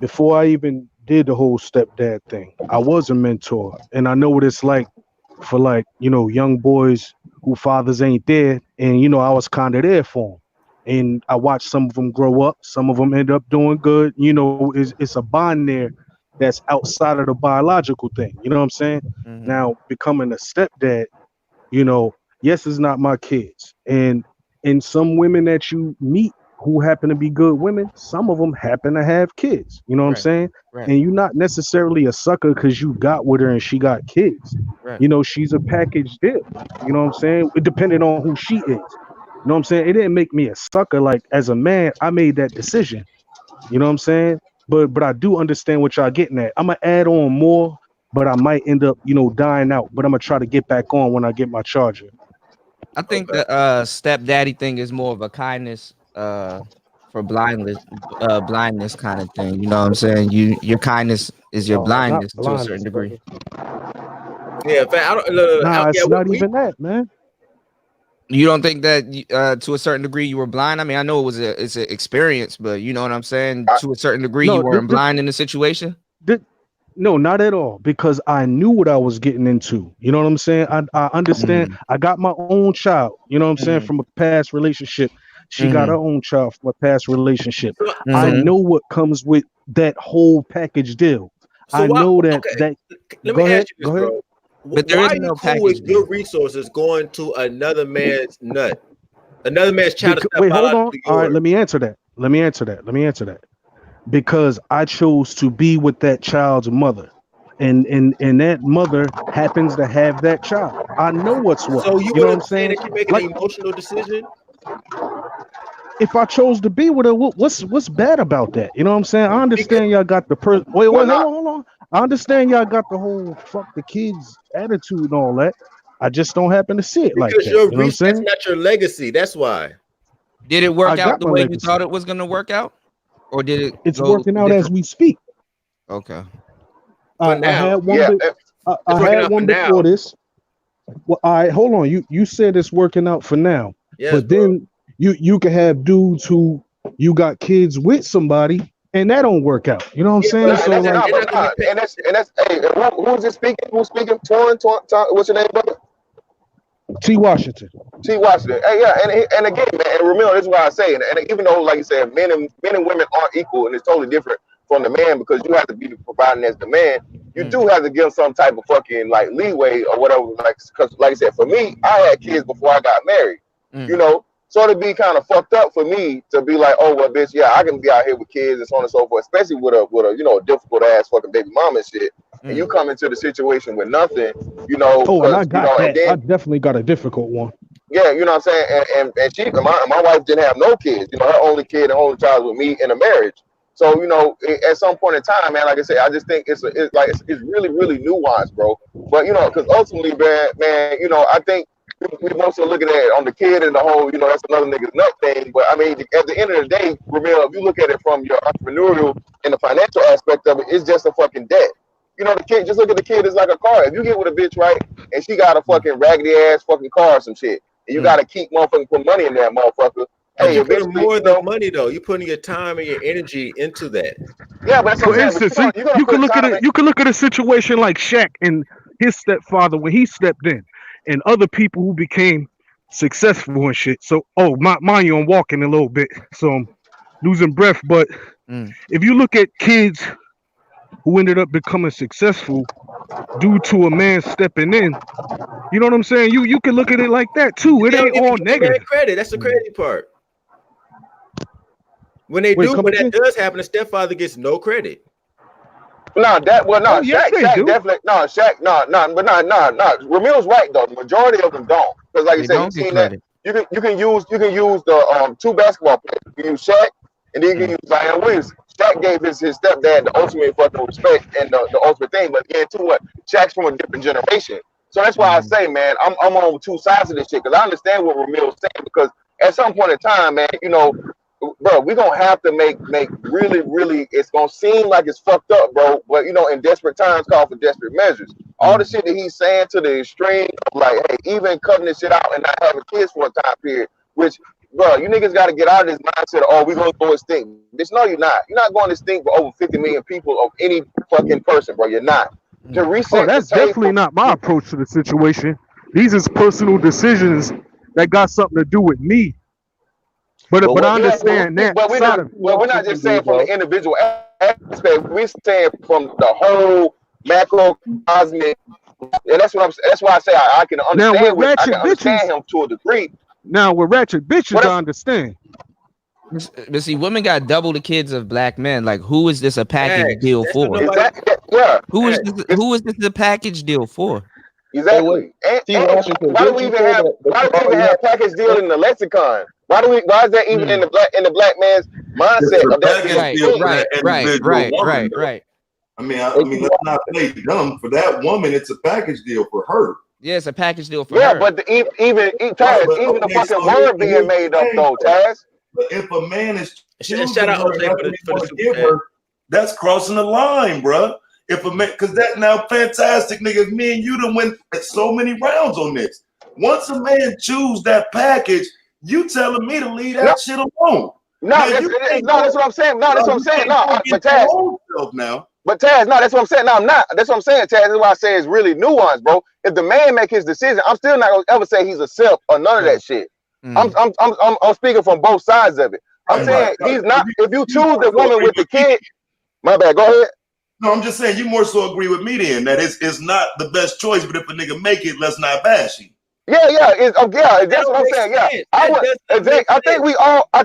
before I even did the whole stepdad thing, I was a mentor, and I know what it's like for young boys who fathers ain't there, and I was kind of there for them. And I watched some of them grow up. Some of them end up doing good. It's a bond there that's outside of the biological thing. You know what I'm saying? Now, becoming a stepdad, yes, it's not my kids. And some women that you meet who happen to be good women, some of them happen to have kids. You know what I'm saying? And you're not necessarily a sucker because you got with her and she got kids. She's a package deal. You know what I'm saying? It depended on who she is. You know what I'm saying? It didn't make me a sucker. Like, as a man, I made that decision. You know what I'm saying? But I do understand what y'all getting at. I'm gonna add on more, but I might end up, dying out. But I'm gonna try to get back on when I get my charger. I think the stepdaddy thing is more of a kindness for blindness kind of thing. You know what I'm saying? Your kindness is your Not blindness to a certain blindness, degree. Yeah, in fact, I don't. Nah, it's yeah, not even that, man. You don't think that to a certain degree you were blind? I mean, I know it's an experience, but you know what I'm saying? To a certain degree, you No, weren't blind in the situation? No, not at all. Because I knew what I was getting into. You know what I'm saying? I understand. I got my own child. You know what I'm saying? From a past relationship. She got her own child from a past relationship. I know what comes with that whole package deal. So I why? know that. Okay, let me Go ahead. ask you this, Go ahead. bro. But there Why is are you no cool package with your deal. resources going to another man's nut? Another man's child is not Wait, hold on. biologically All right, yours. let me answer that. Because I chose to be with that child's mother. And that mother happens to have that child. I know what's what. So you You know what I'm wouldn't say saying? that you're making Like, an emotional decision? if I chose to be with her, what's bad about that? You know what I'm saying? I understand y'all got the wait, Well, hold on. I understand y'all got the whole fuck the kids attitude and all that. I just don't happen to see it like Because that. You know what I'm that's saying? not your legacy. That's why. Did it I work out got the my way you legacy. thought it was going to work out? Or did it It's go working out as different? we speak. Okay. For I now, had one. yeah, it's I working had out for one now. before this. Well, all right, hold on. You said it's working out for now, Yes, but bro. then you can have dudes who you got kids with somebody and that don't work out. You know what I'm Yeah, saying? but and So that's like, not, but nah, and that's hey, who's this speaking? Who's speaking? Torn, what's your name, brother? T. Washington. T. Washington. Hey, yeah, and again, man, and remember, this is why I say, and even though, like you said, men and women aren't equal, and it's totally different from the man because you have to be providing as the man. You do have to give some type of fucking like leeway or whatever, like, because like I said, for me, I had kids before I got married. You know, so it'd be kind of fucked up for me to be like, oh well, bitch, yeah, I can be out here with kids and so on and so forth, especially with a a difficult ass fucking baby mama and shit. And you come into the situation with nothing, Oh, and I because got and that. I then definitely got a difficult one. yeah, you know what I'm saying? And my wife didn't have no kids. Her only kid and only child was me in a marriage. So, at some point in time, man, like I said, I just think it's really, really nuanced, bro. But, because ultimately, man, I think we mostly looking at it on the kid and the whole, that's another nigga's nut thing. But I mean, at the end of the day, Ramil, if you look at it from your entrepreneurial and the financial aspect of it, it's just a fucking debt. The kid, just look at the kid as like a car. If you get with a bitch, right, and she got a fucking raggedy ass fucking car or some shit, and you got to keep motherfucking put money in that motherfucker. But Hey, you're putting eventually, more than money though. You're putting your time and your energy into that. yeah, but that's what For I'm saying. instance, But you're gonna you can put look at time it. in. You can look at a situation like Shaq and his stepfather when he stepped in, and other people who became successful and shit. So, mind you, I'm walking a little bit, so I'm losing breath. But if you look at kids who ended up becoming successful due to a man stepping in, you know what I'm saying? You can look at it like that too. It They ain't don't even all give the man negative. credit. That's the crazy part. When they Wait, do, come when that again? does happen, the stepfather gets no credit. No, Oh yes, Shaq they do. definitely, Ramil's right though. The majority of them don't, because like you They said, he's don't get seen that. credit. You can use the two basketball players. You can use Shaq, and then you can use Zion Williamson. Shaq gave his stepdad the ultimate fucking respect and the ultimate thing. But again, too, what Shaq's from a different generation, so that's why I say, man, I'm on two sides of this shit because I understand what Ramil's saying because at some point in time, man, you know, bro, we're gonna have to make really, it's gonna seem like it's fucked up, bro. But you know, in desperate times call for desperate measures. All the shit that he's saying to the extreme of like, hey, even cutting this shit out and not having kids for a time period, which, bro, you niggas gotta get out of this mindset of, oh, we're gonna go extinct. Bitch, no, you're not. You're not going extinct for over 50 million people of any fucking person, bro. You're not. To reset Oh, that's definitely not my approach to the situation. These is personal decisions that got something to do with me. But I understand that. But we're not just saying from the individual aspect. We're saying from the whole macrocosmic, and that's why I say I can understand. I can understand him to a degree. Now with ratchet bitches, I understand. But see, women got double the kids of black men. Like, who is this a package deal for? Who is this a package deal for? Exactly. Why do we even have package deal in the lexicon? Why is that even in the black man's mindset? Right. I mean, let's not play dumb. For that woman, it's a package deal for her. Yeah, it's a package deal for her. Yeah, but even the fucking word being made up though, Taz. But if a man is shout out for the give her, that's crossing the line, bro. If a man, because that now fantastic nigga, me and you done went so many rounds on this. Once a man choose that package, you telling me to leave that shit alone. That's what I'm saying. That's what I'm saying. But Taz, that's what I'm saying. No, I'm not. That's what I'm saying, Taz. That's why I say it's really nuanced, bro. If the man make his decision, I'm still not gonna ever say he's a simp or none of that shit. I'm speaking from both sides of it. I'm saying he's not. If you choose the woman with the kid, my bad. Go ahead. No, I'm just saying you more so agree with me then that it's not the best choice, but if a nigga make it, let's not bash him. Yeah, that's what I'm saying. Yeah, I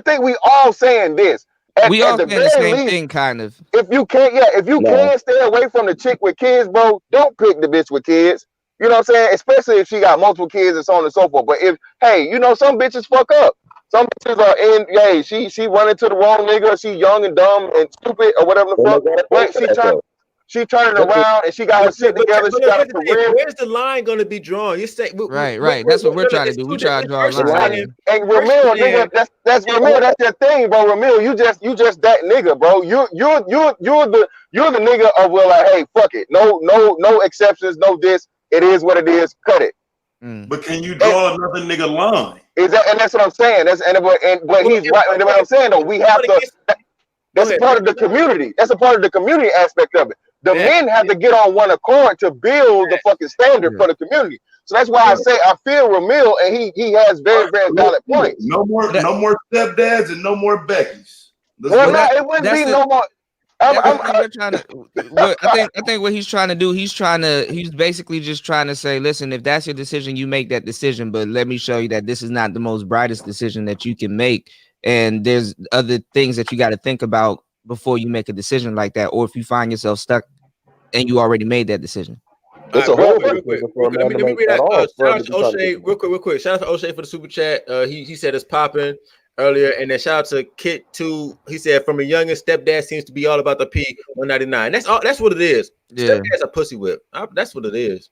think we all saying this. We all saying the same thing, kind of. If you can't stay away from the chick with kids, bro, don't pick the bitch with kids. You know what I'm saying? Especially if she got multiple kids and so on and so forth. But if, hey, you know, some bitches fuck up. Some bitches are in, she run into the wrong nigga, she young and dumb and stupid or whatever the fuck. But she turning around and she got her shit together. She got a career. Where's the line going to be drawn? You say right. That's what we're trying to do. We try to draw a line. And Ramil, nigga, that's Ramil. That's your thing, bro. Ramil, you just that nigga, bro. You're the nigga of well, like, hey, fuck it. No exceptions. No this. It is what it is. Cut it. But can you draw another nigga line? And that's what I'm saying. But he's right. And what I'm saying though, we have to. That's a part of the community. That's a part of the community aspect of it. The men have to get on one accord to build the fucking standard for the community. So that's why I say I feel Ramil, and he has very, very valid points. No more stepdads and no more Beckys. It wouldn't be no more. I think what he's trying to do, he's basically just trying to say, listen, if that's your decision, you make that decision, but let me show you that this is not the most brightest decision that you can make, and there's other things that you got to think about before you make a decision like that, or if you find yourself stuck and you already made that decision. It's a whole real quick. Let me read that. Shout out to O'Shea, real quick. Shout out to O'Shea for the super chat. He said it's popping earlier, and then shout out to Kit too. He said from a youngest, stepdad seems to be all about the P199. That's all. That's what it is. Yeah. Stepdad's a pussy whip. That's what it is.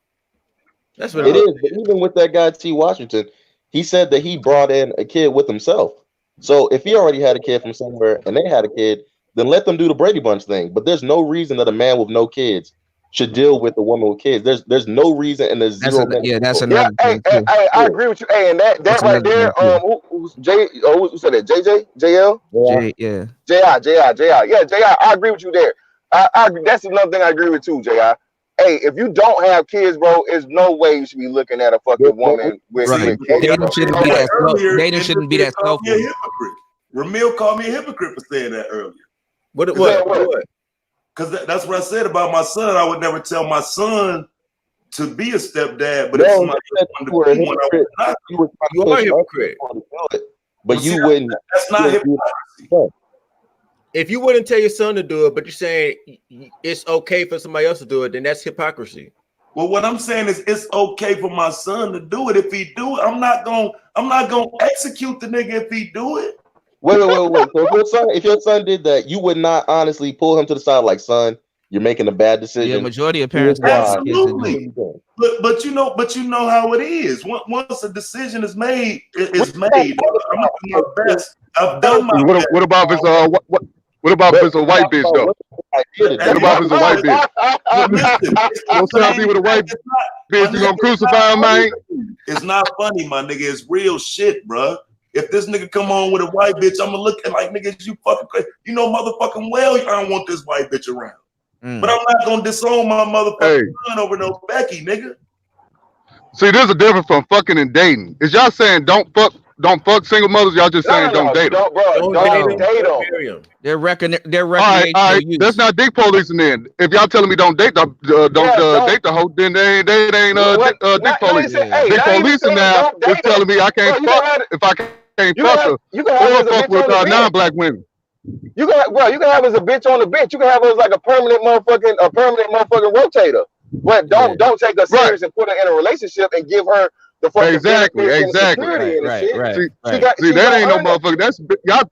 That's what it is. But even with that guy T. Washington, he said that he brought in a kid with himself. So if he already had a kid from somewhere and they had a kid, then let them do the Brady Bunch thing. But there's no reason that a man with no kids should deal with a woman with kids. There's no reason, and there's zero. That's another thing. I agree with you. Hey, and that right there, who's who said that? JJ, JL, yeah, JR. Yeah, JR. I agree with you there. That's another thing I agree with too, JR. Hey, if you don't have kids, bro, there's no way you should be looking at a fucking woman with kids. Dating shouldn't be that slow. Dating shouldn't be that slow. Ramil called me a hypocrite for saying that earlier. What? Because that's what I said about my son. I would never tell my son to be a stepdad, but if somebody you are a hypocrite. But you wouldn't. That's not hypocrisy. If you wouldn't tell your son to do it, but you're saying it's okay for somebody else to do it, then that's hypocrisy. Well, what I'm saying is it's okay for my son to do it. If he do it, I'm not gonna execute the nigga if he do it. Wait. So if your son did that, you would not honestly pull him to the side like, son, You're making a bad decision. Yeah, majority of parents absolutely. But you know how it is. Once a decision is made, it's made. I'm gonna do my best. I've done my best. What about if it's what about if it's a white bitch though? What about if it's a white bitch? What's up with a white bitch? You gonna crucify him, man? It's not funny, my nigga. It's real shit, bro. If this nigga come on with a white bitch, I'm gonna look at like, nigga, you fucking crazy. You know motherfucking well I don't want this white bitch around. But I'm not gonna disown my motherfucking son over no Becky, nigga. See, there's a difference from fucking and dating. Is y'all saying don't fuck single mothers? Y'all just saying don't date them? Don't date them. They're recreational. All right. That's not dick policing then. If y'all telling me don't date the date the hoe, then they ain't dick policing. Dick policing now is telling me I can't fuck if I can't fuck her or fuck with non-black women. You can have as a bitch on the bench. You can have her as like a permanent motherfucking rotator. But don't take her serious and put her in a relationship and give her the fucking exactly. Right. See, that ain't no motherfucker. That's y'all.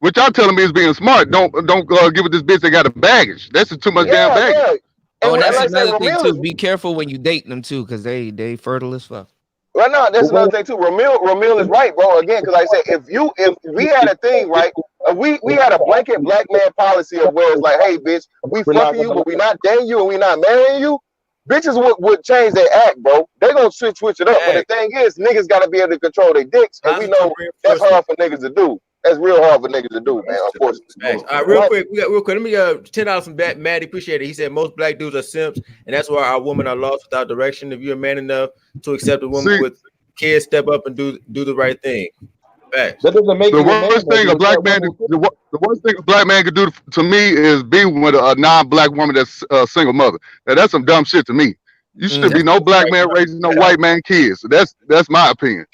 What y'all telling me is being smart. Don't give it this bitch that got a baggage. That's too much damn baggage. Yeah. Oh, that's another thing too. Be careful when you date them too, because they fertile as fuck. Well, no, that's another thing too. Ramil is right, bro. Again, because I said if we had a thing, right? We had a blanket black man policy of where it's like, hey, bitch, we fucking you, but we not dating you and we not marrying you. Bitches would change their act, bro. They gonna switch it up. But the thing is, niggas gotta be able to control their dicks, and we know that's hard for niggas to do. That's real hard for niggas to do, man. Unfortunately. All right, real quick. Let me $10 from Maddie. Appreciate it. He said most black dudes are simps, and that's why our women are lost without direction. If you're a man enough to accept a woman with kids, step up and do the right thing. Facts. That doesn't make the worst thing a black man could do to me is be with a non-black woman that's a single mother. Now that's some dumb shit to me. You should be no black man raising no white man kids. That's my opinion.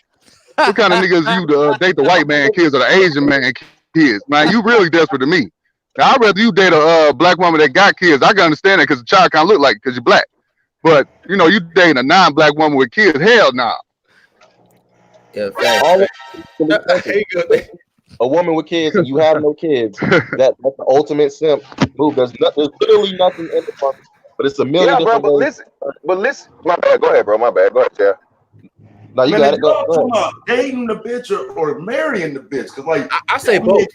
What kind of niggas you to date the white man kids or the Asian man kids? Man, you really desperate to me. Now, I'd rather you date a black woman that got kids. I can understand that because the child kind of look like it because you're black. But you know, you dating a non-black woman with kids? Hell no. Nah. Yeah, a woman with kids and you have no kids, that's the ultimate simp move. There's literally nothing in the front, but it's a million. Yeah, bro. But listen. My bad. Go ahead, bro. My bad. Go ahead, Jeff. No, you got it. Go ahead. Dating the bitch or marrying the bitch? Because like I say both.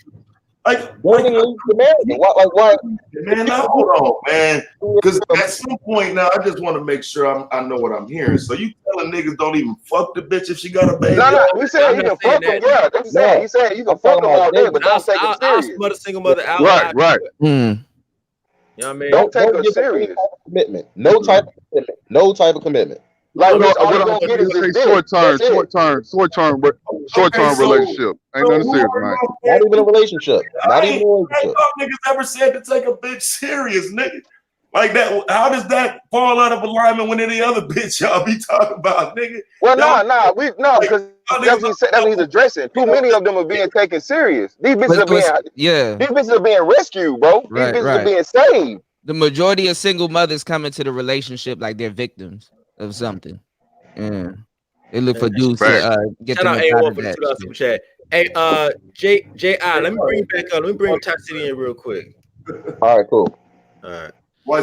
Why? Man, now hold on, man. Because at some point now, I just want to make sure I know what I'm hearing. So you telling niggas don't even fuck the bitch if she got a baby? No, we said you can fuck them. Yeah, that's saying. He said you can fuck them all day, but don't take them serious. I'll smut a single mother out. Right. You know what I mean? Don't take her serious. Commitment. No type of commitment. No type of commitment. Like all you gonna get is short term relationship. Ain't nothing serious, man. Not even a relationship. Not even a relationship. Niggas ever said to take a bitch serious, nigga. Like that, how does that fall out of alignment with any other bitch y'all be talking about, nigga? Well, because that's what he's addressing. Too many of them are being taken serious. These bitches these bitches are being rescued, bro. These bitches are being saved. The majority of single mothers come into the relationship like they're victims of something. Yeah. They look for dudes to get them out of that. Chat. Hey, J.I., let me bring you back up. Let me bring Top City in real quick. All right, cool. All right.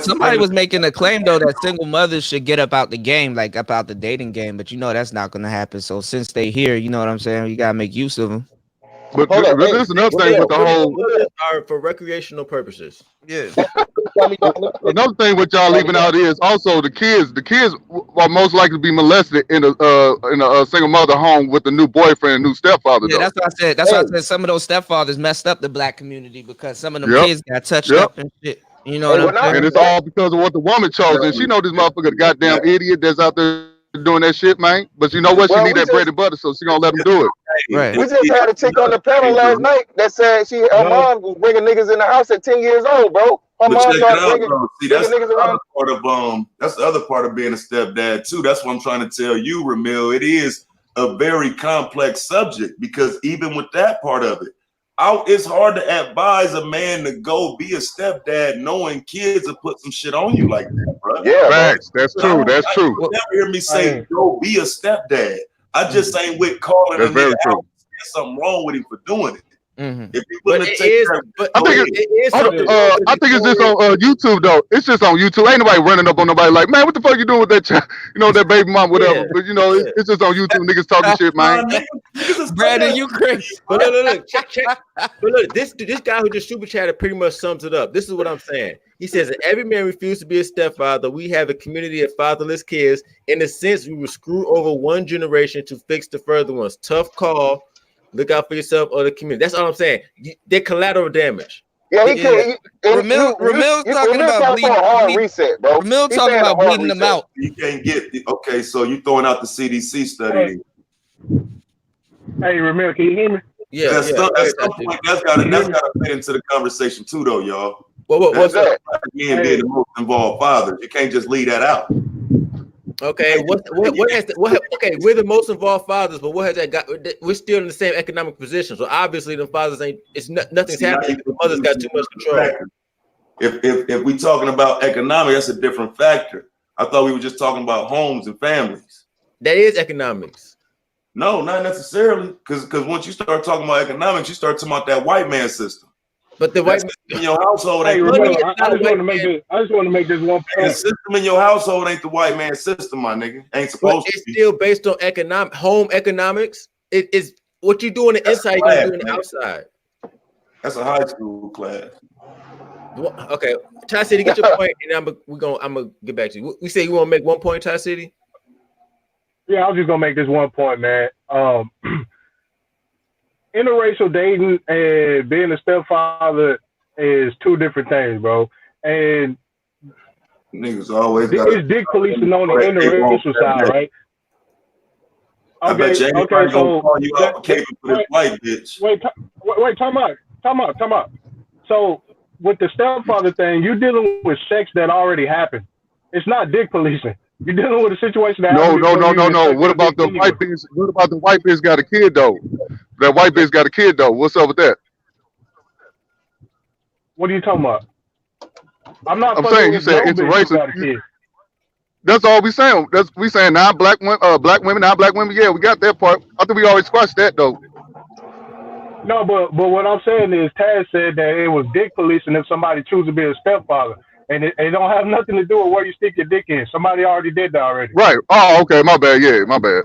Somebody was making a claim though that single mothers should get up out the game, like up out the dating game, but you know that's not gonna happen. So since they here, you know what I'm saying, you gotta make use of them. But there's another thing with the whole are for recreational purposes. Yeah. Another thing what y'all leaving out is also the kids. The kids are most likely to be molested in a single mother home with a new boyfriend, a new stepfather. Yeah, that's what I said. That's why I said some of those stepfathers messed up the black community because some of them kids got touched up and shit. You know what I'm saying? And it's all because of what the woman chose. And she know this motherfucker, goddamn idiot that's out there doing that shit, man. But you know what? She need that bread and butter, so she gonna let him do it. Right. We just had a chick on the panel last night that said her mom was bringing niggas in the house at 10 years old, bro. Her mom started bringing niggas around. That's the other part of being a stepdad too. That's what I'm trying to tell you, Ramil. It is a very complex subject because even with that part of it, it's hard to advise a man to go be a stepdad knowing kids will put some shit on you like that, bro. Yeah, facts. That's true. That's true. You never hear me say go be a stepdad. I just ain't with calling a nigga out. There's something wrong with him for doing it. Mm-hmm. If you willing to take that, I think it's just on YouTube though. It's just on YouTube. Ain't nobody running up on nobody like, man, what the fuck you doing with that that baby mom, whatever. Yeah, but it's just on YouTube. Niggas talking shit, man. Brandon, you crazy. But look, check. But look, this guy who just super chatted pretty much sums it up. This is what I'm saying. He says that every man refused to be a stepfather. We have a community of fatherless kids. In a sense, we will screw over one generation to fix the further ones. Tough call. Look out for yourself or the community. That's all I'm saying. They're collateral damage. Yeah, Ramil's talking about bleeding. Hard reset, bro. Ramil talking about bleeding them out. You can't get okay. So you throwing out the CDC study. Hey, Ramil, can you hear me? Yeah, that's gotta fit into the conversation too, though, y'all. What's that? Men being the most involved fathers. You can't just leave that out. Okay, okay, we're the most involved fathers, but what has that got? We're still in the same economic position, so obviously the fathers ain't. Nothing's happening. The mothers got too much control. If we talking about economic, that's a different factor. I thought we were just talking about homes and families. That is economics. No, not necessarily, because once you start talking about economics, you start talking about that white man system. But the white in your household ain't I just want to make this one point. The system in your household ain't the white man system, my nigga. Ain't supposed to be. It's still based on home economics. It is what you do on the inside, you're gonna do on the outside. That's a high school class. Okay, Ty City, get your point, and I'm gonna get back to you. We say you want to make 1 point, Ty City. Yeah, I'm just gonna make this 1 point, man. Interracial dating and being a stepfather is two different things, bro. And niggas always it's dick policing on the interracial side, right? I bet you ain't so call you up for this white bitch. Wait, time out. So with the stepfather thing, you're dealing with sex that already happened. It's not dick policing. You're dealing with a situation that no. What about the white bitch? What about the white bitch got a kid though? That white bitch got a kid though. What's up with that? What are you talking about? I'm saying you said interracial. That's all we saying. We saying non-black women, non-black women. Yeah, we got that part. I think we always squashed that though. No, but what I'm saying is, Taz said that it was dick policing if somebody chooses to be a stepfather. And it don't have nothing to do with where you stick your dick in. Somebody already did that already. Right. Oh, okay. My bad. Yeah, my bad.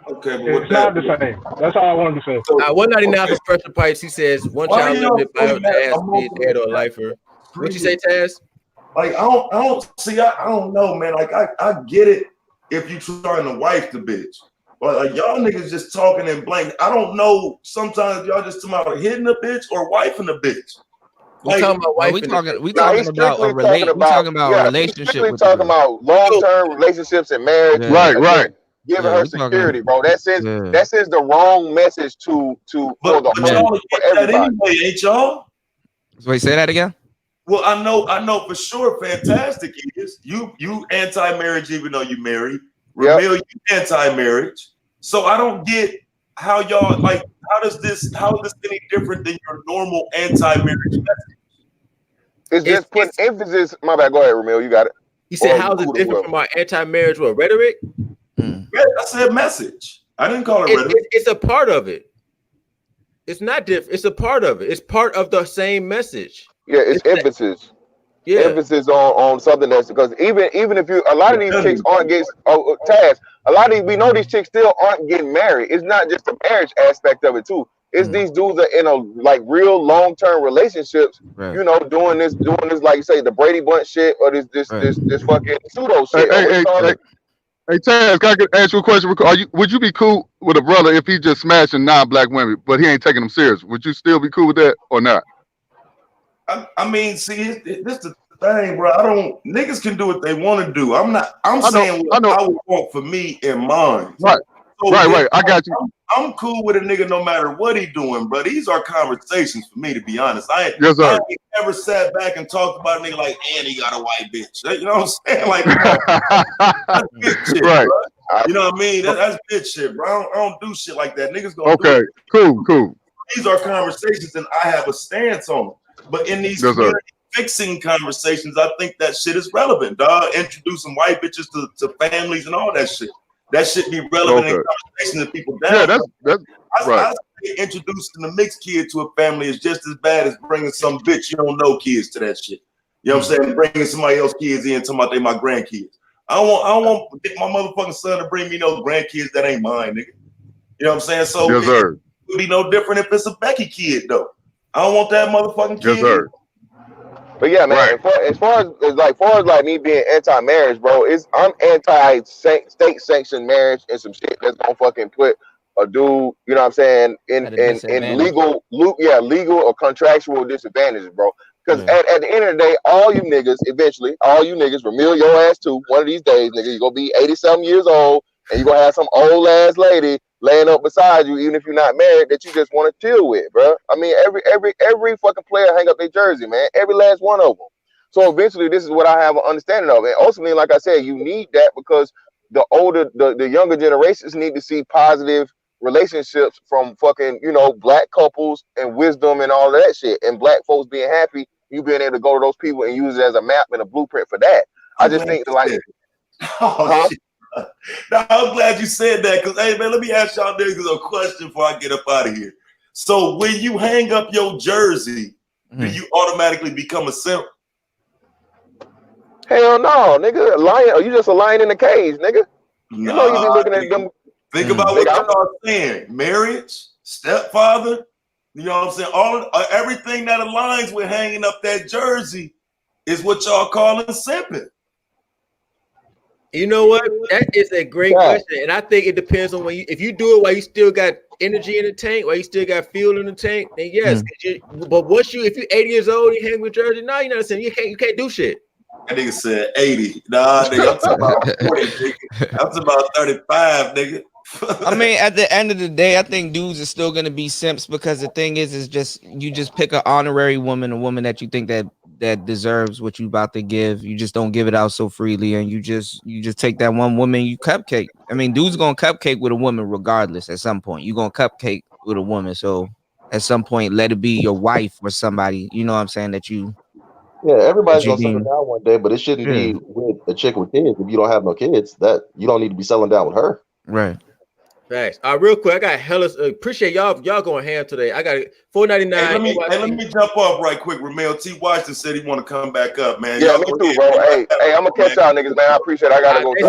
Okay, but it's not the same. That's all I wanted to say. 199 for pressure pipes. He says one child limit, be dead or lifer. What you say, Taz? Like I don't know, man. Like I get it if you trying to wife the bitch, but like y'all niggas just talking in blank. I don't know. Sometimes y'all just talking about hitting a bitch or wifing a bitch. We talking about a relationship. We're talking about long-term relationships and marriage. Yeah. Right. Giving her security, bro. That sends the wrong message for everybody. Anyway, ain't y'all? Wait, say that again. Well, I know for sure. Fantastic is you anti-marriage even though you married. Ramil, you anti-marriage. So I don't get how y'all like. How is this any different than your normal anti-marriage message? It's just putting emphasis. My bad. Go ahead, Ramil. You got it. You said how is it different from our anti-marriage rhetoric? I said message. I didn't call it rhetoric. It's a part of it. It's not different. It's a part of it. It's part of the same message. Yeah, it's emphasis. Yeah, emphasis on something that's because even if you a lot of these chicks aren't getting Taz. A lot of we know these chicks still aren't getting married. It's not just the marriage aspect of it too. It's these dudes that in a like real long-term relationships, you know, doing this like you say the Brady Bunch shit or this fucking pseudo shit. Hey Taz, can I ask you a question? Would you be cool with a brother if he just smashing non-black women, but he ain't taking them serious? Would you still be cool with that or not? I mean, see, this the thing, bro. Niggas can do what they want to do. I'm saying what I would want for me and mine. Right. So right. I got you. I'm cool with a nigga no matter what he doing, bro. These are conversations for me, to be honest. I ain't never sat back and talked about a nigga like, and he got a white bitch. You know what I'm saying? Like, that's bitch shit, right. Bro. You know what I mean? That's bitch shit, bro. I don't do shit like that. Niggas gonna do it. Cool. These are conversations, and I have a stance on them. But in these fixing conversations, I think that shit is relevant, dog. Introducing white bitches to families and all that shit. That should be relevant in conversation to people down. Yeah, that's right. introducing a mixed kid to a family is just as bad as bringing some bitch you don't know kids to that shit. You know what I'm saying? Bringing somebody else's kids in, talking about they my grandkids. I don't want my motherfucking son to bring me no grandkids that ain't mine, nigga. You know what I'm saying? So yes, sir. it would be no different if it's a Becky kid, though. I don't want that motherfucking kid. Yes, sir. But yeah, man. Right. As far as me being anti-marriage, bro, I'm anti-state sanctioned marriage and some shit that's gonna fucking put a dude, you know what I'm saying, in legal or contractual disadvantages, bro. Because at the end of the day, all you niggas, Ramil your ass too. One of these days, nigga, you're gonna be 80-something years old, and you're gonna have some old ass lady laying up beside you, even if you're not married, that you just want to chill with, bro. I mean, every fucking player hang up their jersey, man. Every last one of them. So eventually, this is what I have an understanding of. And ultimately, like I said, you need that because the younger generations need to see positive relationships from fucking, black couples and wisdom and all of that shit. And black folks being happy, you being able to go to those people and use it as a map and a blueprint for that. I just think that, like, shit. Now, I'm glad you said that because, hey, man, let me ask y'all niggas a question before I get up out of here. So when you hang up your jersey, do you automatically become a simp? Hell no, nigga. Lion, you just a lion in a cage, nigga. You know you be looking at them. Think about what y'all saying. Marriage, stepfather, you know what I'm saying? Everything that aligns with hanging up that jersey is what y'all calling simping. You know what? That is a great question, and I think it depends on if you do it while you still got energy in the tank, while you still got fuel in the tank, then yes. But if you're 80 years old, you hang with jersey, no, you're not saying you can't do shit. That nigga said 80. Nah, nigga, I'm talking about 40, nigga. I'm talking about 35, nigga. I mean, at the end of the day, I think dudes are still gonna be simps because the thing is you just pick an honorary woman, a woman that you think that deserves what you about to give. You just don't give it out so freely, and you just take that one woman you cupcake. I mean, dudes gonna cupcake with a woman regardless. At some point, you gonna cupcake with a woman. So at some point, let it be your wife or somebody. You know what I'm saying? That you. Yeah, everybody's gonna settle down one day, but it shouldn't be with a chick with kids. If you don't have no kids, that you don't need to be settling down with her. Right. Thanks. Real quick, I got hella appreciate y'all going ham today. I got $4.99. Hey, let me jump off right quick. Ramel T. Washington said he want to come back up, man. Yeah, me too, bro. Hey, I'm gonna catch y'all niggas, man. I appreciate it. I gotta go. You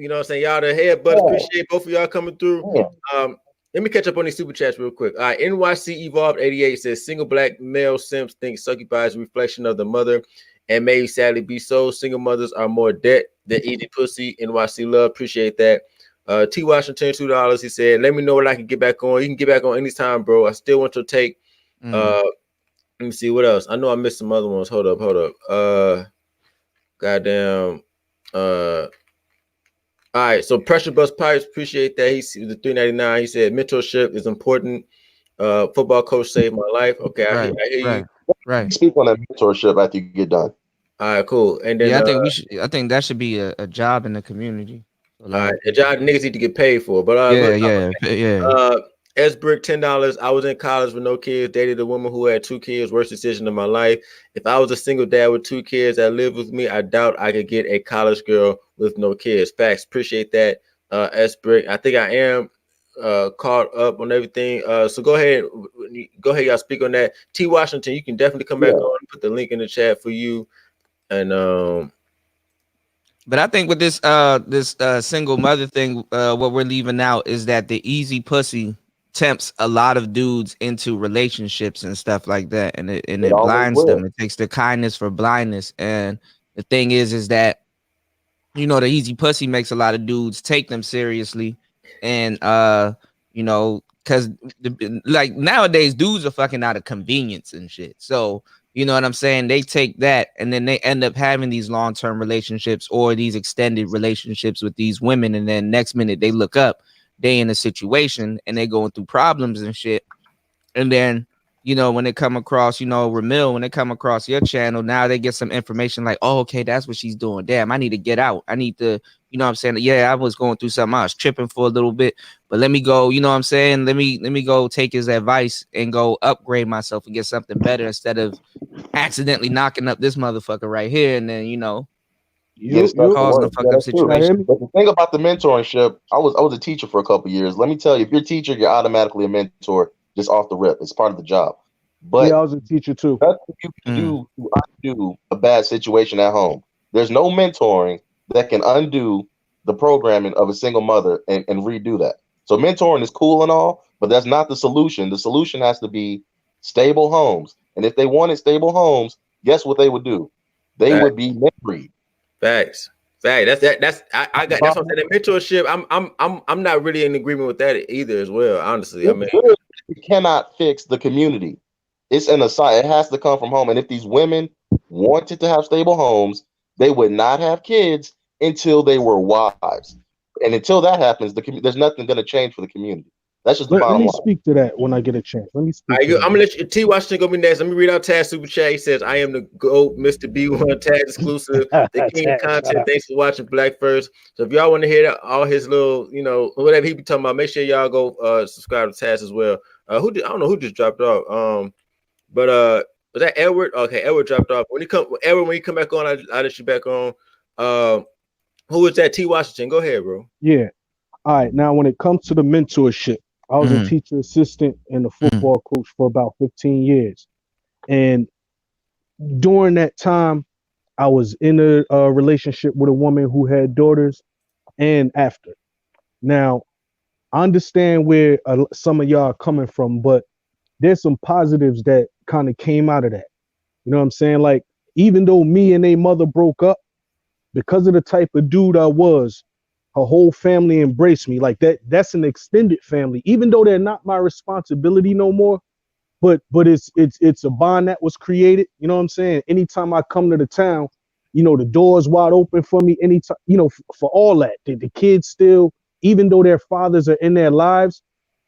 know what I'm saying? Y'all the head butts. Appreciate both of y'all coming through. Let me catch up on these super chats real quick. All right, NYC Evolved 88 says single black male simps think succubi is a reflection of the mother and may sadly be so. Single mothers are more debt than easy pussy. NYC love. Appreciate that. T. Washington, $2. He said, let me know what I can get back on. You can get back on anytime, bro. I still want your take. Let me see what else. I know I missed some other ones. Hold up. Goddamn. All right, so Pressure Bust Pipes, appreciate that. He's the $3.99. He said mentorship is important. Football coach saved my life. Okay, I hear you. Right. Speak on that mentorship after you get done. All right, cool. And then I think that should be a job in the community. All right, a job niggas need to get paid for. But S Brick $10. I was in college with no kids, dated a woman who had 2 kids, worst decision of my life. If I was a single dad with 2 kids that lived with me, I doubt I could get a college girl with no kids. Facts. Appreciate that. S Brick. I think I am caught up on everything. So go ahead, y'all speak on that. T Washington, you can definitely come back on, put the link in the chat for you. And but I think with this single mother thing, what we're leaving out is that the easy pussy tempts a lot of dudes into relationships and stuff like that, and it blinds them. It takes the kindness for blindness. And the thing is that the easy pussy makes a lot of dudes take them seriously, and because like nowadays dudes are fucking out of convenience and shit. So you know what I'm saying? They take that and then they end up having these long-term relationships or these extended relationships with these women, and then next minute they look up, they in a situation and they going through problems and shit. And then, when they come across, Ramil, when they come across your channel, now they get some information like, oh, okay, that's what she's doing. Damn, I need to get out. I need to, what I'm saying? Yeah, I was going through something. I was tripping for a little bit, but let me go, what I'm saying? Let me go take his advice and go upgrade myself and get something better instead of accidentally knocking up this motherfucker right here. And then, Get stuff to causing a work. fucked up situation. But the thing about the mentorship, I was a teacher for a couple years. Let me tell you, if you're a teacher, you're automatically a mentor just off the rip. It's part of the job. But I was a teacher too. that's what you can do to undo a bad situation at home. There's no mentoring that can undo the programming of a single mother and redo that. So mentoring is cool and all, but that's not the solution. The solution has to be stable homes. And if they wanted stable homes, guess what they would do? They would be married. Facts. I got that's what I'm saying. The mentorship, I'm not really in agreement with that either as well, honestly. I mean, you cannot fix the community. It's an aside. It has to come from home. And if these women wanted to have stable homes, they would not have kids until they were wives. And until that happens, there's nothing going to change for the community. That's just the bottom line. Let me speak to that when I get a chance. Let me speak. I'm gonna let you, T. Washington go be next. Let me read out Taz super chat. He says, "I am the GOAT, Mr. B1 Taz exclusive, the king of content. Thanks for watching Black First. So if y'all want to hear all his little, whatever he be talking about, make sure y'all go subscribe to Taz as well. I don't know who just dropped off. But was that Edward? Okay, Edward dropped off. When he come back on, I'll let you back on. Who is that? T. Washington. Go ahead, bro. Yeah. All right. Now, when it comes to the mentorship, I was a teacher assistant and a football coach for about 15 years. And during that time, I was in a relationship with a woman who had daughters and after. Now, I understand where some of y'all are coming from, but there's some positives that kind of came out of that. You know what I'm saying? Like, even though me and a mother broke up, because of the type of dude I was, her whole family embraced me. Like that's an extended family, even though they're not my responsibility no more. But it's a bond that was created. You know what I'm saying? Anytime I come to the town, the door's wide open for me. Anytime, for all that. The kids still, even though their fathers are in their lives,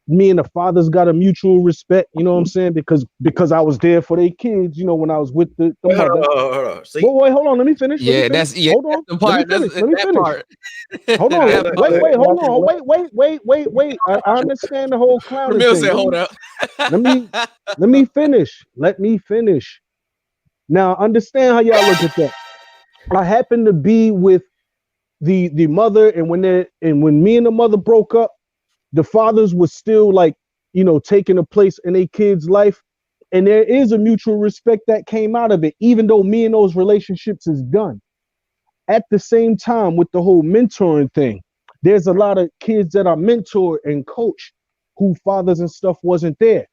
me and the fathers got a mutual respect, you know what I'm saying? Because I was there for their kids, when I was with the mother. Hold on. Wait, hold on. Let me finish. Hold on. The part. Let me finish. Hold on. Wait, hold on. Wait. I understand the whole clown thing. Said, hold up. Let me finish. Let me finish. Now, understand how y'all look at that. I happen to be with the mother, and when me and the mother broke up, the fathers was still taking a place in a kid's life. And there is a mutual respect that came out of it, even though me and those relationships is done. At the same time, with the whole mentoring thing, there's a lot of kids that I mentor and coach who fathers and stuff wasn't there.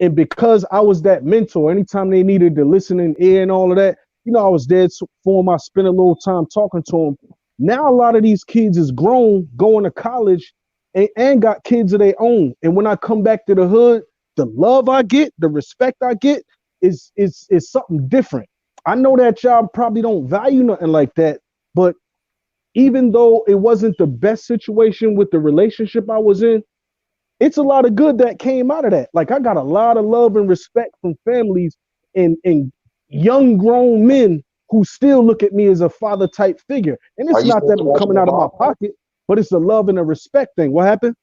And because I was that mentor, anytime they needed the listening ear and all of that, I was there for them. I spent a little time talking to them. Now a lot of these kids is grown, going to college, and got kids of their own. And when I come back to the hood, the love I get, the respect I get is something different. I know that y'all probably don't value nothing like that, but even though it wasn't the best situation with the relationship I was in, it's a lot of good that came out of that. Like, I got a lot of love and respect from families and young grown men who still look at me as a father type figure. And it's not that I'm coming out of my pocket, but it's a love and a respect thing. What happened?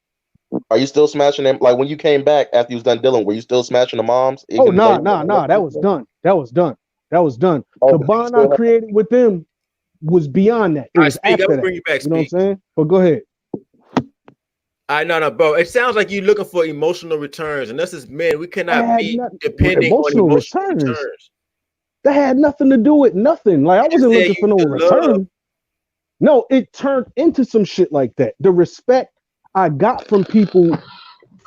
Are you still smashing them? Like, when you came back after you was done dealing, were you still smashing the moms? Oh, nah. That was done. The bond I created with them was beyond that. It was after that. Bring you back, you know what I'm saying? But go ahead. No, bro. It sounds like you're looking for emotional returns, and us as men, we cannot be depending on emotional returns. That had nothing to do with nothing. Like, I wasn't looking for no return. No, it turned into some shit like that. The respect I got from people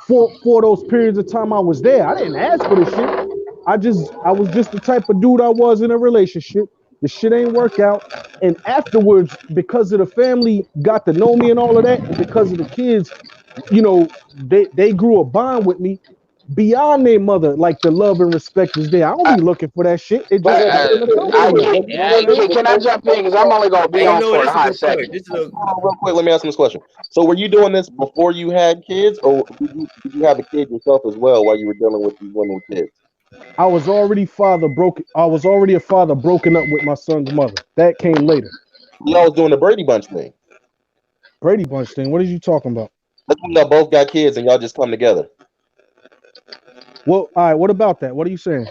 for those periods of time I was there. I didn't ask for this shit. I was just the type of dude I was in a relationship. The shit ain't work out. And afterwards, because of the family got to know me and all of that, and because of the kids, they grew a bond with me beyond their mother. Like, the love and respect is there. I don't be looking for that shit. It just can I jump in? Because I'm only gonna be on for a hot second. Real quick, let me ask him this question. So, were you doing this before you had kids, or did you have a kid yourself as well while you were dealing with these women with kids? I was already a father broken up with my son's mother. That came later. Y'all was doing the Brady Bunch thing. Brady Bunch thing? What are you talking about? Y'all both got kids and y'all just come together. Well, all right. What about that? What are you saying?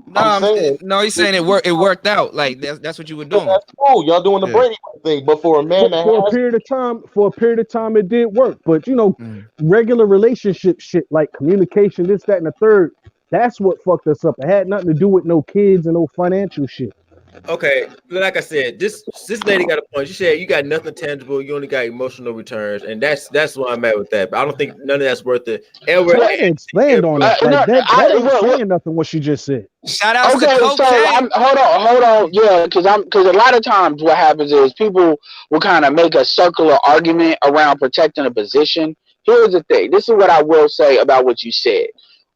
No, he's saying it worked out. Like that's what you were doing. That's cool. Y'all doing the Brady thing, but for a man that for has a period of time, it did work. But regular relationship shit like communication, this, that, and the third, that's what fucked us up. It had nothing to do with no kids and no financial shit. Okay, like I said, this lady got a point. She said you got nothing tangible, you only got emotional returns, and that's where I'm at with that. But I don't think none of that's worth it. Edward, expand on that. Like that ain't saying nothing what she just said. Shout out to Coach. Hold on, yeah, because a lot of times what happens is people will kind of make a circular argument around protecting a position. Here's the thing. This is what I will say about what you said.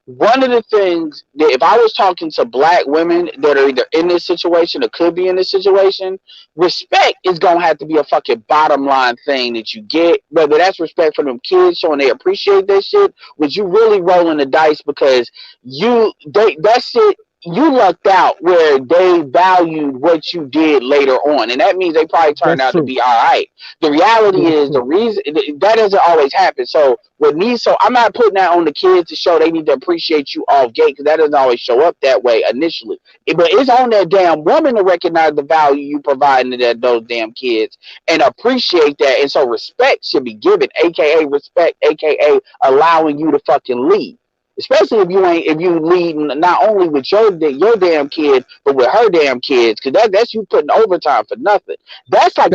One of the things that if I was talking to black women that are either in this situation or could be in this situation, respect is going to have to be a fucking bottom line thing that you get, whether that's respect for them kids showing they appreciate that shit, which you really rolling the dice because that shit, you lucked out where they valued what you did later on. And that means they probably turned out to be all right. The reality is the reason that doesn't always happen. So I'm not putting that on the kids to show they need to appreciate you off gate because that doesn't always show up that way initially. But it's on that damn woman to recognize the value you providing to those damn kids and appreciate that. And so respect should be given, aka respect, aka allowing you to fucking lead. Especially if you lead not only with your damn kid, but with her damn kids, because that's you putting overtime for nothing. That's like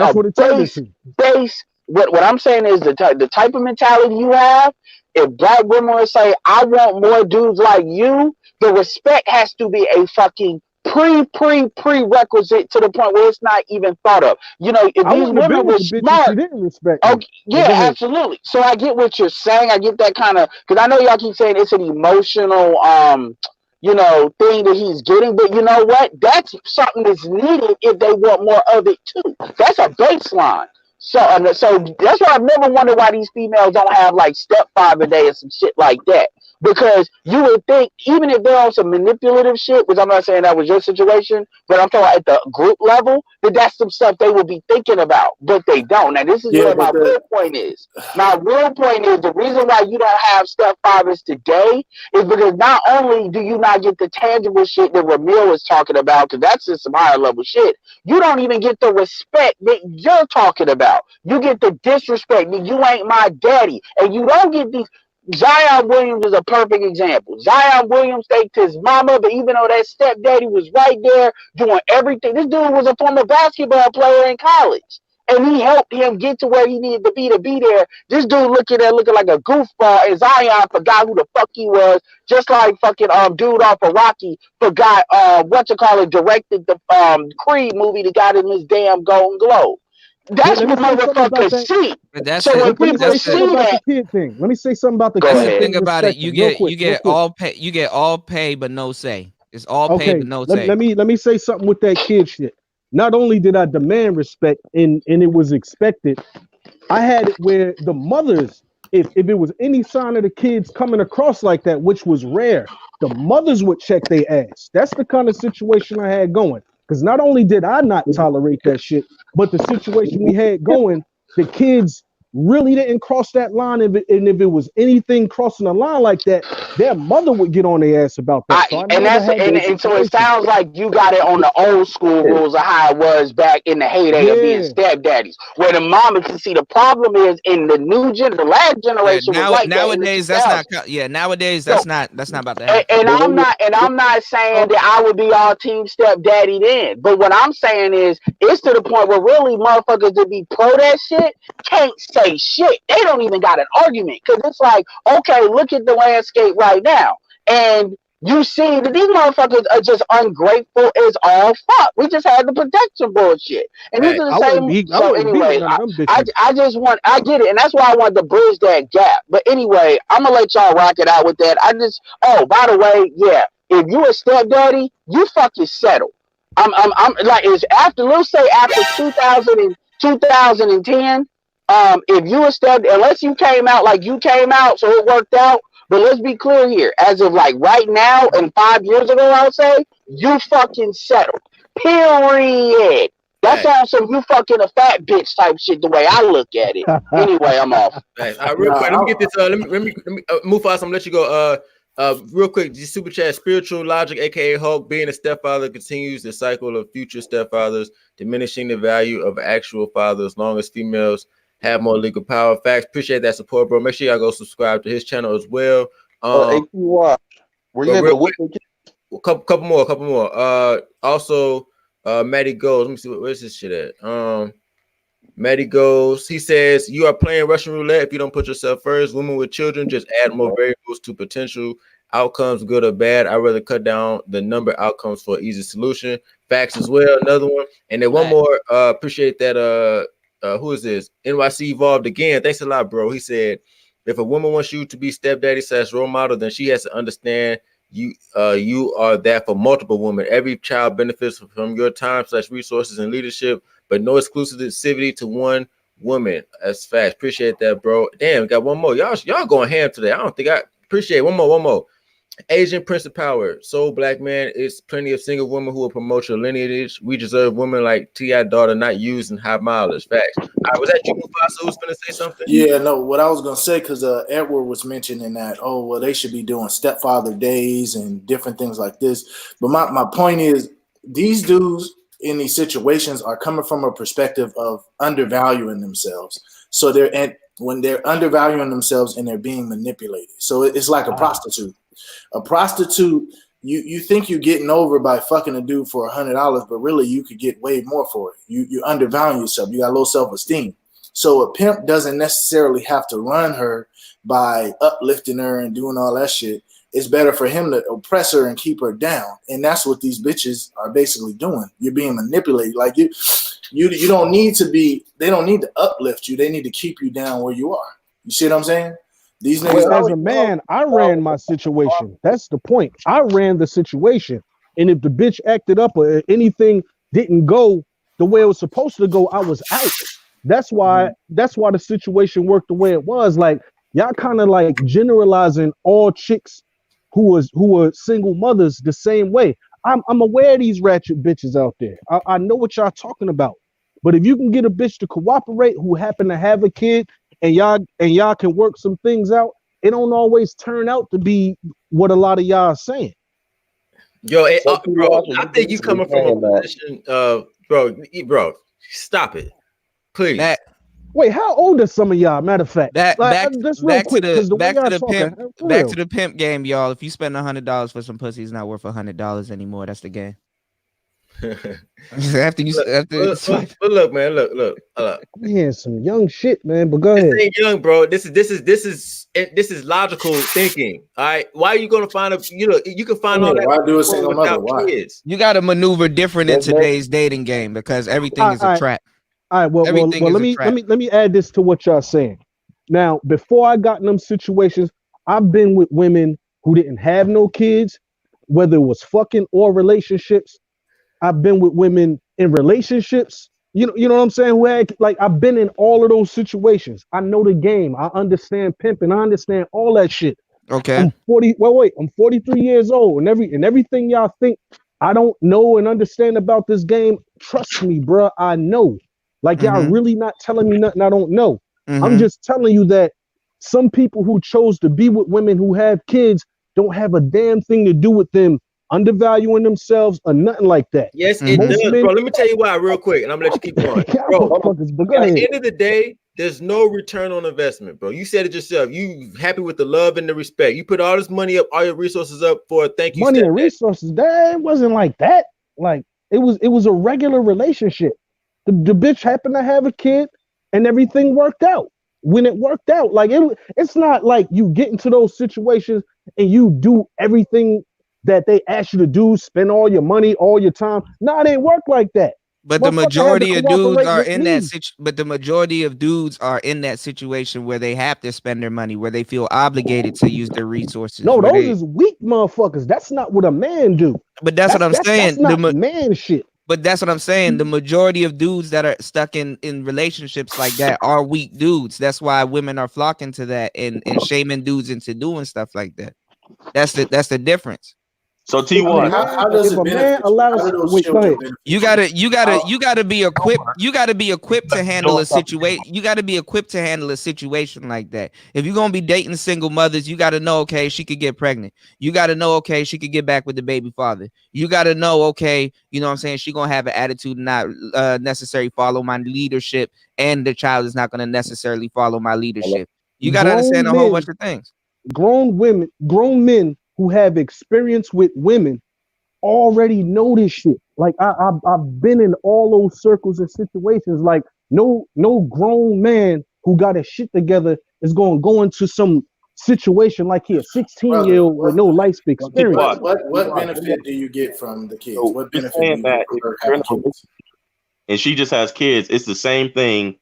base. What I'm saying is the type of mentality you have. If black women would say, "I want more dudes like you," the respect has to be a fucking prerequisite to the point where it's not even thought of. If these women were smart, she didn't respect okay, yeah, absolutely. So I get what you're saying. I get that kind of, because I know y'all keep saying it's an emotional thing that he's getting, but you know what? That's something that's needed if they want more of it too. That's a baseline. So that's why I've never wondered why these females don't have like stepfather day or some shit like that. Because you would think, even if they're on some manipulative shit, which I'm not saying that was your situation, but I'm talking at the group level, that's some stuff they would be thinking about, but they don't. Now, this is where my real point is. My real point is the reason why you don't have stepfathers today is because not only do you not get the tangible shit that Ramil was talking about, because that's just some higher level shit, you don't even get the respect that you're talking about. You get the disrespect that you ain't my daddy, and you don't get these. Zion Williams is a perfect example. Zion Williams thanked his mama, but even though that stepdaddy was right there doing everything, this dude was a former basketball player in college. And he helped him get to where he needed to be there. This dude looking like a goofball, and Zion forgot who the fuck he was, just like fucking dude off of Rocky forgot directed the Creed movie that got him his damn Golden Globe. That's what motherfuckers see. So when people see that, let me say something about the kid thing about it. You get all pay, but no say. It's all pay, but no say. Let me say something with that kid shit. Not only did I demand respect, and it was expected, I had it where the mothers, if it was any sign of the kids coming across like that, which was rare, the mothers would check their ass. That's the kind of situation I had going. Because not only did I not tolerate that shit, but the situation we had going, the kids really didn't cross that line. And if it was anything crossing the line like that, their mother would get on their ass about that. So it sounds like you got it on the old school rules of how it was back in the heyday of being stepdaddies, where the mama can see. The problem is in the the last generation. Nowadays that's not. Yeah, nowadays that's not about to happen. And I'm not saying that I would be all team stepdaddy then, but what I'm saying is it's to the point where really motherfuckers that be pro that shit can't say shit. They don't even got an argument because it's like, okay, look at the landscape right now, and you see that these motherfuckers are just ungrateful as all fuck. We just had the protection bullshit, and these are the same. So anyway, I get it, and that's why I wanted to bridge that gap. But anyway, I'm gonna let y'all rock it out with that. By the way, yeah, if you a stepdaddy, you fucking settle. I'm like, it's after, let's say after 2010. If you step, unless you came out like you came out, so it worked out. But let's be clear here. As of like right now and 5 years ago, I'll say you fucking settled. Period. That's also you fucking a fat bitch type shit. The way I look at it. Anyway, I'm off. Real quick, let me get this. Let me move fast. I'm gonna let you go. Real quick, just super chat. Spiritual logic, aka Hulk, being a stepfather continues the cycle of future stepfathers, diminishing the value of actual fathers as long as females have more legal power. Facts. Appreciate that support, bro. Make sure y'all go subscribe to his channel as well. AQY, were you able to whip a couple more. Also, Matty Goes. Let me see where's this shit at. Matty Goes. He says you are playing Russian roulette if you don't put yourself first. Women with children just add more variables to potential outcomes, good or bad. I'd rather cut down the number of outcomes for an easy solution. Facts as well. Another one. And then one more. Appreciate that. Who is this? NYC Evolved again. Thanks a lot, bro. He said, if a woman wants you to be stepdaddy / role model, then she has to understand you are that for multiple women. Every child benefits from your time / resources and leadership, but no exclusivity to one woman. That's facts. Appreciate that, bro. Damn, we got one more. Y'all going ham today. I don't think I appreciate one more. Asian Prince of Power, Soul Black Man. It's plenty of single women who will promote your lineage. We deserve women like T.I. daughter, not used in high mileage. Facts. All right, was that you, Mufasa, who's gonna say something? Yeah, no, what I was gonna say, because Edward was mentioning that, oh, well, they should be doing stepfather days and different things like this. But my point is, these dudes in these situations are coming from a perspective of undervaluing themselves. So when they're undervaluing themselves and they're being manipulated. So it's like a prostitute. A prostitute, you think you're getting over by fucking a dude for $100, but really you could get way more for it. You undervalue yourself. You got low self-esteem. So a pimp doesn't necessarily have to run her by uplifting her and doing all that shit. It's better for him to oppress her and keep her down. And that's what these bitches are basically doing. You're being manipulated. Like you don't need to be, they don't need to uplift you. They need to keep you down where you are. You see what I'm saying? These niggas, as a man, I ran my situation. That's the point. I ran the situation. And if the bitch acted up or anything didn't go the way it was supposed to go, I was out. That's why the situation worked the way it was. Like, y'all kind of like generalizing all chicks who were single mothers the same way. I'm aware of these ratchet bitches out there. I know what y'all talking about. But if you can get a bitch to cooperate who happen to have a kid and y'all can work some things out, it don't always turn out to be what a lot of y'all are saying. Yo, bro, I think you coming from a position of bro, stop it, please. Wait, how old are some of y'all? Matter of fact, back to the pimp game, y'all. If you spend $100 for some pussy, it's not worth $100 anymore. That's the game. Look, man, look. I'm hearing some young shit, man. But go ahead. This ain't young, bro. This is logical thinking. All right, why are you gonna find you can find all that. Why do a single mother? Why? You got to maneuver different in today's dating game because everything is a trap. All right, well, let me add this to what y'all saying. Now, before I got in them situations, I've been with women who didn't have no kids, whether it was fucking or relationships. I've been with women in relationships, you know what I'm saying? Who had, like, I've been in all of those situations. I know the game. I understand pimping. I understand all that shit. Okay. I'm 43 years old, and everything y'all think I don't know and understand about this game, trust me, bro. I know. Like, y'all really not telling me nothing I don't know. I'm just telling you that some people who chose to be with women who have kids don't have a damn thing to do with them undervaluing themselves or nothing like that. Yes, it does, bro. Let me tell you why real quick, and I'm gonna let you keep going. Bro, at the end of the day, there's no return on investment, bro. You said it yourself. You happy with the love and the respect. You put all this money up, all your resources up for a thank you. Money and resources, that wasn't like that. Like, it was a regular relationship. The bitch happened to have a kid and everything worked out. When it worked out, like it's not like you get into those situations and you do everything that they ask you to do, spend all your money, all your time. No, it ain't work like that. But the majority of dudes are in that but the majority of dudes are in that situation where they have to spend their money, where they feel obligated to use their resources. No, those is weak motherfuckers. That's not what a man do. But that's what I'm saying. That's not man shit. But that's what I'm saying. The majority of dudes that are stuck in relationships like that are weak dudes. That's why women are flocking to that and shaming dudes into doing stuff like that. That's the difference. So T1, how does it benefit you? How do those children benefit you gotta be equipped. You gotta be equipped to handle a situation. You gotta be equipped to handle a situation like that. If you're gonna be dating single mothers, you gotta know, okay, she could get pregnant. You gotta know, okay, she could get back with the baby father. You gotta know, okay, you know what I'm saying, she gonna have an attitude not necessarily follow my leadership, and the child is not gonna necessarily follow my leadership. You gotta understand a whole bunch of things. Grown men who have experience with women already know this shit. Like I've been in all those circles and situations. Like no grown man who got his shit together is gonna go into some situation like he a 16-year-old with no life experience. What benefit do you get from the kids? So what benefit saying do you that get from her if you're in having a kids? and she just has kids, it's the same thing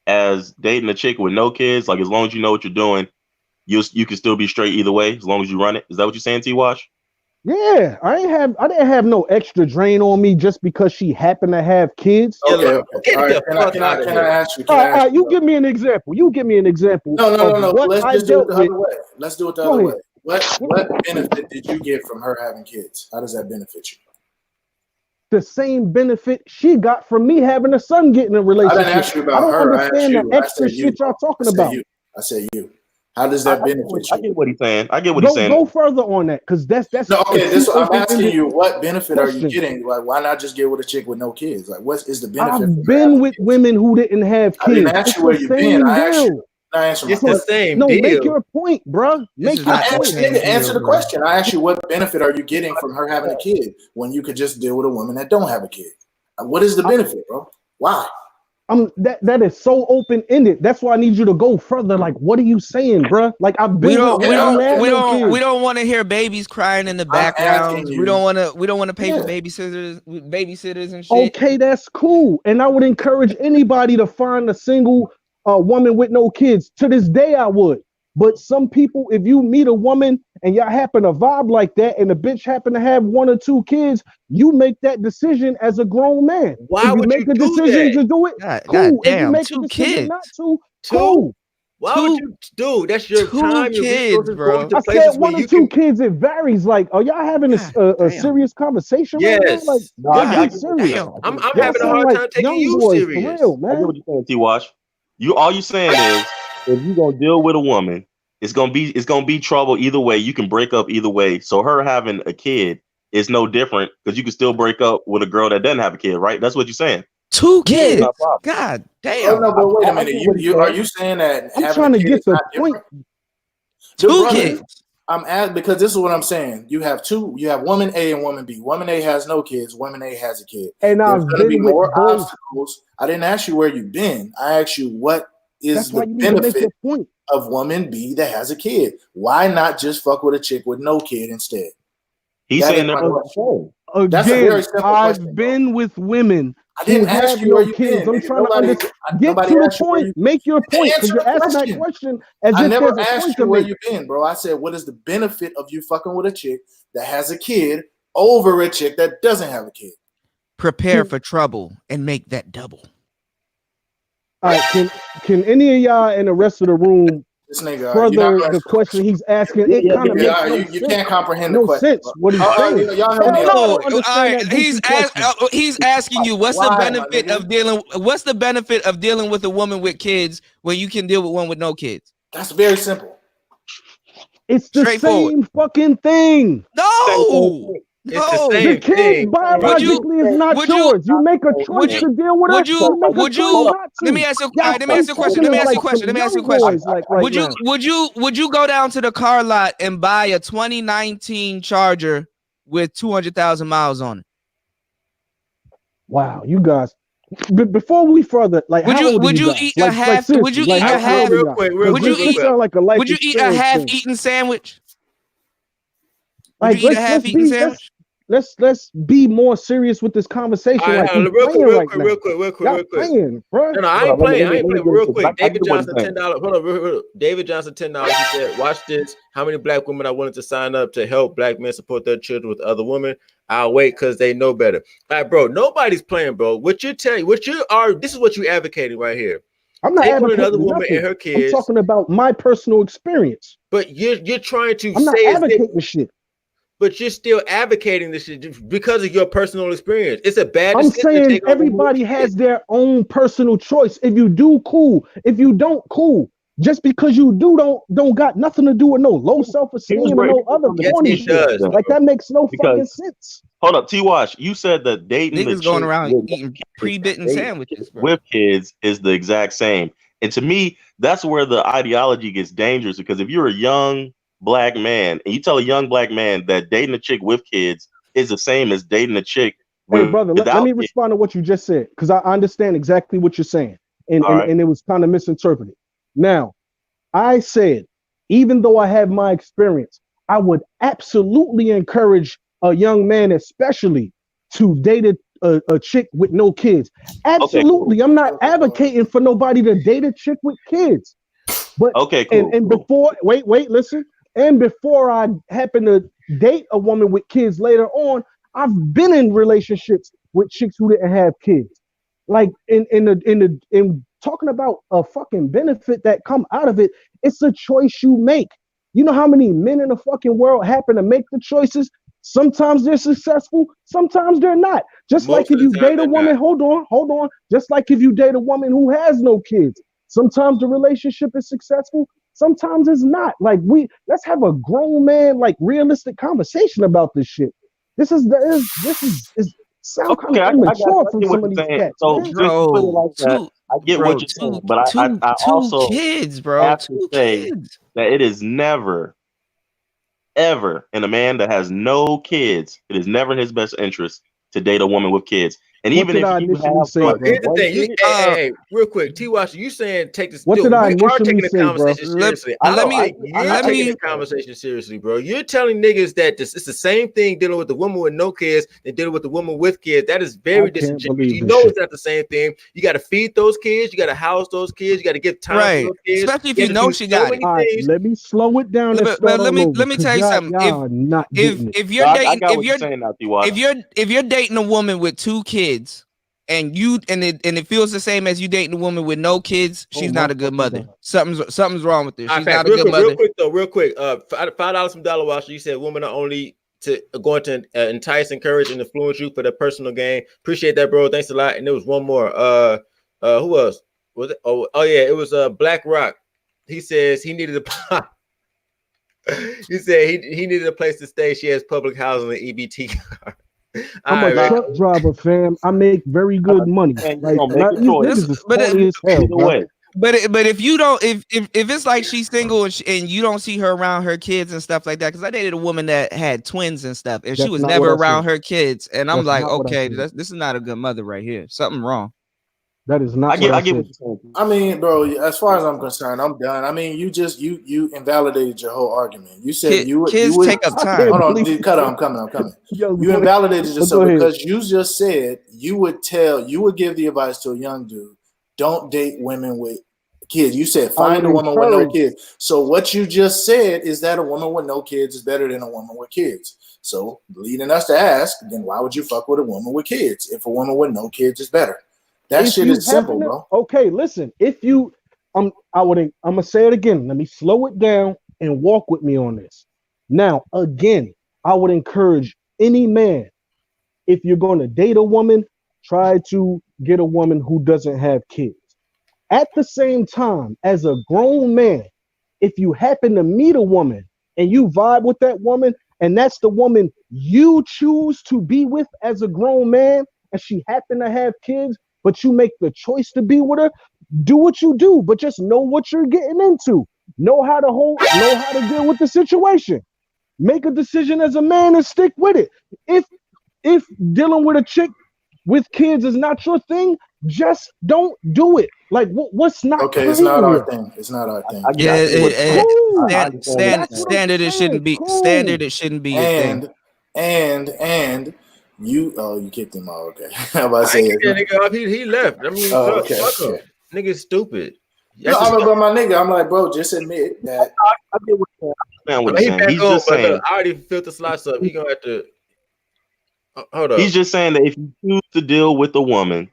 as dating a chick with no kids. Like as long as you know what you're doing, you can still be straight either way as long as you run it. Is that what you're saying, T-Wash? Yeah, I didn't have no extra drain on me just because she happened to have kids. Okay. All right. Can I ask you? All right, you give me an example. No. Let's just do it the other way. Let's do it the other way. What benefit did you get from her having kids? How does that benefit you? The same benefit she got from me having a son getting a relationship. I didn't ask you about I don't her. understand the extra shit y'all talking about. I said you. How does that benefit you? I get what he's saying. Go further on that, because that's no, okay. I'm asking you, what benefit are you getting? Like, why not just get with a chick with no kids? Like, what is the benefit? I've been with women who didn't have kids. I didn't ask you where you've been. I asked you. It's the same deal. Make your point, bro. Answer the question. I asked you, what benefit are you getting from her having a kid when you could just deal with a woman that don't have a kid? What is the benefit, bro? Why? That is so open-ended. That's why I need you to go further. Like, what are you saying, bro? Like, I've been. We don't want to hear babies crying in the background. We don't want to pay for babysitters and shit. Okay, that's cool. And I would encourage anybody to find a single woman with no kids. To this day, I would. But some people, if you meet a woman and y'all happen to vibe like that, and the bitch happen to have 1 or 2 kids, you make that decision as a grown man. Why would you make a decision to do it? Cool. If you make 2 kids, not to, cool. Why would you do? That's your 2 time. kids, bro. I said 1 or 2 kids. It varies. Like, are y'all having a serious conversation? Yes. Right now? Like, serious. I'm having a hard time taking you serious. For real, man. I get what you're saying, T-Wash. All you saying is, if you're gonna deal with a woman, it's gonna be trouble either way. You can break up either way. So her having a kid is no different because you can still break up with a girl that doesn't have a kid, right? That's what you're saying. 2 kids. God damn. Oh, no, but wait a minute. Are you saying that I'm trying to get the point? 2 kids. I'm at because this is what I'm saying. You have woman A and woman B. Woman A has no kids. Woman A has a kid. And there's going to be more both. obstacles. I didn't ask you where you've been. I asked you what is the benefit of woman B that has a kid. Why not just fuck with a chick with no kid instead? He's saying that's a very simple question. I've been with women. I didn't ask you where you kids. I'm trying to get to the point. Make your point. Because you're asking that question as I if never there's a asked point you to where make. you been, bro. I said, what is the benefit of you fucking with a chick that has a kid over a chick that doesn't have a kid? Prepare for trouble and make that double. All right, can any of y'all in the rest of the room further the question he's asking? It kind of makes no you sense. can't comprehend no the question. Sense what he's saying. He's asking you what's the benefit of dealing. What's the benefit of dealing with a woman with kids when you can deal with one with no kids? That's very simple. It's the same fucking thing. No. It's the same kid thing. biologically is not yours. You make a choice to deal with it. Let me ask you a question. Would you go down to the car lot and buy a 2019 Charger with 200,000 miles on it? Wow, you guys. Before we further, like, would you eat a half? Would you eat a half? Would you eat a half-eaten sandwich? Like, let's be more serious with this conversation. Right, like, real quick. Bro. No, I ain't playing. Real quick. David Johnson, $10. Hold on, David Johnson, $10. He said, "Watch this. How many black women I wanted to sign up to help black men support their children with other women? I'll wait because they know better." All right, bro. Nobody's playing, bro. This is what you advocating right here. I'm not advocating another woman and her kids. I'm talking about my personal experience. But you're trying to. I'm not advocating shit. but you're still advocating this shit because of your personal experience. It's a bad I'm decision to saying take on women everybody with has kids. their own personal choice. If you do, cool. If you don't, cool. Just because you do don't got nothing to do with no low Here's self-esteem or where no other Yes, corny he shit. does, Like bro. that makes no because fucking sense. hold up, T-Wash, you said that dating the Niggas going chick around with eating kids, pre-bitten dating sandwiches, bro. with kids is the exact same. And to me, that's where the ideology gets dangerous, because if you're a young black man and you tell a young black man that dating a chick with kids is the same as dating a chick Hey, brother, let without me kids. respond to what you just said because I understand exactly what you're saying, and, All and right. and it was kind of misinterpreted. Now, I said, even though I have my experience, I would absolutely encourage a young man, especially, to date a chick with no kids. Okay, cool. Absolutely, I'm not advocating for nobody to date a chick with kids. But Okay, cool. and before, wait, listen. And before I happen to date a woman with kids later on, I've been in relationships with chicks who didn't have kids. Like in talking about a fucking benefit that come out of it, it's a choice you make. You know how many men in the fucking world happen to make the choices? Sometimes they're successful, sometimes they're not. Just like Most if of the you time date a they're woman, not. hold on. Just like if you date a woman who has no kids, sometimes the relationship is successful, sometimes it's not. Like let's have a grown man, like realistic conversation about this shit. This is sound kind Okay, of I got you. immature I from get what some of you're these saying. cats, So man. just to put it like that, I get what you're saying, but I two also kids, bro. have to Two say kids. that it is never, ever in a man that has no kids, it is never in his best interest to date a woman with kids. And What even did if I you initially have say, Bro, but bro? here's the one thing. kid, Hey, real quick, T. Watch, you saying take this? What did I We are initially taking the say, bro? conversation seriously. I Let know me You're let taking the me conversation seriously, bro. You're telling niggas that it's the same thing dealing with the woman with no kids than dealing with the woman with kids. That is I very can't disingenuous. believe You this know shit. it's not the same thing. You got to feed those kids. You got to house those kids. You got to give time for right, those kids. especially if You you got to know do she so got it. many All right, things. let me slow it down and But start let all me over tell because you something. y'all are not getting it. If no, you're I dating got what you're saying now, T-Watch. if you're dating a woman with two kids and it feels the same as you dating a woman with no kids, Oh she's my not a good fucking mother. God. Something's wrong with her. All right, She's facts. not a good Real mother. quick though. $5 from Dollar Washer. You said women are only going to entice, encourage, and influence you for their personal gain. Appreciate that, bro. Thanks a lot. And there was one more. Who else was it? Oh yeah, it was Black Rock. He says he needed a. He said he needed a place to stay. She has public housing and EBT card. I'm All a right, man. truck driver, fam. I make very good money. And you're Like gonna make a these choice niggas is But corny as hell, either bro. way. But if you don't if it's like she's single and you don't see her around her kids and stuff like that, because I dated a woman that had twins and stuff and she That's was not what never I around said. her kids, and I'm That's like, not what I okay, said. this is not a good mother right here. Something wrong. That is not what I I get what said. you're saying. I mean, bro, as far as I'm concerned, I'm done. I mean, you invalidated your whole argument. You said you Kids would take up I time. can't hold on, believe dude, cut out, I'm coming. young You boy. invalidated But go yourself ahead. because you just said you would give the advice to a young dude, don't date women with kids. You said I would find a woman with no encourage. kids. So what you just said is that a woman with no kids is better than a woman with kids. So leading us to ask, then why would you fuck with a woman with kids if a woman with no kids is better? That If shit you is simple, happen to, bro. okay, listen. If you, I'm gonna say it again. Let me slow it down and walk with me on this. Now, again, I would encourage any man, if you're going to date a woman, try to get a woman who doesn't have kids. At the same time, as a grown man, if you happen to meet a woman and you vibe with that woman, and that's the woman you choose to be with as a grown man, and she happen to have kids, but you make the choice to be with her, do what you do, but just know what you're getting into. Know how to deal with the situation. Make a decision as a man and stick with it. If dealing with a chick with kids is not your thing, just don't do it. Like what's not Okay, it's clear not our here? thing. It's not our thing. I Yeah, get what you're saying. Cool. I understand what you're That's what saying. I'm saying. Cool. standard. It shouldn't be your thing. And you kicked him out. Okay, I'm about to I ain't say get it's that not. nigga off. He left. I mean, Oh, look, okay, fuck him. okay. Nigga's stupid. No, That's just. I'm about my nigga. I'm like, bro, just admit that. I get what you're saying. I understand what I you're mean, he saying. back He's on, just but look, saying. I already filled the slots up. He gonna have to hold up. He's just saying that if you choose to deal with a woman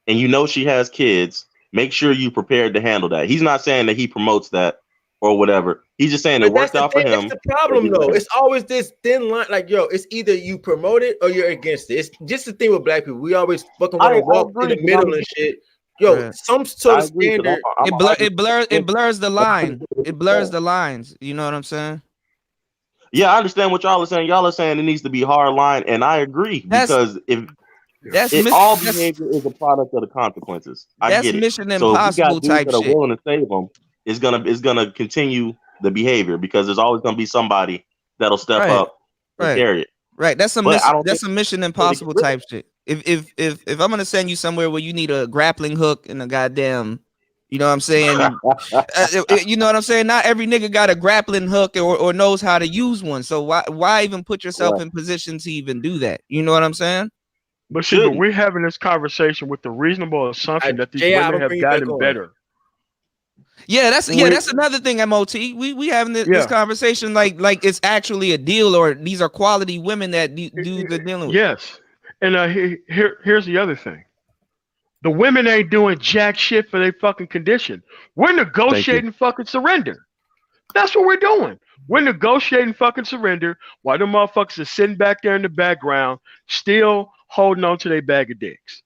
and you know she has kids, make sure you prepared to handle that. He's not saying that he promotes that. or whatever. He's just saying it But that's worked the out for thing. him. That's the problem, though. It's always this thin line. Like, yo, it's either you promote it or you're against it. It's just the thing with black people. We always fucking want to walk in the middle and shit. Yo, some sort of standard. It blurs the line. It blurs the lines. You know what I'm saying? Yeah, I understand what y'all are saying. Y'all are saying it needs to be hard line, and I agree because all behavior is a product of the consequences. I get it. Mission So if we Impossible got dudes type that are shit. willing to save them, it's gonna continue the behavior because there's always gonna be somebody that'll step up and carry it. Right. That's a Mission Impossible really type shit. If I'm gonna send you somewhere where you need a grappling hook and a goddamn, you know what I'm saying? You know what I'm saying? Not every nigga got a grappling hook or knows how to use one. So why even put yourself in position to even do that? You know what I'm saying? But see, but we're having this conversation with the reasonable assumption that these women have gotten better. Yeah, that's another thing, MOT. We having this conversation like it's actually a deal, or these are quality women that dudes are dealing with. Yes, and here's the other thing: the women ain't doing jack shit for their fucking condition. We're negotiating fucking surrender. That's what we're doing. We're negotiating fucking surrender while the motherfuckers are sitting back there in the background, still holding on to their bag of dicks.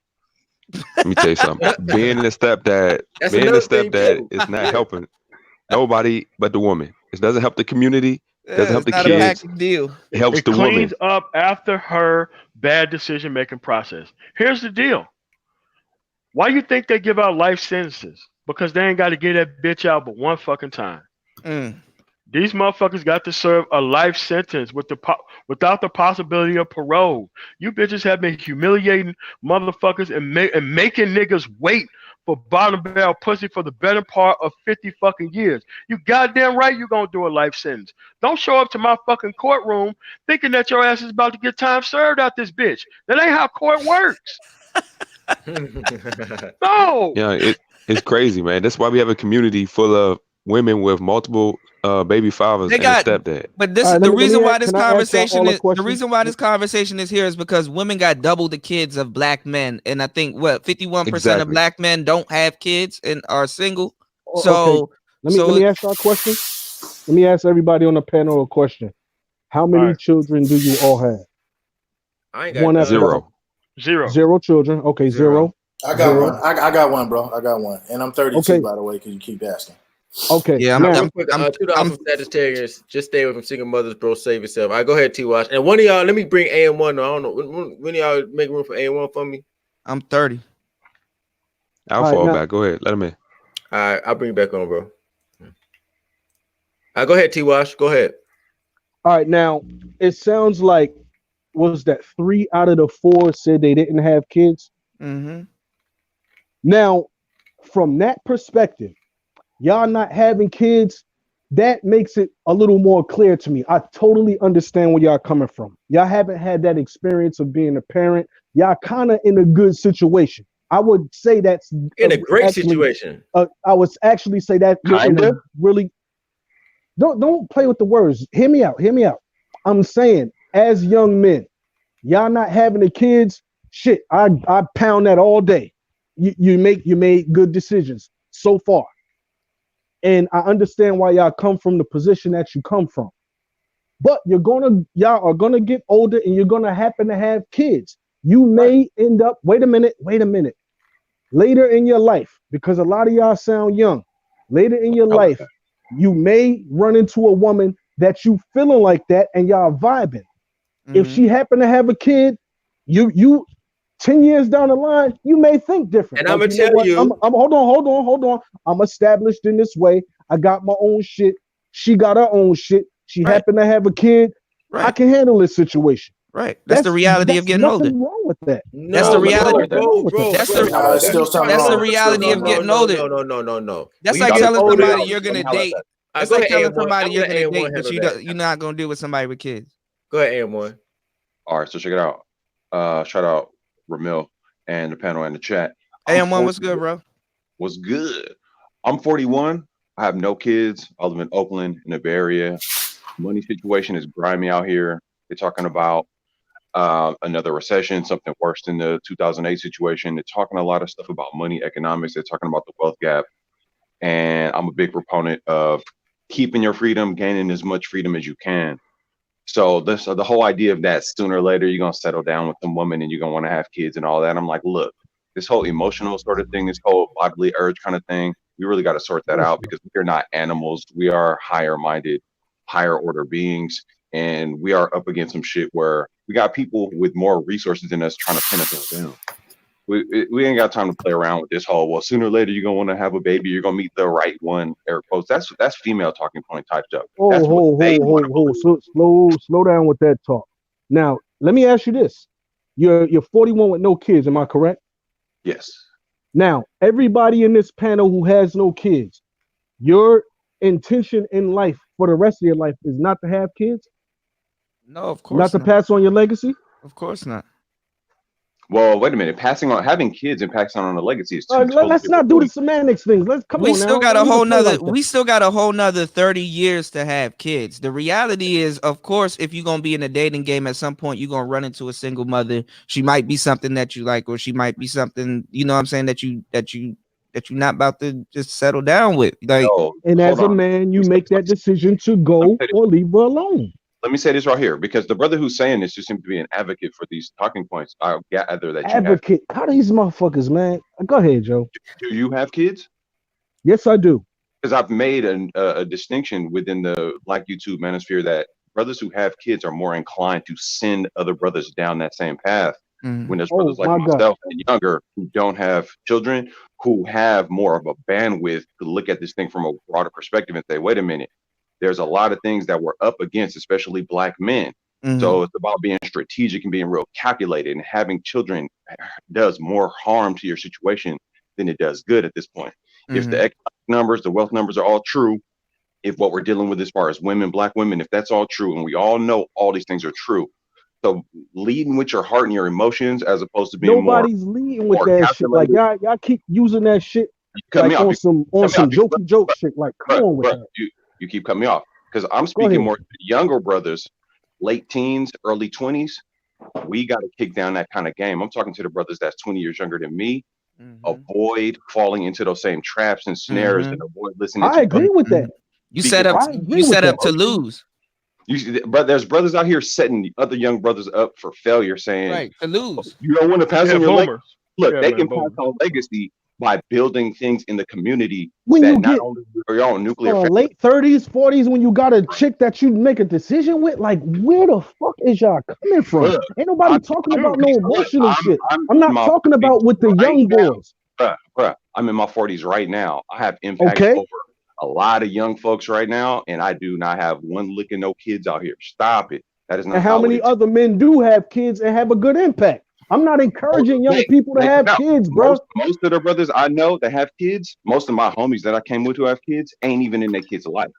Let me tell you something. Being a stepdad is not helping nobody but the woman. It doesn't help the community. It doesn't help the kids. Deal. It helps the cleans woman. up after her bad decision making process. Here's the deal. Why you think they give out life sentences? Because they ain't got to get that bitch out but one fucking time. These motherfuckers got to serve a life sentence without the possibility of parole. You bitches have been humiliating motherfuckers and making niggas wait for bottom barrel pussy for the better part of 50 fucking years. You goddamn right you gonna do a life sentence. Don't show up to my fucking courtroom thinking that your ass is about to get time served out this bitch. That ain't how court works. No. Yeah, it's crazy, man. That's why we have a community full of women with multiple baby fathers and a stepdad. But this the reason why this conversation is here is because women got double the kids of black men, and I think 51% of black men don't have kids and are single. So let me ask y'all a question. Let me ask everybody on the panel a question. How many children do you all have? I ain't got zero. Zero children. Okay, zero. I got one. I got one, bro. I got one, and I'm 32 by the way. Because you keep asking. Okay. Yeah, I'm from Sagittarius. Just stay away from single mothers, bro. Save yourself. All right, go ahead, T-Watch. And one of y'all, let me bring AM1. I don't know. When y'all make room for AM1 for me? I'm 30. I'll fall back. Go ahead. Let him in. All right, I'll bring you back on, bro. All right, go ahead, T-Watch. Go ahead. All right, now it sounds like was that 3 out of the 4 said they didn't have kids? Mm-hmm. Now, from that perspective, y'all not having kids, that makes it a little more clear to me. I totally understand where y'all coming from. Y'all haven't had that experience of being a parent. Y'all kind of in a good situation. I would say that's in a great situation. I would actually say that really don't play with the words. Hear me out. I'm saying, as young men, y'all not having the kids, shit, I pound that all day. You made good decisions so far. And I understand why y'all come from the position that you come from. But y'all are gonna get older and you're gonna happen to have kids. You may end up, wait a minute. Later in your life, because a lot of y'all sound young, later in your life, you may run into a woman that you feeling like that and y'all vibing. Mm-hmm. If she happen to have a kid, you 10 years down the line, you may think different. And I'm gonna tell you, hold on. I'm established in this way. I got my own shit. She got her own shit. She happened to have a kid. I can handle this situation. Right. That's the reality of getting older. Nothing wrong with that. That's the reality. That's the reality of getting older. No. That's like telling somebody you're gonna date. That's like telling somebody you're gonna date, but you're not gonna do with somebody with kids. Go ahead, AM1. All right, so check it out. Shout out Ramil and the panel and the chat. AM1, what's good, bro? What's good? I'm 41. I have no kids. I live in Oakland in the Bay Area. Money situation is grimy out here. They're talking about another recession, something worse than the 2008 situation. They're talking a lot of stuff about money, economics. They're talking about the wealth gap. And I'm a big proponent of keeping your freedom, gaining as much freedom as you can. So the whole idea of that sooner or later you're gonna settle down with some woman and you're gonna want to have kids and all that. I'm like, look, this whole emotional sort of thing, this whole bodily urge kind of thing, we really got to sort that out because we're not animals. We are higher minded, higher order beings, and we are up against some shit where we got people with more resources than us trying to pin us down. We ain't got time to play around with this whole, well, sooner or later you're gonna want to have a baby, you're gonna meet the right one, air quotes. That's female talking point type stuff. That's what they want to believe. Slow down with that talk. Now, let me ask you this. You're 41 with no kids, am I correct? Yes. Now, everybody in this panel who has no kids, your intention in life for the rest of your life is not to have kids? No, of course not. To pass on your legacy? Of course not. Well, wait a minute. Having kids and passing on a legacy is two let's not do the semantics things. We still got a whole nother 30 years to have kids. The reality is, of course, if you're gonna be in a dating game at some point, you're gonna run into a single mother. She might be something that you like, or she might be something, you know what I'm saying, that you're not about to just settle down with. Like, and as a man, you make that decision to go or leave her alone. Let me say this right here, because the brother who's saying this just seems to be an advocate for these talking points. I gather that advocate. How these motherfuckers, man? Go ahead, Joe. Do you have kids? Yes, I do. Because I've made a distinction within the Black YouTube manosphere that brothers who have kids are more inclined to send other brothers down that same path. When there's brothers like myself and younger who don't have children, who have more of a bandwidth to look at this thing from a broader perspective and say, wait a minute. There's a lot of things that we're up against, especially Black men. So it's about being strategic and being real calculated, and having children does more harm to your situation than it does good at this point. If the economic numbers, the wealth numbers are all true, if what we're dealing with as far as women, Black women, if that's all true, and we all know all these things are true. So leading with your heart and your emotions as opposed to being nobody's leading with that shit. Like y'all keep using that shit like on some joke shit. Like come on with that. You keep cutting me off because I'm speaking more to younger brothers, late teens, early 20s. We got to kick down that kind of game. I'm talking to the brothers that's 20 years younger than me. Avoid falling into those same traps and snares and avoid listening. I agree with that. You set up to lose. But there's brothers out here setting other young brothers up for failure, saying to lose. You don't want to pass on your legacy. Look, they can pass on legacy by building things in the community when that you not get only are your own nuclear late 30s, 40s, when you got a chick that you make a decision with, like where the fuck is y'all coming from? Ain't nobody talking about no emotional shit. I'm not talking about with the young boys. Bruh, I'm in my 40s right now. I have impact over a lot of young folks right now, and I do not have one lick of no kids out here. Stop it. That is not. And how many other men do have kids and have a good impact? I'm not encouraging young people to have kids, bro. Most of the brothers I know that have kids, most of my homies that I came with who have kids, ain't even in their kids' life.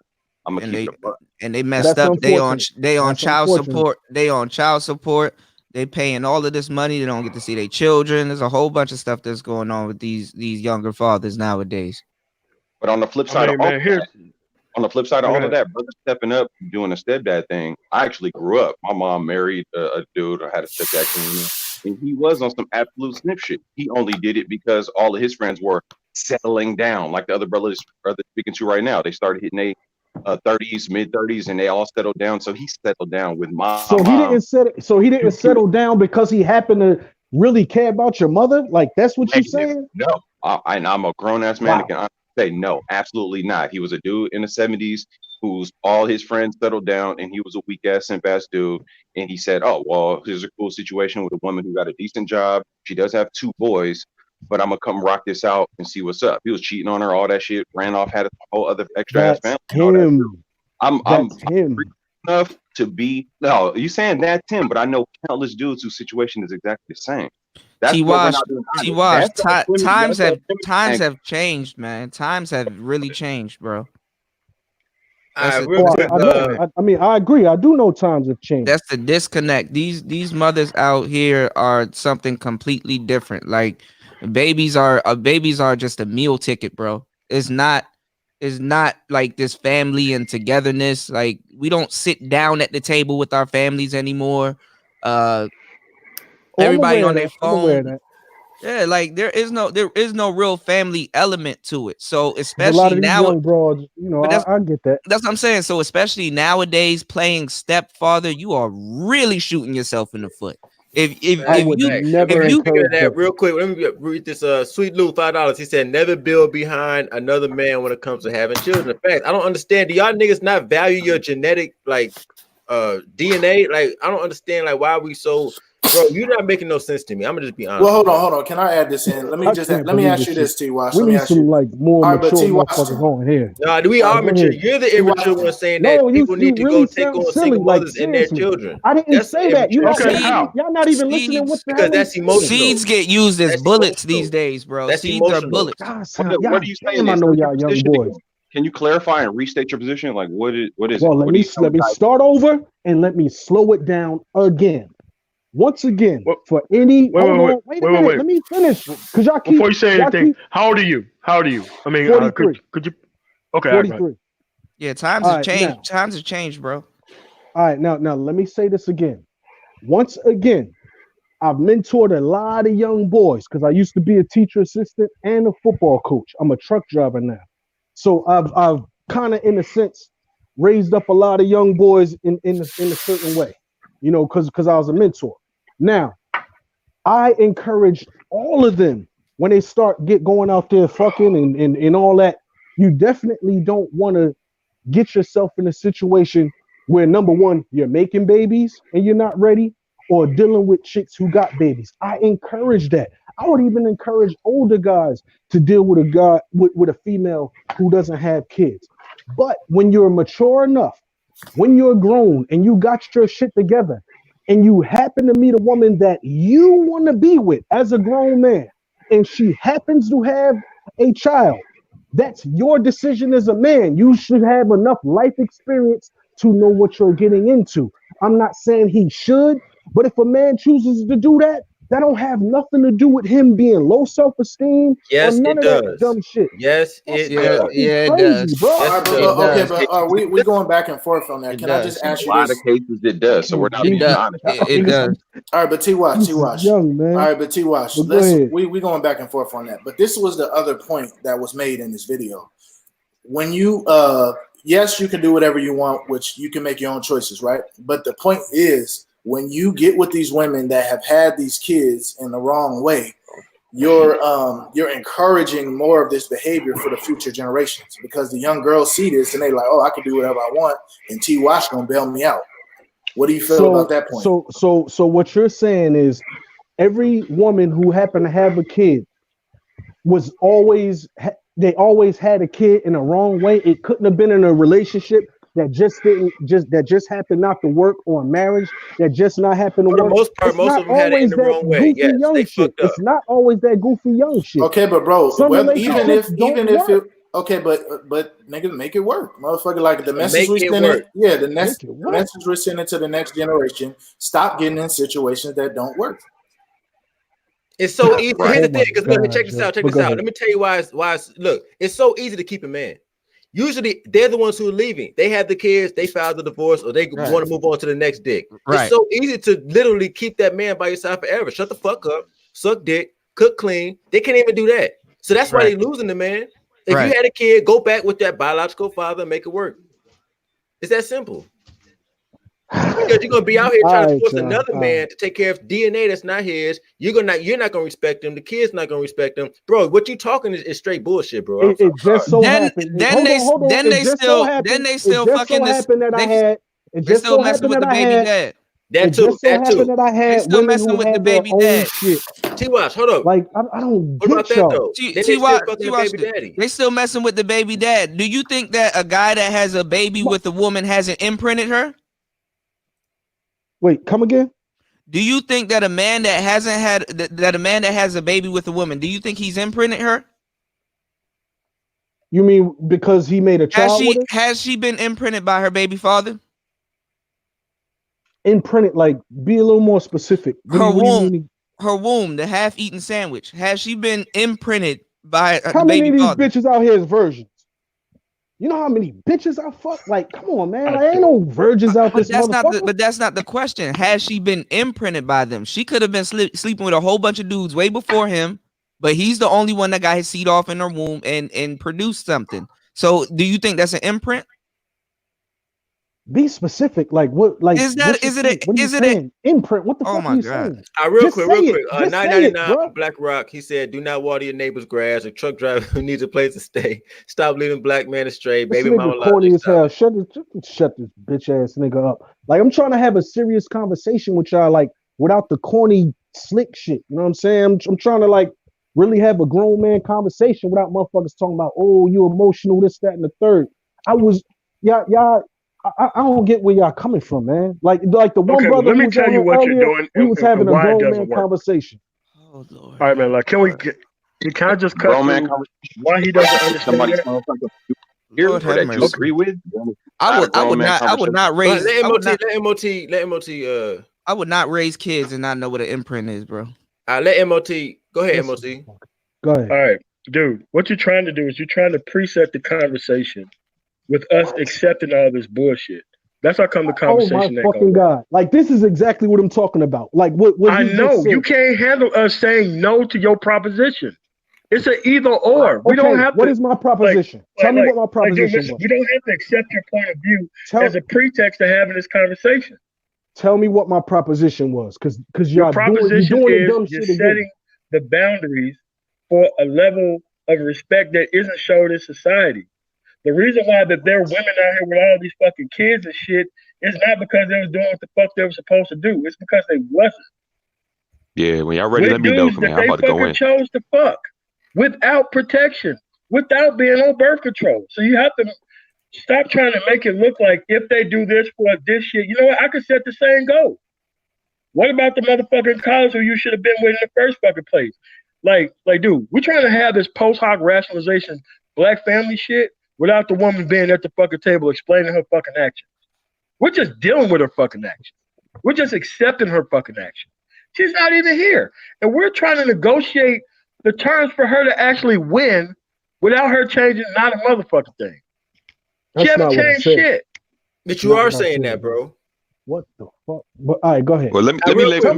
I'm gonna keep it a buck. And they messed up. They on child support. They on child support. They paying all of this money. They don't get to see their children. There's a whole bunch of stuff that's going on with these younger fathers nowadays. But on the flip side of all of that, brother stepping up, doing a stepdad thing. I actually grew up. My mom married a dude or had a stepdad coming in. And he was on some absolute snip shit. He only did it because all of his friends were settling down, like the other brothers speaking to right now. They started hitting their 30s, mid 30s, and they all settled down. So he settled down with my mom. He didn't settle down because he happened to really care about your mother. Like that's what you're saying? No, I'm a grown ass man that can say no, absolutely not. He was a dude in the 70s who's all his friends settled down, and he was a weak ass simp ass dude. And he said, "Oh well, here's a cool situation with a woman who got a decent job. She does have 2 boys, but I'm gonna come rock this out and see what's up." He was cheating on her, all that shit. Ran off, had a whole other extra ass family. I'm enough to be. No, you saying that's him, but I know countless dudes whose situation is exactly the same. Times have changed, man. Times have really changed, bro. I agree. I do know times have changed. That's the disconnect. These mothers out here are something completely different. Like babies are just a meal ticket, bro. It's not like this family and togetherness. Like we don't sit down at the table with our families anymore. Everybody on their phone. Yeah, like there is no real family element to it. So A lot especially of these now, young broads, you know, but I get that. that's what I'm saying. So especially nowadays, playing stepfather, you are really shooting yourself in the foot. I would never Speaking of encourage that, that. real quick, let me read this. Sweet Lou, $5. He said, "Never build behind another man when it comes to having children." In fact, I don't understand. Do y'all niggas not value your genetic DNA? Like, I don't understand. Like, why are we so, bro? You're not making no sense to me. I'm gonna just be honest. Well, hold on. Can I add this in? Let me I just can't let me believe ask you shit. this, T. Wash. We Let me need ask some you. like more All right, but mature T. Wash, motherfuckers on here. Nah, we All are right, go mature. ahead. You're the immature one saying that No, people you need to go really take sound on silly. single Like mothers and their seriously, children. I didn't That's say that. You're not Okay, listening. how? Y'all not even listening what the Because hell I'm that's saying. emotional. Seeds get used as That's bullets emotional. these days, bro. That's Seeds are emotional. bullets. God, What sound, are y'all, you saying? damn, I Is know that your y'all young position? boys. Can you clarify and restate your position? Like, what is it? Well, let What do me you tell guys? start over and let me slow it down again. Once again, Wait, for any hold wait, on, wait a minute, wait. let me finish. Cause Before you say anything, how old are you? How old are you? I mean, 43. could you? Okay, all right, go ahead. 43. Yeah, times All have right, changed. now. Times have changed, bro. All right, now let me say this again. Once again, I've mentored a lot of young boys because I used to be a teacher assistant and a football coach. I'm a truck driver now. So I've kind of in a sense raised up a lot of young boys in a certain way, you know, because I was a mentor. Now, I encourage all of them when they start going out there fucking and all that. You definitely don't want to get yourself in a situation where number one, you're making babies and you're not ready, or dealing with chicks who got babies. I encourage that. I would even encourage older guys to deal with a guy with a female who doesn't have kids. But when you're mature enough, when you're grown and you got your shit together, and you happen to meet a woman that you want to be with as a grown man, and she happens to have a child, that's your decision as a man. You should have enough life experience to know what you're getting into. I'm not saying he should, but if a man chooses to do that, that don't have nothing to do with him being low self-esteem or Yes, none it of that does. dumb shit. Yes, That's it does. fucking it crazy, does. bro. All right, It okay, does. but we going back and forth on that. It Can I just does. In ask a you lot of this? cases, it does. So we're not It being does. honest. It does. All right, but T. Wash. Young man. All right, but T. Wash. But go ahead. We going back and forth on that. But this was the other point that was made in this video. When you yes, you can do whatever you want, which you can make your own choices, right? But the point is, when you get with these women that have had these kids in the wrong way, you're encouraging more of this behavior for the future generations, because the young girls see this and they like, oh, I can do whatever I want, and T. Wash gonna bail me out. What do you feel about that point? So what you're saying is every woman who happened to have a kid was always they always had a kid in the wrong way. It couldn't have been in a relationship that just happened not to work, or a marriage that just not happened to For the work. most part, It's most not of them had it in always the that wrong way. goofy Yes, young they shit. fucked up. It's not always that goofy young shit. Okay, but bro, Some even relationships don't if work. it okay, but nigga, make it work, motherfucker. Like the message Make we it sending, work. yeah, the Make it work. message we're sending to the next generation. Stop getting in situations that don't work. It's so easy. Right. Here's the Oh my thing, because look, God, check this yo. out. Check But this go out. ahead. Let me tell you why. Look, it's so easy to keep a man. Usually, they're the ones who are leaving. They have the kids, they filed the divorce, or they Right. want to move on to the next dick. Right. It's so easy to literally keep that man by your side forever. Shut the fuck up, suck dick, cook clean. They can't even do that. So that's why Right. they're losing the man. If Right. you had a kid, go back with that biological father and make it work. It's that simple. Because you're gonna be out here All trying to right, force y'all. another All man right. to take care of DNA that's not his. You're not gonna respect him. The kid's not gonna respect him, bro. What you talking is straight bullshit, bro. I'm It just so Then happened. then Hold they on, hold on. then It they just so still then happened. they It still just so fucking this. happened that I had. It They just still so messing happened with that the I baby had. dad. It just so happened that I They had still women who messing with the had their baby own dad. shit. T-Watch, hold up. Like I don't What about get that y'all. though? T Then they still T fucking the watch baby it. daddy. They still messing with the baby dad. Do you think that a guy that has a baby But- with a woman hasn't imprinted her? Wait, come again? Do you think that a man that hasn't had that a man that has a baby with a woman, do you think he's imprinted her? You mean because he made a child with her? Has she been imprinted by her baby father? Imprinted, like be a little more specific. What do Her you womb, mean? the half-eaten sandwich. Has she been imprinted by How the many baby of these father? bitches out here is virgins? You know how many bitches I fuck? Like, come on, man. Like, ain't no virgins out But this that's not motherfucker. the, but that's not the question. Has she been imprinted by them? She could have been sleeping with a whole bunch of dudes way before him, but he's the only one that got his seed off in her womb and produced something. So do you think that's an imprint? Be specific. Like what? Like is that? Is it? What are you saying? Imprint. What the Oh fuck my are you God. saying? Real Just quick. say it. Just say it, 999 bro. Black Rock. He said, "Do not water your neighbor's grass. A truck driver who needs a place to stay. Stop leaving black men astray. This Baby nigga mama corny logic. as hell. Shut this bitch ass nigga up. Like, I'm trying to have a serious conversation with y'all, like, without the corny slick shit. You know what I'm saying? I'm trying to like really have a grown man conversation without motherfuckers talking about, oh, you emotional, this, that, and the third. Y'all. I don't get where y'all coming from, man. Like the one Okay, well, brother let who me was tell on you here what you're earlier, doing we was and having a why it grown doesn't man work. conversation. Oh Lord. All right, man. Like, can I just cut Grown man through conversation. why he doesn't understand Somebody's that? motherfucker here Lord or have that you mercy. agree with. I Not a grown would man not conversation. raise. Let I would not. MOT. I would not raise kids and not know what an imprint is, bro. Let MOT. Go ahead, Yes. MOT. Go ahead. All right, dude. What you're trying to do is you're trying to preset the conversation with us accepting all this bullshit. That's how come the Oh my conversation ain't gonna fucking work. God. Like, this is exactly what I'm talking about. Like what I he just know said. you can't handle us saying no to your proposition. It's an either or. We don't have what to. is my proposition? Tell me what my Dude, proposition listen, was. we don't have to accept your point of view Tell- as a pretext to having this conversation. Tell me what my proposition was, because Your you're proposition doing the is dumb you're shit again. setting the boundaries for a level of respect that isn't showed in society. The reason why that there are women out here with all these fucking kids and shit is not because they was doing what the fuck they were supposed to do. It's because they wasn't. Yeah, when y'all ready, With let me know, dudes man. that I'm they about to go fucking in. chose to fuck without protection, without being on birth control. So you have to stop trying to make it look like if they do this for this shit, you know what? I could set the same goal. What about the motherfucking college who you should have been with in the first fucking place? Like, dude, we're trying to have this post hoc rationalization black family shit without the woman being at the fucking table explaining her fucking actions. We're just dealing with her fucking action. We're just accepting her fucking action. She's not even here. And we're trying to negotiate the terms for her to actually win without her changing not a motherfucking thing. She hasn't changed shit. But you are saying that, bro. What the fuck? But all right, go ahead. Well, let me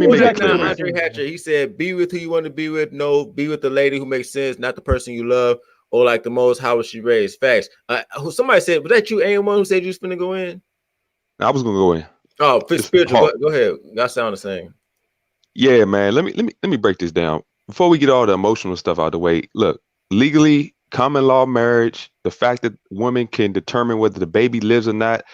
make it clear, man. Andre Hatcher, he said, "Be with who you want to be with. No, be with the lady who makes sense, not the person you love or like the most. How was she raised? Facts." Somebody said, "Was that you? Ain't one who said you was finna go in?" I was gonna go in. Oh, spiritual. Go ahead. That sound the same. Yeah, man. Let me break this down before we get all the emotional stuff out of the way. Look, legally, common law marriage, the fact that women can determine whether the baby lives or not.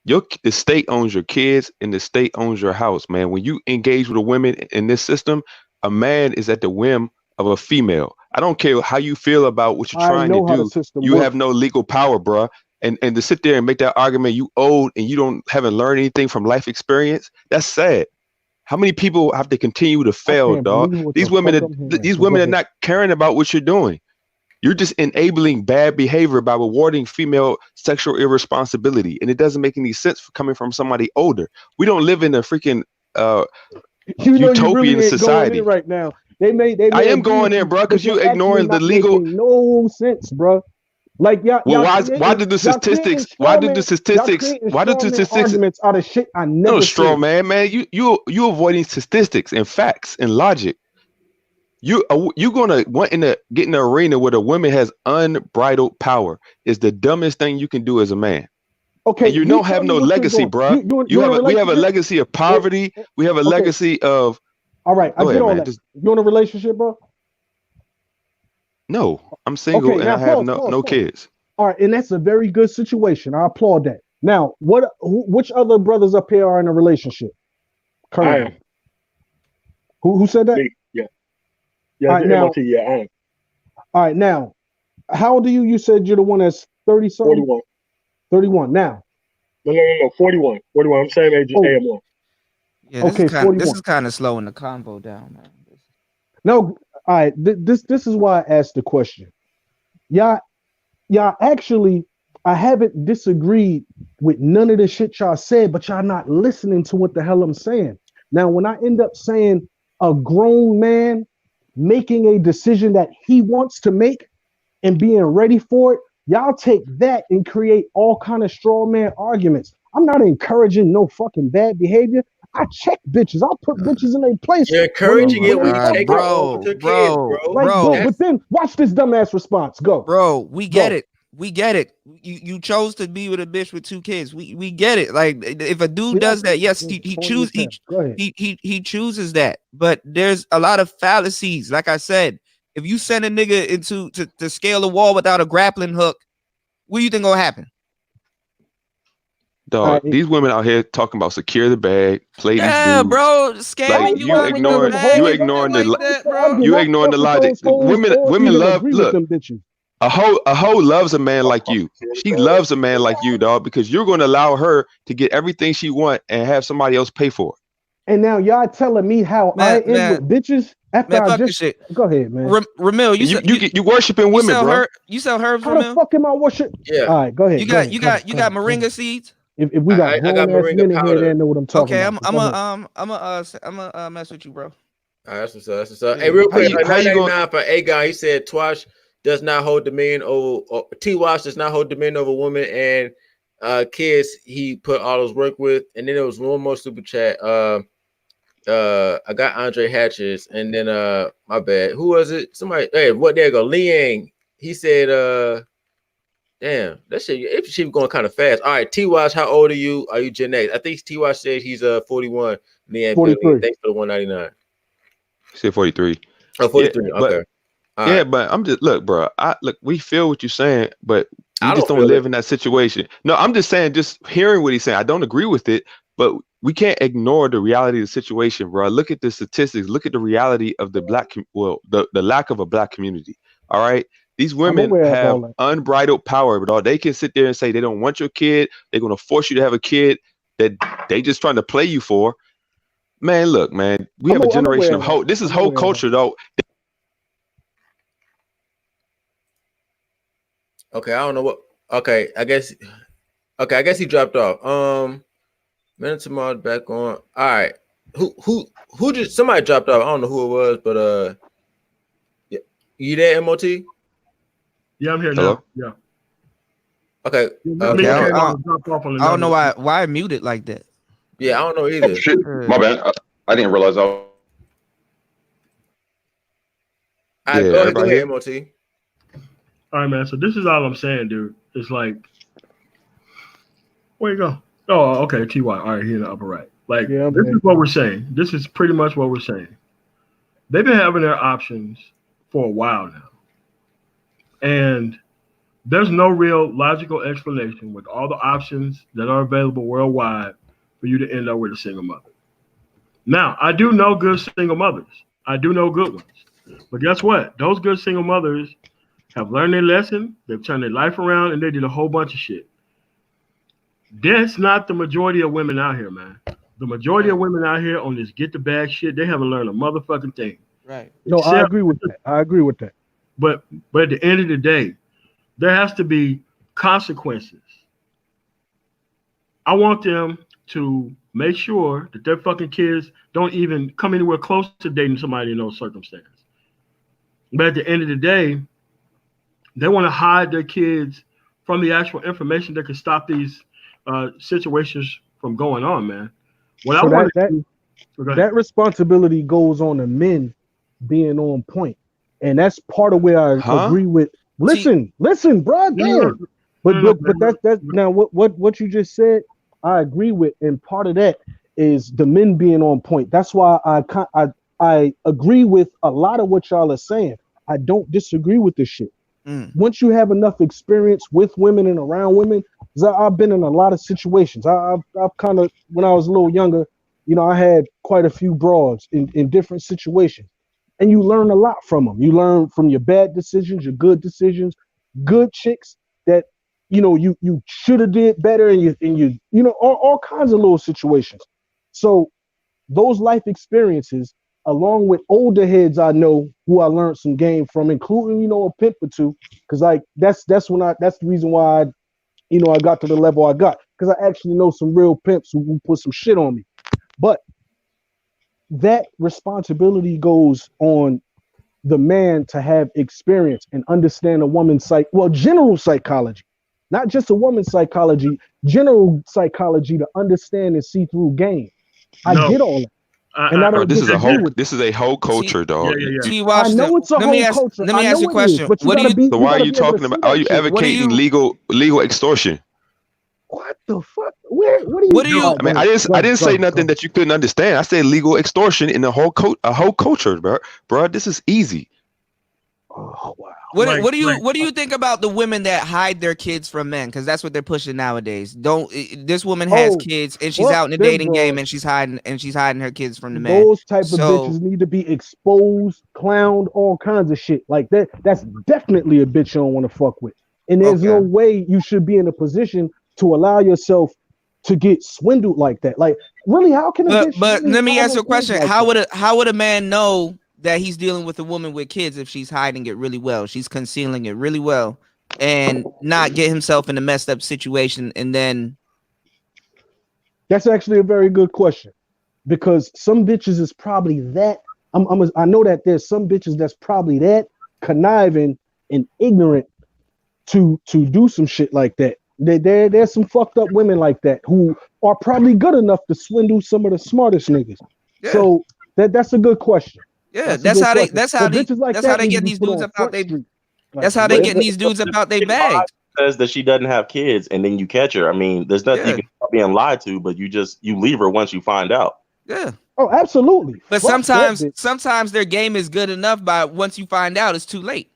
The state owns your kids and the state owns your house, man. When you engage with a woman in this system, a man is at the whim of a female. I don't care how you feel about what you're trying to do. You have no legal power, bruh. And to sit there and make that argument you old and you haven't learned anything from life experience, that's sad. How many people have to continue to fail, dog? These women are not caring about what you're doing. You're just enabling bad behavior by rewarding female sexual irresponsibility. And it doesn't make any sense for coming from somebody older. We don't live in a freaking utopian society. Going in right now. They I am going in, bro, because you ignoring the legal. No sense, bro. Like y'all. Well, why do the statistics? Arguments out of shit I never. No straw man. You avoiding statistics and facts and logic. You gonna get in the arena where the woman has unbridled power is the dumbest thing you can do as a man. Okay, and you don't have no legacy, bro. We have a legacy of poverty. We have a legacy of. All right, I get all that. You in a relationship, bro? No, I'm single and I have no kids. All right, and that's a very good situation. I applaud that. Now, which other brothers up here are in a relationship? Currently? I am. Who said that? Me. Yeah, all right, now, MOT, yeah, I am. All right, now, how old are you? You said you're the one that's 30 something? 41. 31 now. No, 41. 41. I'm same age as AM1. Yeah, this is kind of slowing the convo down, man. No, all right. This is why I asked the question. Y'all actually, I haven't disagreed with none of the shit y'all said, but y'all not listening to what the hell I'm saying. Now, when I end up saying a grown man making a decision that he wants to make and being ready for it, Y'all take that and create all kind of straw man arguments. I'm not encouraging no fucking bad behavior. I check bitches. I'll put bitches in their place You're when encouraging it they when you fucked take it up. home with your kids, bro. Like, bro, That's, but then watch this dumbass response. Go. Bro, we Go. get it. We get it. You chose to be with a bitch with 2 kids. We get it. Like if a dude does that, yes, he chooses that. But there's a lot of fallacies. Like I said, if you send a nigga into to scale a wall without a grappling hook, what do you think gonna happen? Dog, these women out here talking about secure the bag, play these dudes. Bro, scamming Like you ignoring the logic. Women love look. Them bitches. A hoe loves a man like you. She loves a man like you, dog, because you're going to allow her to get everything she wants and have somebody else pay for it. And now y'all telling me how I end with bitches after I just shit. Go ahead, man. Ramil, you worshiping women, bro. You sell herbs, How the Ramil? fuck am I worship? Yeah. All right, go ahead. You got moringa seeds. If we got grown ass men in here, they know what I'm talking okay, about. I'm a mess with you, bro. All right, that's what's up. That's what's up. Hey, real quick, how you going for A guy? He said Twash does not hold dominion over T-Wash does not hold dominion over women and kids he put all his work with. And then there was one more super chat. I got Andre Hatches, and then my bad. Who was it? Somebody. Hey, what? There you go. Liang. He said, damn, that shit. If she was going kind of fast. All right, T-Wash, how old are you? Are you Gen X? I think T-Wash said he's 41. Liang, 43. Thanks for the 199. He said 43. Oh, 43. Yeah, okay. But I'm just look, bro. We feel what you're saying, but we just don't live in that situation. No, I'm just saying, just hearing what he's saying. I don't agree with it, but we can't ignore the reality of the situation, bro. Look at the statistics. Look at the reality of the the lack of a black community. All right. These women have unbridled power, but they can sit there and say they don't want your kid. They're going to force you to have a kid that they just trying to play you for. Man, look, man, we have a generation of hope. This is whole culture, though. Okay, I don't know what. Okay, I guess he dropped off. Man, tomorrow back on. All right, who just somebody dropped off? I don't know who it was, but yeah. You there, MOT? Yeah, I'm here now. Yeah. Okay. I don't know why I muted like that. Yeah, I don't know either. Oh, shit. My bad. I didn't realize I was. All right, go ahead, MOT. All right, man. So this is all I'm saying, dude. It's like, where you go? Oh, okay, TY. All right, here in the upper right. Like, this is what we're saying. This is pretty much what we're saying. They've been having their options for a while now. And there's no real logical explanation with all the options that are available worldwide for you to end up with a single mother. Now, I do know good single mothers. I do know good ones. But guess what? Those good single mothers have learned their lesson, they've turned their life around, and they did a whole bunch of shit. That's not the majority of women out here, man. The majority of women out here on this get the bag shit, they haven't learned a motherfucking thing. Right. No, I agree with that. But at the end of the day, there has to be consequences. I want them to make sure that their fucking kids don't even come anywhere close to dating somebody in those circumstances. But at the end of the day, they want to hide their kids from the actual information that can stop these situations from going on, man. That responsibility goes on the men being on point, and that's part of where I agree with. Listen, bro. Damn. But that's now what you just said. I agree with, and part of that is the men being on point. That's why I agree with a lot of what y'all are saying. I don't disagree with this shit. Once you have enough experience with women and around women, I've been in a lot of situations. I've kind of, when I was a little younger, I had quite a few broads in different situations, and you learn a lot from them. You learn from your bad decisions, your good decisions, good chicks that you should have did better, and all kinds of little situations. So those life experiences, along with older heads I know who I learned some game from, including a pimp or two, because that's the reason why I got to the level I got, because I actually know some real pimps who put some shit on me. But that responsibility goes on the man to have experience and understand a woman's general psychology, not just a woman's psychology, general psychology to understand and see through game. I get all that. And I Bro, don't this is a whole disagree with culture, dog. I know it's a whole culture. Let me ask you a it question. is, but you What do gotta you? be. So why are gotta you be able to talking see about? Are that you shit. advocating legal extortion? What the fuck? What do you? What do you? I mean, I didn't say nothing that you couldn't understand. I said legal extortion in the whole culture, bro. Bro, this is easy. Oh wow. What do you think about the women that hide their kids from men? Because that's what they're pushing nowadays. This woman has kids and she's out in the dating game and she's hiding her kids from the man. Those type of bitches need to be exposed, clowned, all kinds of shit like that. That's definitely a bitch you don't want to fuck with. And there's no way you should be in a position to allow yourself to get swindled like that. Like, really, how can a bitch? But really let me hide ask you her a question: kids like how would a man know that he's dealing with a woman with kids if she's hiding it really well, she's concealing it really well, and not get himself in a messed up situation? And then that's actually a very good question, because some bitches is probably that. I know that there's some bitches that's probably that conniving and ignorant to do some shit like that. There's some fucked up women like that who are probably good enough to swindle some of the smartest niggas. Yeah. So that's a good question. Yeah, that's how they get these dudes up out they. That's how they get these dudes up out their bags. Says that she doesn't have kids, and then you catch her. I mean, there's nothing you can stop being lied to, but you leave her once you find out. Yeah. Oh, absolutely. But sometimes their game is good enough, by once you find out, it's too late.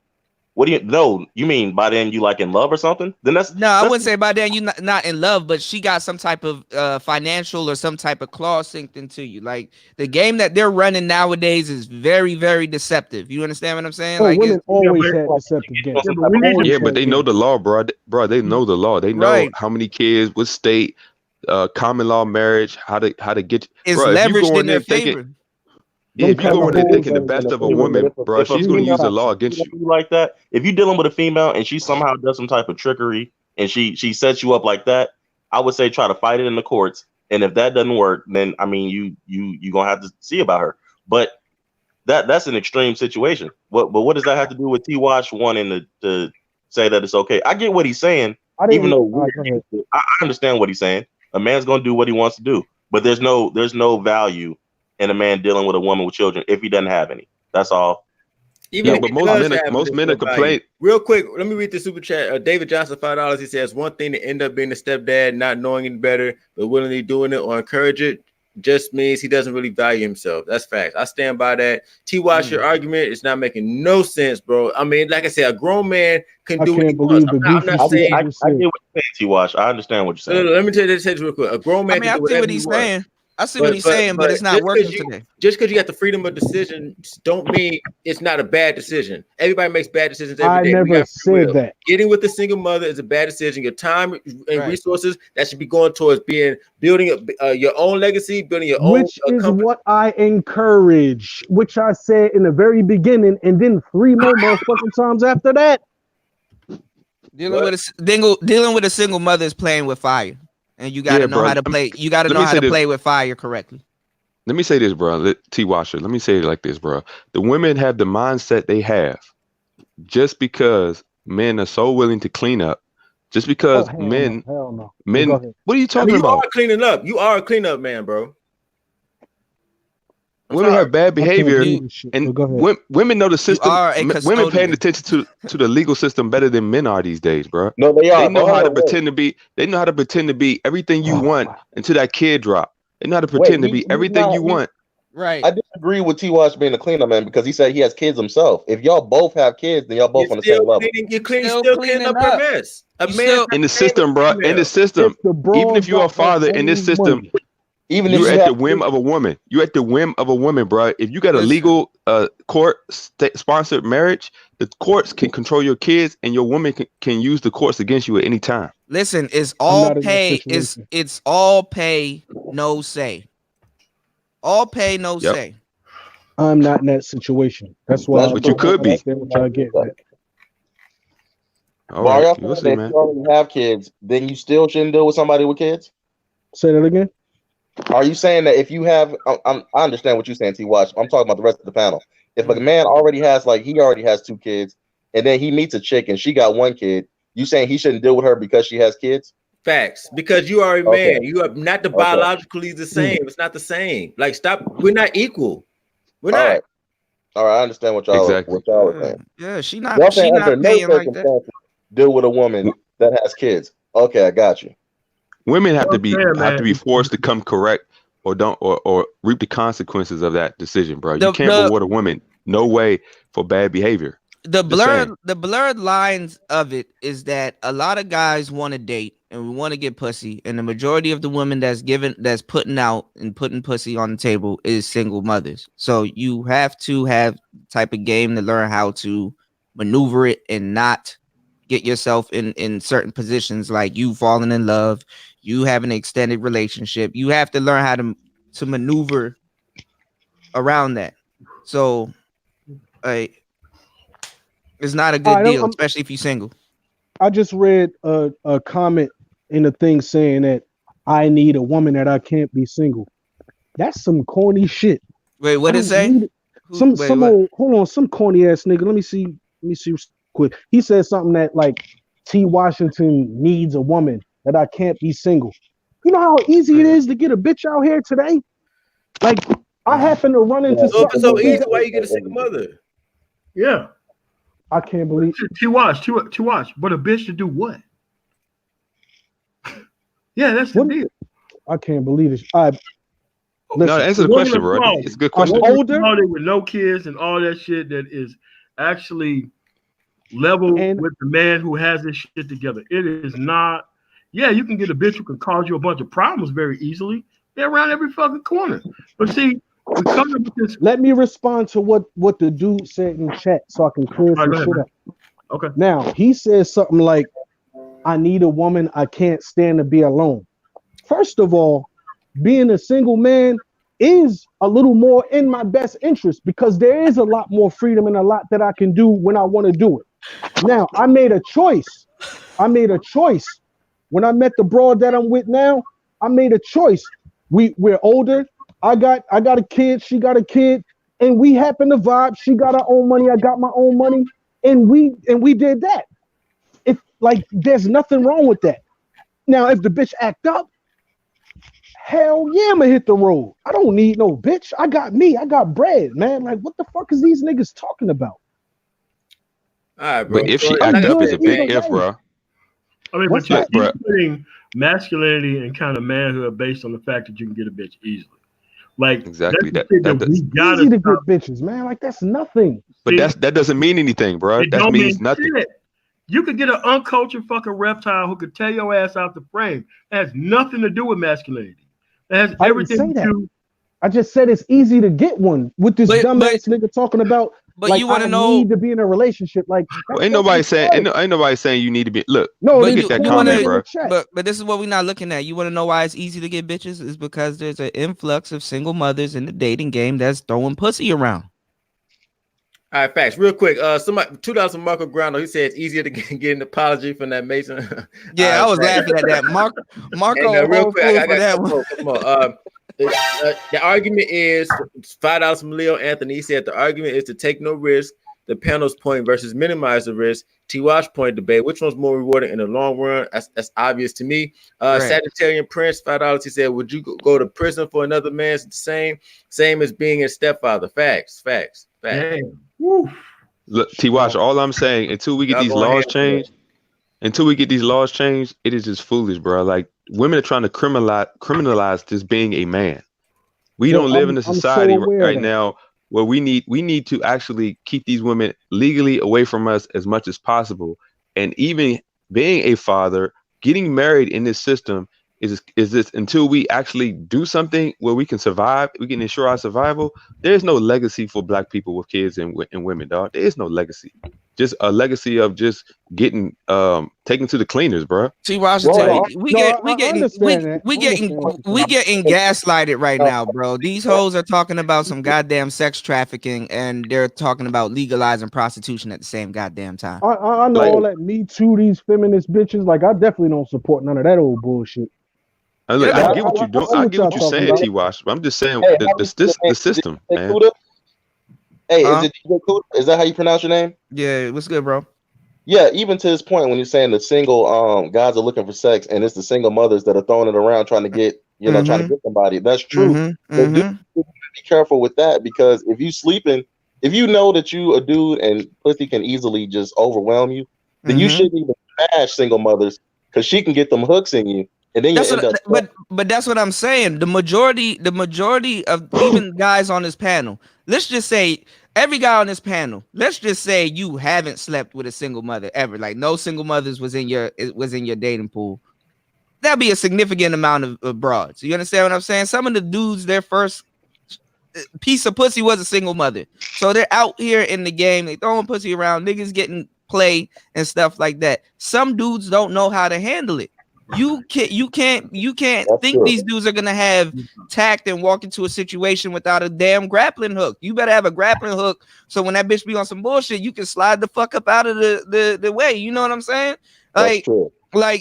What do you know? You mean by then you like in love or something? Then I wouldn't say by then you not in love, but she got some type of financial or some type of clause synced into you. Like, the game that they're running nowadays is very, very deceptive. You understand what I'm saying? Like, women always had deceptive games. Yeah, but they know the law, bro. They know the law. They know how many kids, what state, common law marriage, how to get. It's bro, leveraged in their favor. Yeah, if you go in there thinking the best of a woman, bro, she's going to use the law against you. Like that. If you're dealing with a female and she somehow does some type of trickery and she sets you up like that, I would say try to fight it in the courts. And if that doesn't work, then I mean you gonna have to see about her. But that's an extreme situation. But what does that have to do with T-Wash wanting to say that it's okay? I get what he's saying, even though I understand what he's saying. A man's gonna do what he wants to do, but there's no value in a man dealing with a woman with children if he doesn't have any. That's all. But most men are complaining. Real quick, let me read the super chat. David Johnson, $5. He says, one thing to end up being a stepdad, not knowing any better, but willingly doing it or encourage it, just means he doesn't really value himself. That's facts. I stand by that. T-Wash, your argument is not making no sense, bro. I mean, like I said, a grown man can do what he wants. I'm not saying. I get what you're saying, T-Wash. I understand what you're saying. Let me tell you this real quick. A grown man can do whatever he wants. I see what he's saying, but it's not working today. Just because you got the freedom of decision don't mean it's not a bad decision. Everybody makes bad decisions every day. I never said that. Getting with a single mother is a bad decision. Your time and resources that should be going towards building your own legacy, building your own company. What I encourage, which I said in the very beginning, and then 3 more motherfucking times after that. Dealing with a single mother is playing with fire. And you gotta know how to play. You gotta know how to play with fire correctly. Let me say this, bro. T-Washer, let me say it like this, bro. The women have the mindset they have just because men are so willing to clean up. Just because men, what are you talking about? You are cleaning up. You are a cleanup man, bro. Women have bad behavior, and women know the system. Women paying attention to the legal system better than men are these days, bro. No, they are. They know how to pretend to be. They know how to pretend to be everything you want until that kid drop. They know how to pretend to be everything you want. Right. I disagree with T-Wash being a cleanup man because he said he has kids himself. If y'all both have kids, then y'all both on the same level. You're still cleaning up your mess. In the system, bro. In the system, even if you're a father in this system. Even you're at the whim of a woman. You're at the whim of a woman, bro. If you got a legal court-sponsored marriage, the courts can control your kids, and your woman can use the courts against you at any time. Listen, it's all pay. It's all pay, no say. All pay, no say. I'm not in that situation. That's why. But you could be. I get that. All right, if you already have kids, then you still shouldn't deal with somebody with kids. Say that again. Are you saying that if you have, I understand what you're saying, T. Watch. I'm talking about the rest of the panel. If a man already has, like, he already has 2 kids, and then he meets a chick and she got 1 kid, you saying he shouldn't deal with her because she has kids? Facts, because you are a Okay. man. You are not the Okay. biologically the same. It's not the same. Like, stop. We're not equal. We're not. All right. All right. I understand what y'all are saying. Yeah, she Y'all not saying under no paying like that. circumstances deal with a woman that has kids. Okay, I got you. Women have to I'm be saying, man, forced to come correct or don't or reap the consequences of that decision, bro. The- You can't the- reward a woman no way for bad behavior. The Just saying. blurred lines of it is that a lot of guys want to date and we want to get pussy, and the majority of the women that's putting out and putting pussy on the table is single mothers. So you have to have the type of game to learn how to maneuver it and not get yourself in certain positions, like you falling in love, you have an extended relationship. You have to learn how to maneuver around that. So it's not a good deal, especially if you're single. I just read a comment in the thing saying that I need a woman that I can't be single. That's some corny shit. Wait, what did it say? Some hold on, some corny ass nigga. Let me see quick. He said something that like T. Washington needs a woman that I can't be single. You know how easy it is to get a bitch out here today? Like, I happen to run into So if it's so something. easy, why you get a single mother? Yeah. I can't believe to watch. But a bitch to do what? Yeah, that's the deal. I can't believe it. No, answer the question, bro. It's a good question. I'm older with no kids and all that shit that is actually level with the man who has this shit together. It is not. Yeah, you can get a bitch who can cause you a bunch of problems very easily. They're around every fucking corner. But see, we come up with this. Let me respond to what the dude said in chat so I can clear some shit up. Okay. Now, he says something like, I need a woman, I can't stand to be alone. First of all, being a single man is a little more in my best interest because there is a lot more freedom and a lot that I can do when I want to do it. Now, I made a choice. When I met the broad that I'm with now, I made a choice. We're older. I got a kid, she got a kid, and we happen to vibe. She got her own money, I got my own money, and we did that. If like there's nothing wrong with that. Now, if the bitch act up, hell yeah, I'ma hit the road. I don't need no bitch. I got me. I got bread, man. Like, what the fuck is these niggas talking about? All right, bro. But if she act up, is a big if, bro. I mean, but you're putting masculinity and kind of manhood based on the fact that you can get a bitch easily. Like exactly that we gotta easy to get bitches, man. Like that's nothing. But that doesn't mean anything, bro. That means nothing. Shit. You could get an uncultured fucking reptile who could tear your ass out the frame. It has nothing to do with masculinity. It has everything to do. I just said it's easy to get one with this dumbass nigga talking about. But like, you want to I know? Need to be in a relationship. Like, well, ain't nobody saying you need to be. Look, look at that comment, bro. But this is what we're not looking at. You want to know why it's easy to get bitches? Is because there's an influx of single mothers in the dating game that's throwing pussy around. All right, facts. Real quick, somebody $2 from Marco Grando. He said it's easier to get an apology from that Mason. Yeah, I was laughing at that. Marco, and, real quick, I got that one. Come on. The argument is $5 from Leo Anthony. He said the argument is to take no risk. The panel's point versus minimize the risk. T-Wash point debate. Which one's more rewarding in the long run? That's obvious to me. Right. Sagittarian Prince, $5. He said, would you go to prison for another man's the same as being a stepfather? Facts. Look, T-Wash, all I'm saying, until we get these laws changed, it is just foolish, bro. Like, women are trying to criminalize just being a man. We don't live in a society right now where we need to actually keep these women legally away from us as much as possible. And even being a father, getting married in this system is this until we actually do something where we can survive, we can ensure our survival. There's no legacy for Black people with kids and women, dog. There is no legacy. Just a legacy of just getting taken to the cleaners, bro. See, Washington, we getting gaslighted right now, bro. These hoes are talking about some goddamn sex trafficking, and they're talking about legalizing prostitution at the same goddamn time. I know all that Me Too, these feminist bitches. Like, I definitely don't support none of that old bullshit. Look, Yeah, I get what you're doing. see I what get y'all what you're talking saying, about. T-Wash. I'm just saying Hey, the system, man. Hey, Huh? is it DJ Cuda? Is that how you pronounce your name? Yeah, what's good, bro? Yeah, even to this point, when you're saying the single guys are looking for sex, and it's the single mothers that are throwing it around trying to get, trying to get somebody. That's true. But do be careful with that, because if you sleeping, if you know that you a dude and pussy can easily just overwhelm you, then you shouldn't even smash single mothers, because she can get them hooks in you, and then you That's end up. but that's what I'm saying. The majority of even guys on this panel, let's just say every guy on this panel, let's just say you haven't slept with a single mother ever. Like no single mothers was in your dating pool. That'd be a significant amount of broads. You understand what I'm saying? Some of the dudes, their first piece of pussy was a single mother. So they're out here in the game, they throwing pussy around, niggas getting play and stuff like that. Some dudes don't know how to handle it. You can't think these dudes are gonna have tact and walk into a situation without a damn grappling hook. You better have a grappling hook so when that bitch be on some bullshit, you can slide the fuck up out of the way. You know what I'm saying? Like,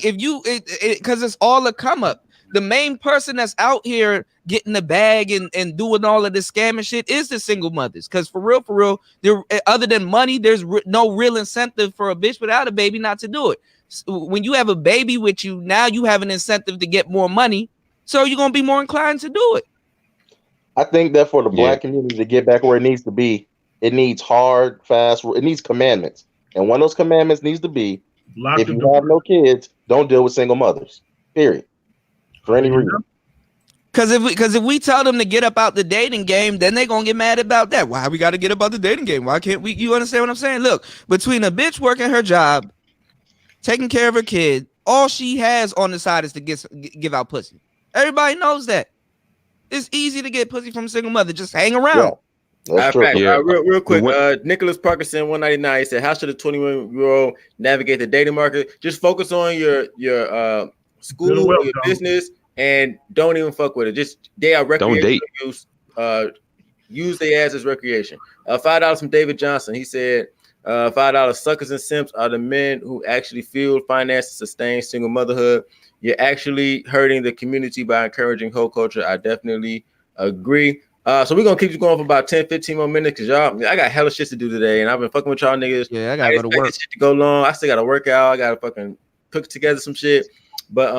if you because it's all a come up. The main person that's out here getting the bag and doing all of this scamming shit is the single mothers. Because for real, there other than money, there's no real incentive for a bitch without a baby not to do it. So when you have a baby with you, now you have an incentive to get more money, so you're gonna be more inclined to do it. I think that for the black community to get back where it needs to be, it needs hard, fast. It needs commandments, and one of those commandments needs to be: if you have no kids, don't deal with single mothers. Period. For any reason. Because if we tell them to get up out the dating game, then they're gonna get mad about that. Why we gotta get up out the dating game? Why can't we? You understand what I'm saying? Look, between a bitch working her job, taking care of her kid, all she has on the side is to give out pussy. Everybody knows that. It's easy to get pussy from a single mother. Just hang around. That's true. Real quick, Nicholas Parkinson 199 he said, "How should a 21-year-old navigate the dating market? Just focus on your school or your business, and don't even fuck with it. Just they are recreational use. Use their ass as recreation." $5 from David Johnson. He said, $5 suckers and simps are the men who actually fuel, finance, and sustain single motherhood. You're actually hurting the community by encouraging hoe culture. I definitely agree. So we're gonna keep going for about 10-15 more minutes, because y'all, I got hella shit to do today, and I've been fucking with y'all niggas. Yeah, I gotta go to work. Shit to go long. I still gotta work out. I gotta fucking put together some shit. But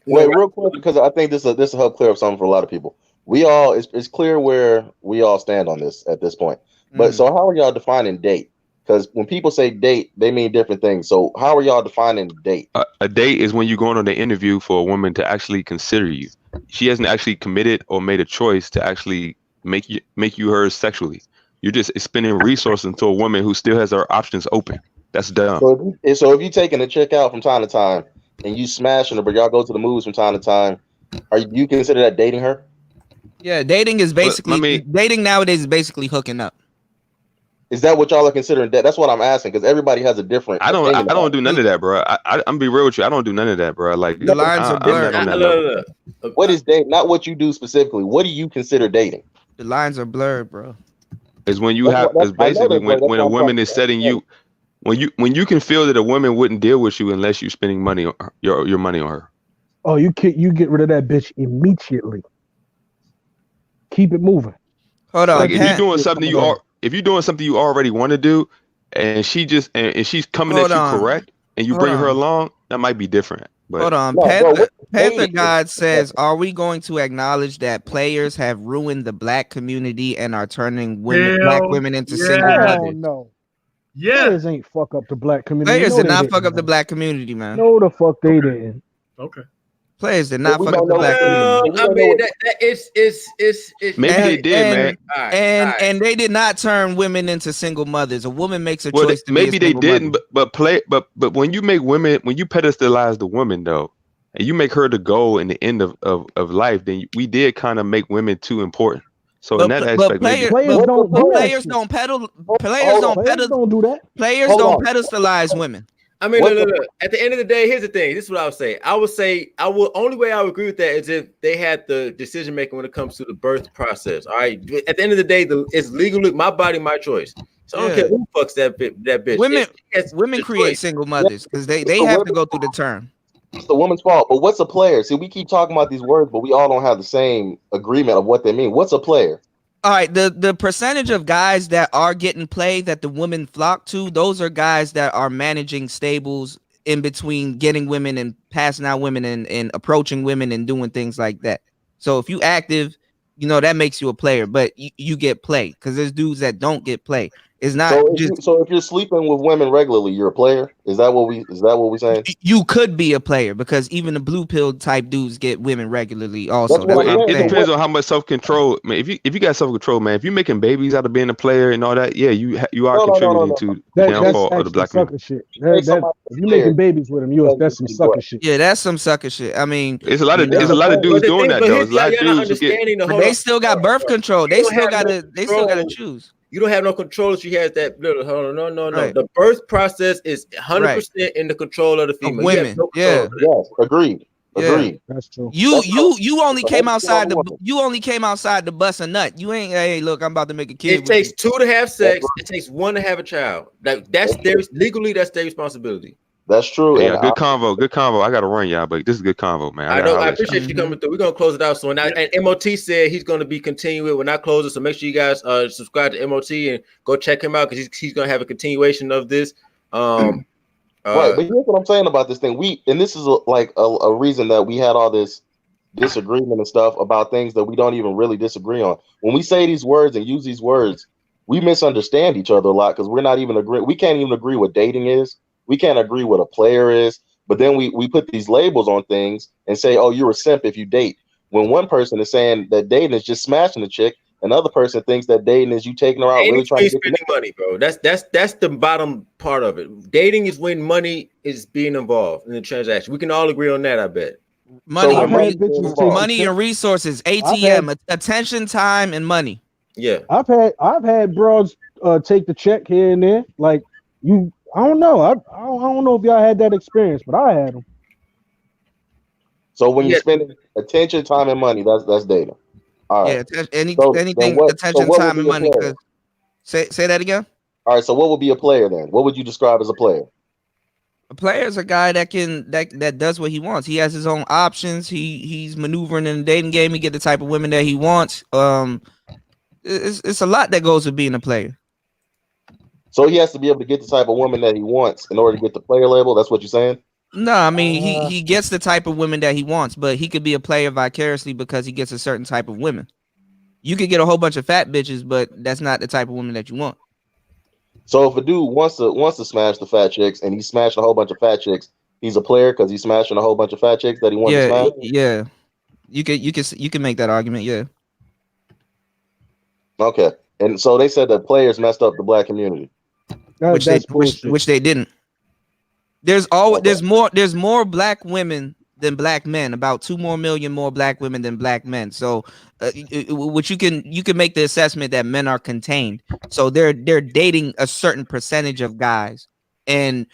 wait, real quick, because I think this will help clear up something for a lot of people. We all it's clear where we all stand on this at this point. But so how are y'all defining date? Because when people say date, they mean different things. So how are y'all defining date? A date is when you're going on the interview for a woman to actually consider you. She hasn't actually committed or made a choice to actually make you hers sexually. You're just spending resources into a woman who still has her options open. That's dumb. So if you taking a chick out from time to time and you smashing her, but y'all go to the movies from time to time, you consider that dating her? Yeah, dating is basically dating nowadays is basically hooking up. Is that what y'all are considering? That's what I'm asking, because everybody has a different. I don't do none of that, bro. I'm be real with you. I don't do none of that, bro. Like the lines are blurred. What is dating? Not what you do specifically. What do you consider dating? The lines are blurred, bro. Is when you have is basically when a woman is setting you, when you can feel that a woman wouldn't deal with you unless you're spending money on your money on her. Oh, you get rid of that bitch immediately. Keep it moving. Hold on. Like if you're doing something you already want to do, and she's coming at you correct, and you bring her along, that might be different. But hold on, Panther God says, "Are we going to acknowledge that players have ruined the black community and are turning black women into single mothers?" No. Yeah, players ain't fuck up the black community. Players did not fuck up the black community, man. No, the fuck they didn't. Okay. Players did not fuck up the black community. I mean, it's maybe they did, man. And they did not turn women into single mothers. A woman makes a Well, choice. maybe they didn't, but when you make women, when you pedestalize the woman though, and you make her the goal and the end of life, then we did kind of make women too important. So in that aspect, players don't do that. Players don't pedestalize women. I mean, look. At the end of the day, here's the thing. This is what I would say. Only way I would agree with that is if they had the decision making when it comes to the birth process. All right. At the end of the day, it's legally my body, my choice. So I don't care who fucks that bitch. Women create single mothers because they have to go through the term. It's the woman's fault. But what's a player? See, we keep talking about these words, but we all don't have the same agreement of what they mean. What's a player? All right, the percentage of guys that are getting play that the women flock to, those are guys that are managing stables in between getting women and passing out women and approaching women and doing things like that. So if you active, that makes you a player, but you get play because there's dudes that don't get play. It's not So if you're sleeping with women regularly, you're a player. Is that what we saying? You could be a player because even the blue pill type dudes get women regularly. Also, it depends on how much self control, man. If you got self control, man, if you're making babies out of being a player and all that, yeah, you are contributing to the downfall of the black sucker shit. If you making babies with them, that's some sucker shit. Yeah, that's some sucker shit. I mean, it's a lot of dudes doing that though. There's a lot of dudes who get, but they still got birth control. They still got to choose. You don't have no control if she has that little. Hold on, no. Right. The birth process is 100% in the control of the female. Women, yes, agreed. That's true. You only came outside to bust a nut. You ain't. Hey, look, I'm about to make a kid. It takes two to have sex. It takes one to have a child. That's legally that's their responsibility. That's true. Yeah, good convo. I gotta run y'all, but this is a good convo, man. I appreciate you coming through. We're gonna close it out soon. And MOT said he's gonna be continuing when I close it. So make sure you guys subscribe to MOT and go check him out because he's gonna have a continuation of this. Right, but here's what I'm saying about this thing. This is a reason that we had all this disagreement and stuff about things that we don't even really disagree on. When we say these words and use these words, we misunderstand each other a lot because we're not even agreeing. We can't even agree what dating is. We can't agree what a player is, but then we put these labels on things and say, oh, you're a simp if you date. When one person is saying that dating is just smashing the chick, another person thinks that dating is you taking her out really trying to spending money, bro. That's the bottom part of it. Dating is when money is being involved in the transaction. We can all agree on that, I bet. Money and resources, ATM, attention, time, and money. Yeah. I've had bros take the check here and there. Like you. I don't know. I don't know if y'all had that experience, but I had them. So when you're spending attention, time, and money, that's data. All right. Yeah, anything attention, time, and money. Say that again. All right. So what would be a player then? What would you describe as a player? A player is a guy that does what he wants. He has his own options. He's maneuvering in the dating game. He get the type of women that he wants. It's a lot that goes with being a player. So he has to be able to get the type of woman that he wants in order to get the player label. That's what you're saying? No, I mean he gets the type of women that he wants, but he could be a player vicariously because he gets a certain type of women. You could get a whole bunch of fat bitches, but that's not the type of woman that you want. So if a dude wants to smash the fat chicks and he's smashing a whole bunch of fat chicks, he's a player because he's smashing a whole bunch of fat chicks that he wants to smash? Yeah. You can make that argument, yeah. Okay. And so they said that players messed up the black community. Which they didn't. There's more black women than black men. About 2 million more black women than black men. So, which you can make the assessment that men are contained. So they're dating a certain percentage of guys, and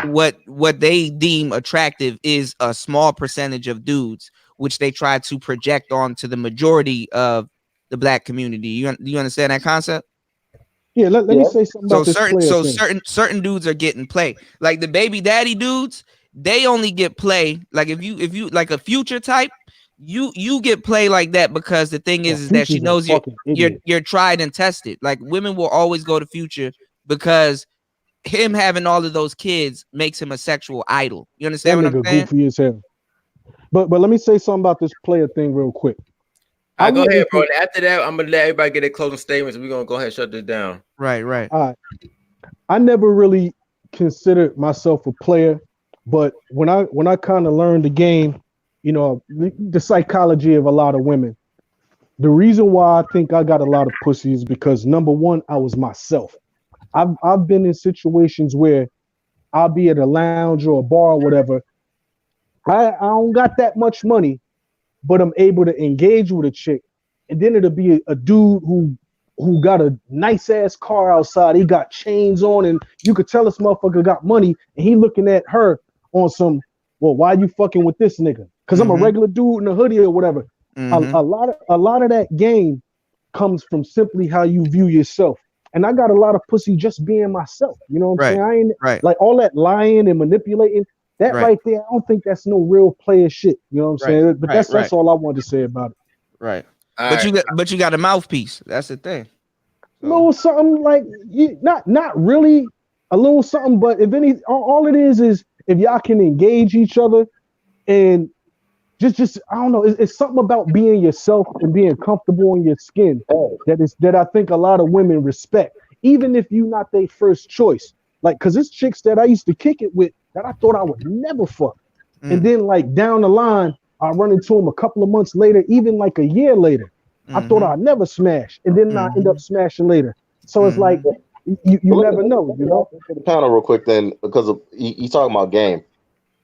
what they deem attractive is a small percentage of dudes, which they try to project onto the majority of the black community. Do you understand that concept? Yeah, let me say something about this. Certain dudes are getting play. Like the baby daddy dudes, they only get play. Like if you like a Future type, you get play like that because the thing is that she knows you're tried and tested. Like women will always go to Future because him having all of those kids makes him a sexual idol. You understand what I'm saying? Goofy as hell. But let me say something about this player thing real quick. I go ahead, bro. After that, I'm gonna let everybody get their closing statements. We're gonna go ahead and shut this down. Right. All right. I never really considered myself a player, but when I kind of learned the game, the psychology of a lot of women, the reason why I think I got a lot of pussy is because number one, I was myself. I've been in situations where I'll be at a lounge or a bar or whatever. I don't got that much money, but I'm able to engage with a chick, and then it'll be a dude who got a nice ass car outside. He got chains on, and you could tell this motherfucker got money, and he looking at her on some, well, why you fucking with this nigga? Because I'm a regular dude in a hoodie or whatever. A lot of that game comes from simply how you view yourself. And I got a lot of pussy just being myself. You know what I'm saying? I ain't like all that lying and manipulating. That right there, I don't think that's no real player shit. You know what I'm saying? But that's all I wanted to say about it. Right. But you got a mouthpiece. That's the thing. A little something like not really a little something, but if any, all it is if y'all can engage each other and just I don't know, it's something about being yourself and being comfortable in your skin that I think a lot of women respect, even if you're not their first choice. Like, cause it's chicks that I used to kick it with that I thought I would never fuck, and then like down the line, I run into them a couple of months later, even like a year later. I thought I'd never smash, and then I end up smashing later. So it's like you never know, you know. The panel real quick then, because he's talking about game.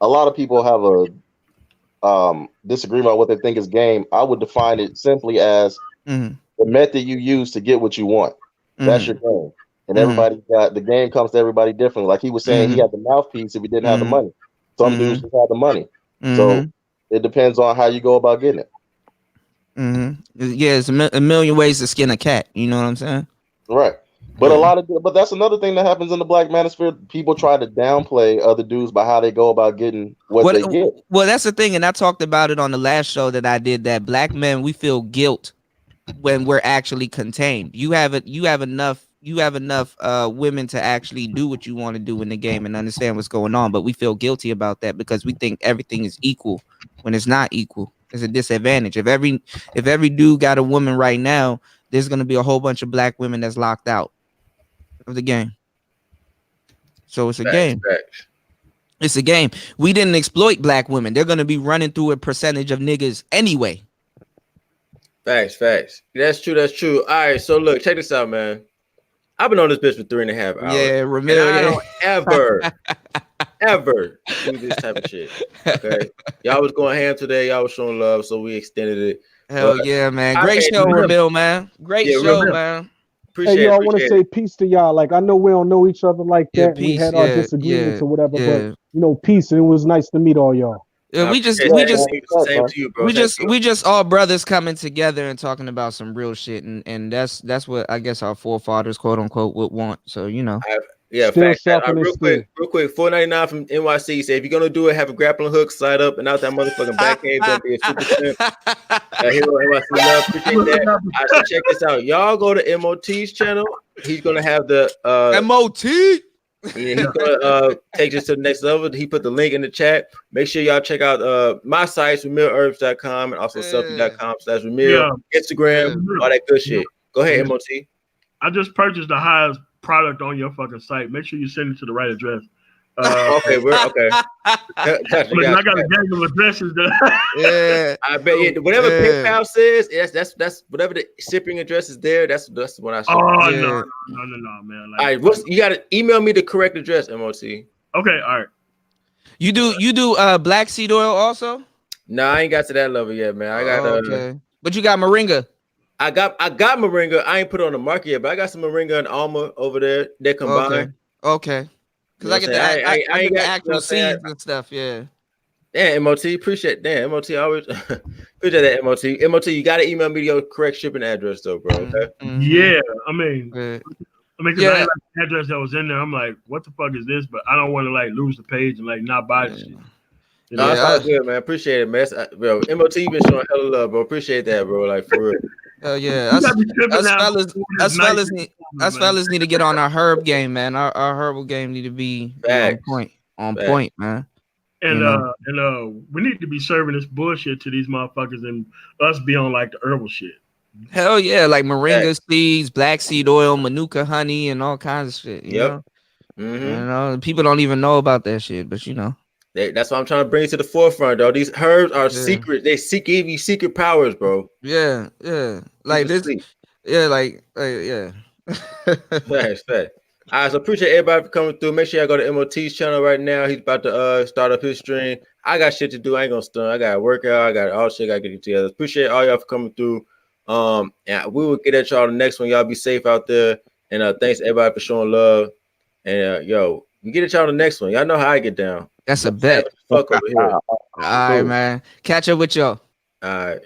A lot of people have a disagreement on what they think is game. I would define it simply as the method you use to get what you want. That's your game, and everybody got the game comes to everybody differently. Like he was saying, he had the mouthpiece if he didn't have the money. Some dudes just had the money, so it depends on how you go about getting it. Yeah, it's a million ways to skin a cat. You know what I'm saying? Right. But but that's another thing that happens in the black manosphere. People try to downplay other dudes by how they go about getting what they get. Well, that's the thing, and I talked about it on the last show that I did. That black men, we feel guilt when we're actually contained. You have enough women to actually do what you want to do in the game and understand what's going on, but we feel guilty about that because we think everything is equal when it's not equal. It's a disadvantage. If every dude got a woman right now, there's gonna be a whole bunch of black women that's locked out of the game. So it's a game. It's a game. We didn't exploit black women. They're gonna be running through a percentage of niggas anyway. Facts. That's true. All right, so look, check this out, man. I've been on this bitch for 3.5 hours. Yeah, Ramil, I don't ever do this type of shit. Okay, y'all was going ham today. Y'all was showing love, so we extended it. Hell yeah, man! Great show, Ramil, man. Great show, man. Appreciate hey, yo, I want to say peace to y'all. Like, I know we don't know each other like that. Peace, we had our disagreements or whatever, but you know, peace, and it was nice to meet all y'all. Yeah, we just all brothers coming together and talking about some real shit, and that's what I guess our forefathers, quote unquote, would want. So you know, fact. Real quick, $4.99 from NYC. Say if you're gonna do it, have a grappling hook, slide up and out that motherfucking back cave. Don't be a super simp. Hero NYC love, appreciate that. So check this out, y'all go to MOT's channel. He's gonna have the MOT. Yeah, he's gonna take this to the next level. He put the link in the chat. Make sure y'all check out my sites, RamilHerbs.com and also selfie.com/Ramil, Instagram, all that good shit. Go ahead, MOT. I just purchased the highest product on your fucking site. Make sure you send it to the right address. Okay, we're okay. I got a gang of addresses that I bet whatever PayPal says, that's whatever the shipping address is there. That's what I said. Oh no, man. Like, all right, you gotta email me the correct address, MOT. Okay, all right. You do black seed oil also? No, I ain't got to that level yet, man. I got okay. But you got moringa. I got moringa. I ain't put it on the market yet, but I got some moringa and alma over there. They combined. Okay. Because I get the actual seeds and stuff, yeah. Damn, MOT, appreciate that. MOT, always appreciate that, MOT. MOT, you gotta email me your correct shipping address though, bro. Okay. Yeah, I mean, because I like the address that was in there. I'm like, what the fuck is this? But I don't want to like lose the page and like not buy the shit. You know, that's all good, man. Appreciate it, man. Bro, MOT been showing hella love, bro. Appreciate that, bro. Like for real. Hell yeah, us fellas need to get on our herb game, man. Our herbal game need to be on point, man. And we need to be serving this bullshit to these motherfuckers and us be on like the herbal shit. Hell yeah, like moringa seeds, black seed oil, manuka honey, and all kinds of shit. You know? You know, people don't even know about that shit, but you know. That's why I'm trying to bring it to the forefront, though. These herbs are secret. They give you secret powers, bro. Yeah. Like this. Yeah, yeah. Facts. All right, so appreciate everybody for coming through. Make sure y'all go to MOT's channel right now. He's about to start up his stream. I got shit to do. I ain't gonna stun. I got to work out. I got all shit. I got to get it together. Appreciate all y'all for coming through. And we will get at y'all the next one. Y'all be safe out there. And thanks everybody for showing love. And we get at y'all the next one. Y'all know how I get down. That's a bet. Fuck over here. All right, man. Catch up with y'all. All right.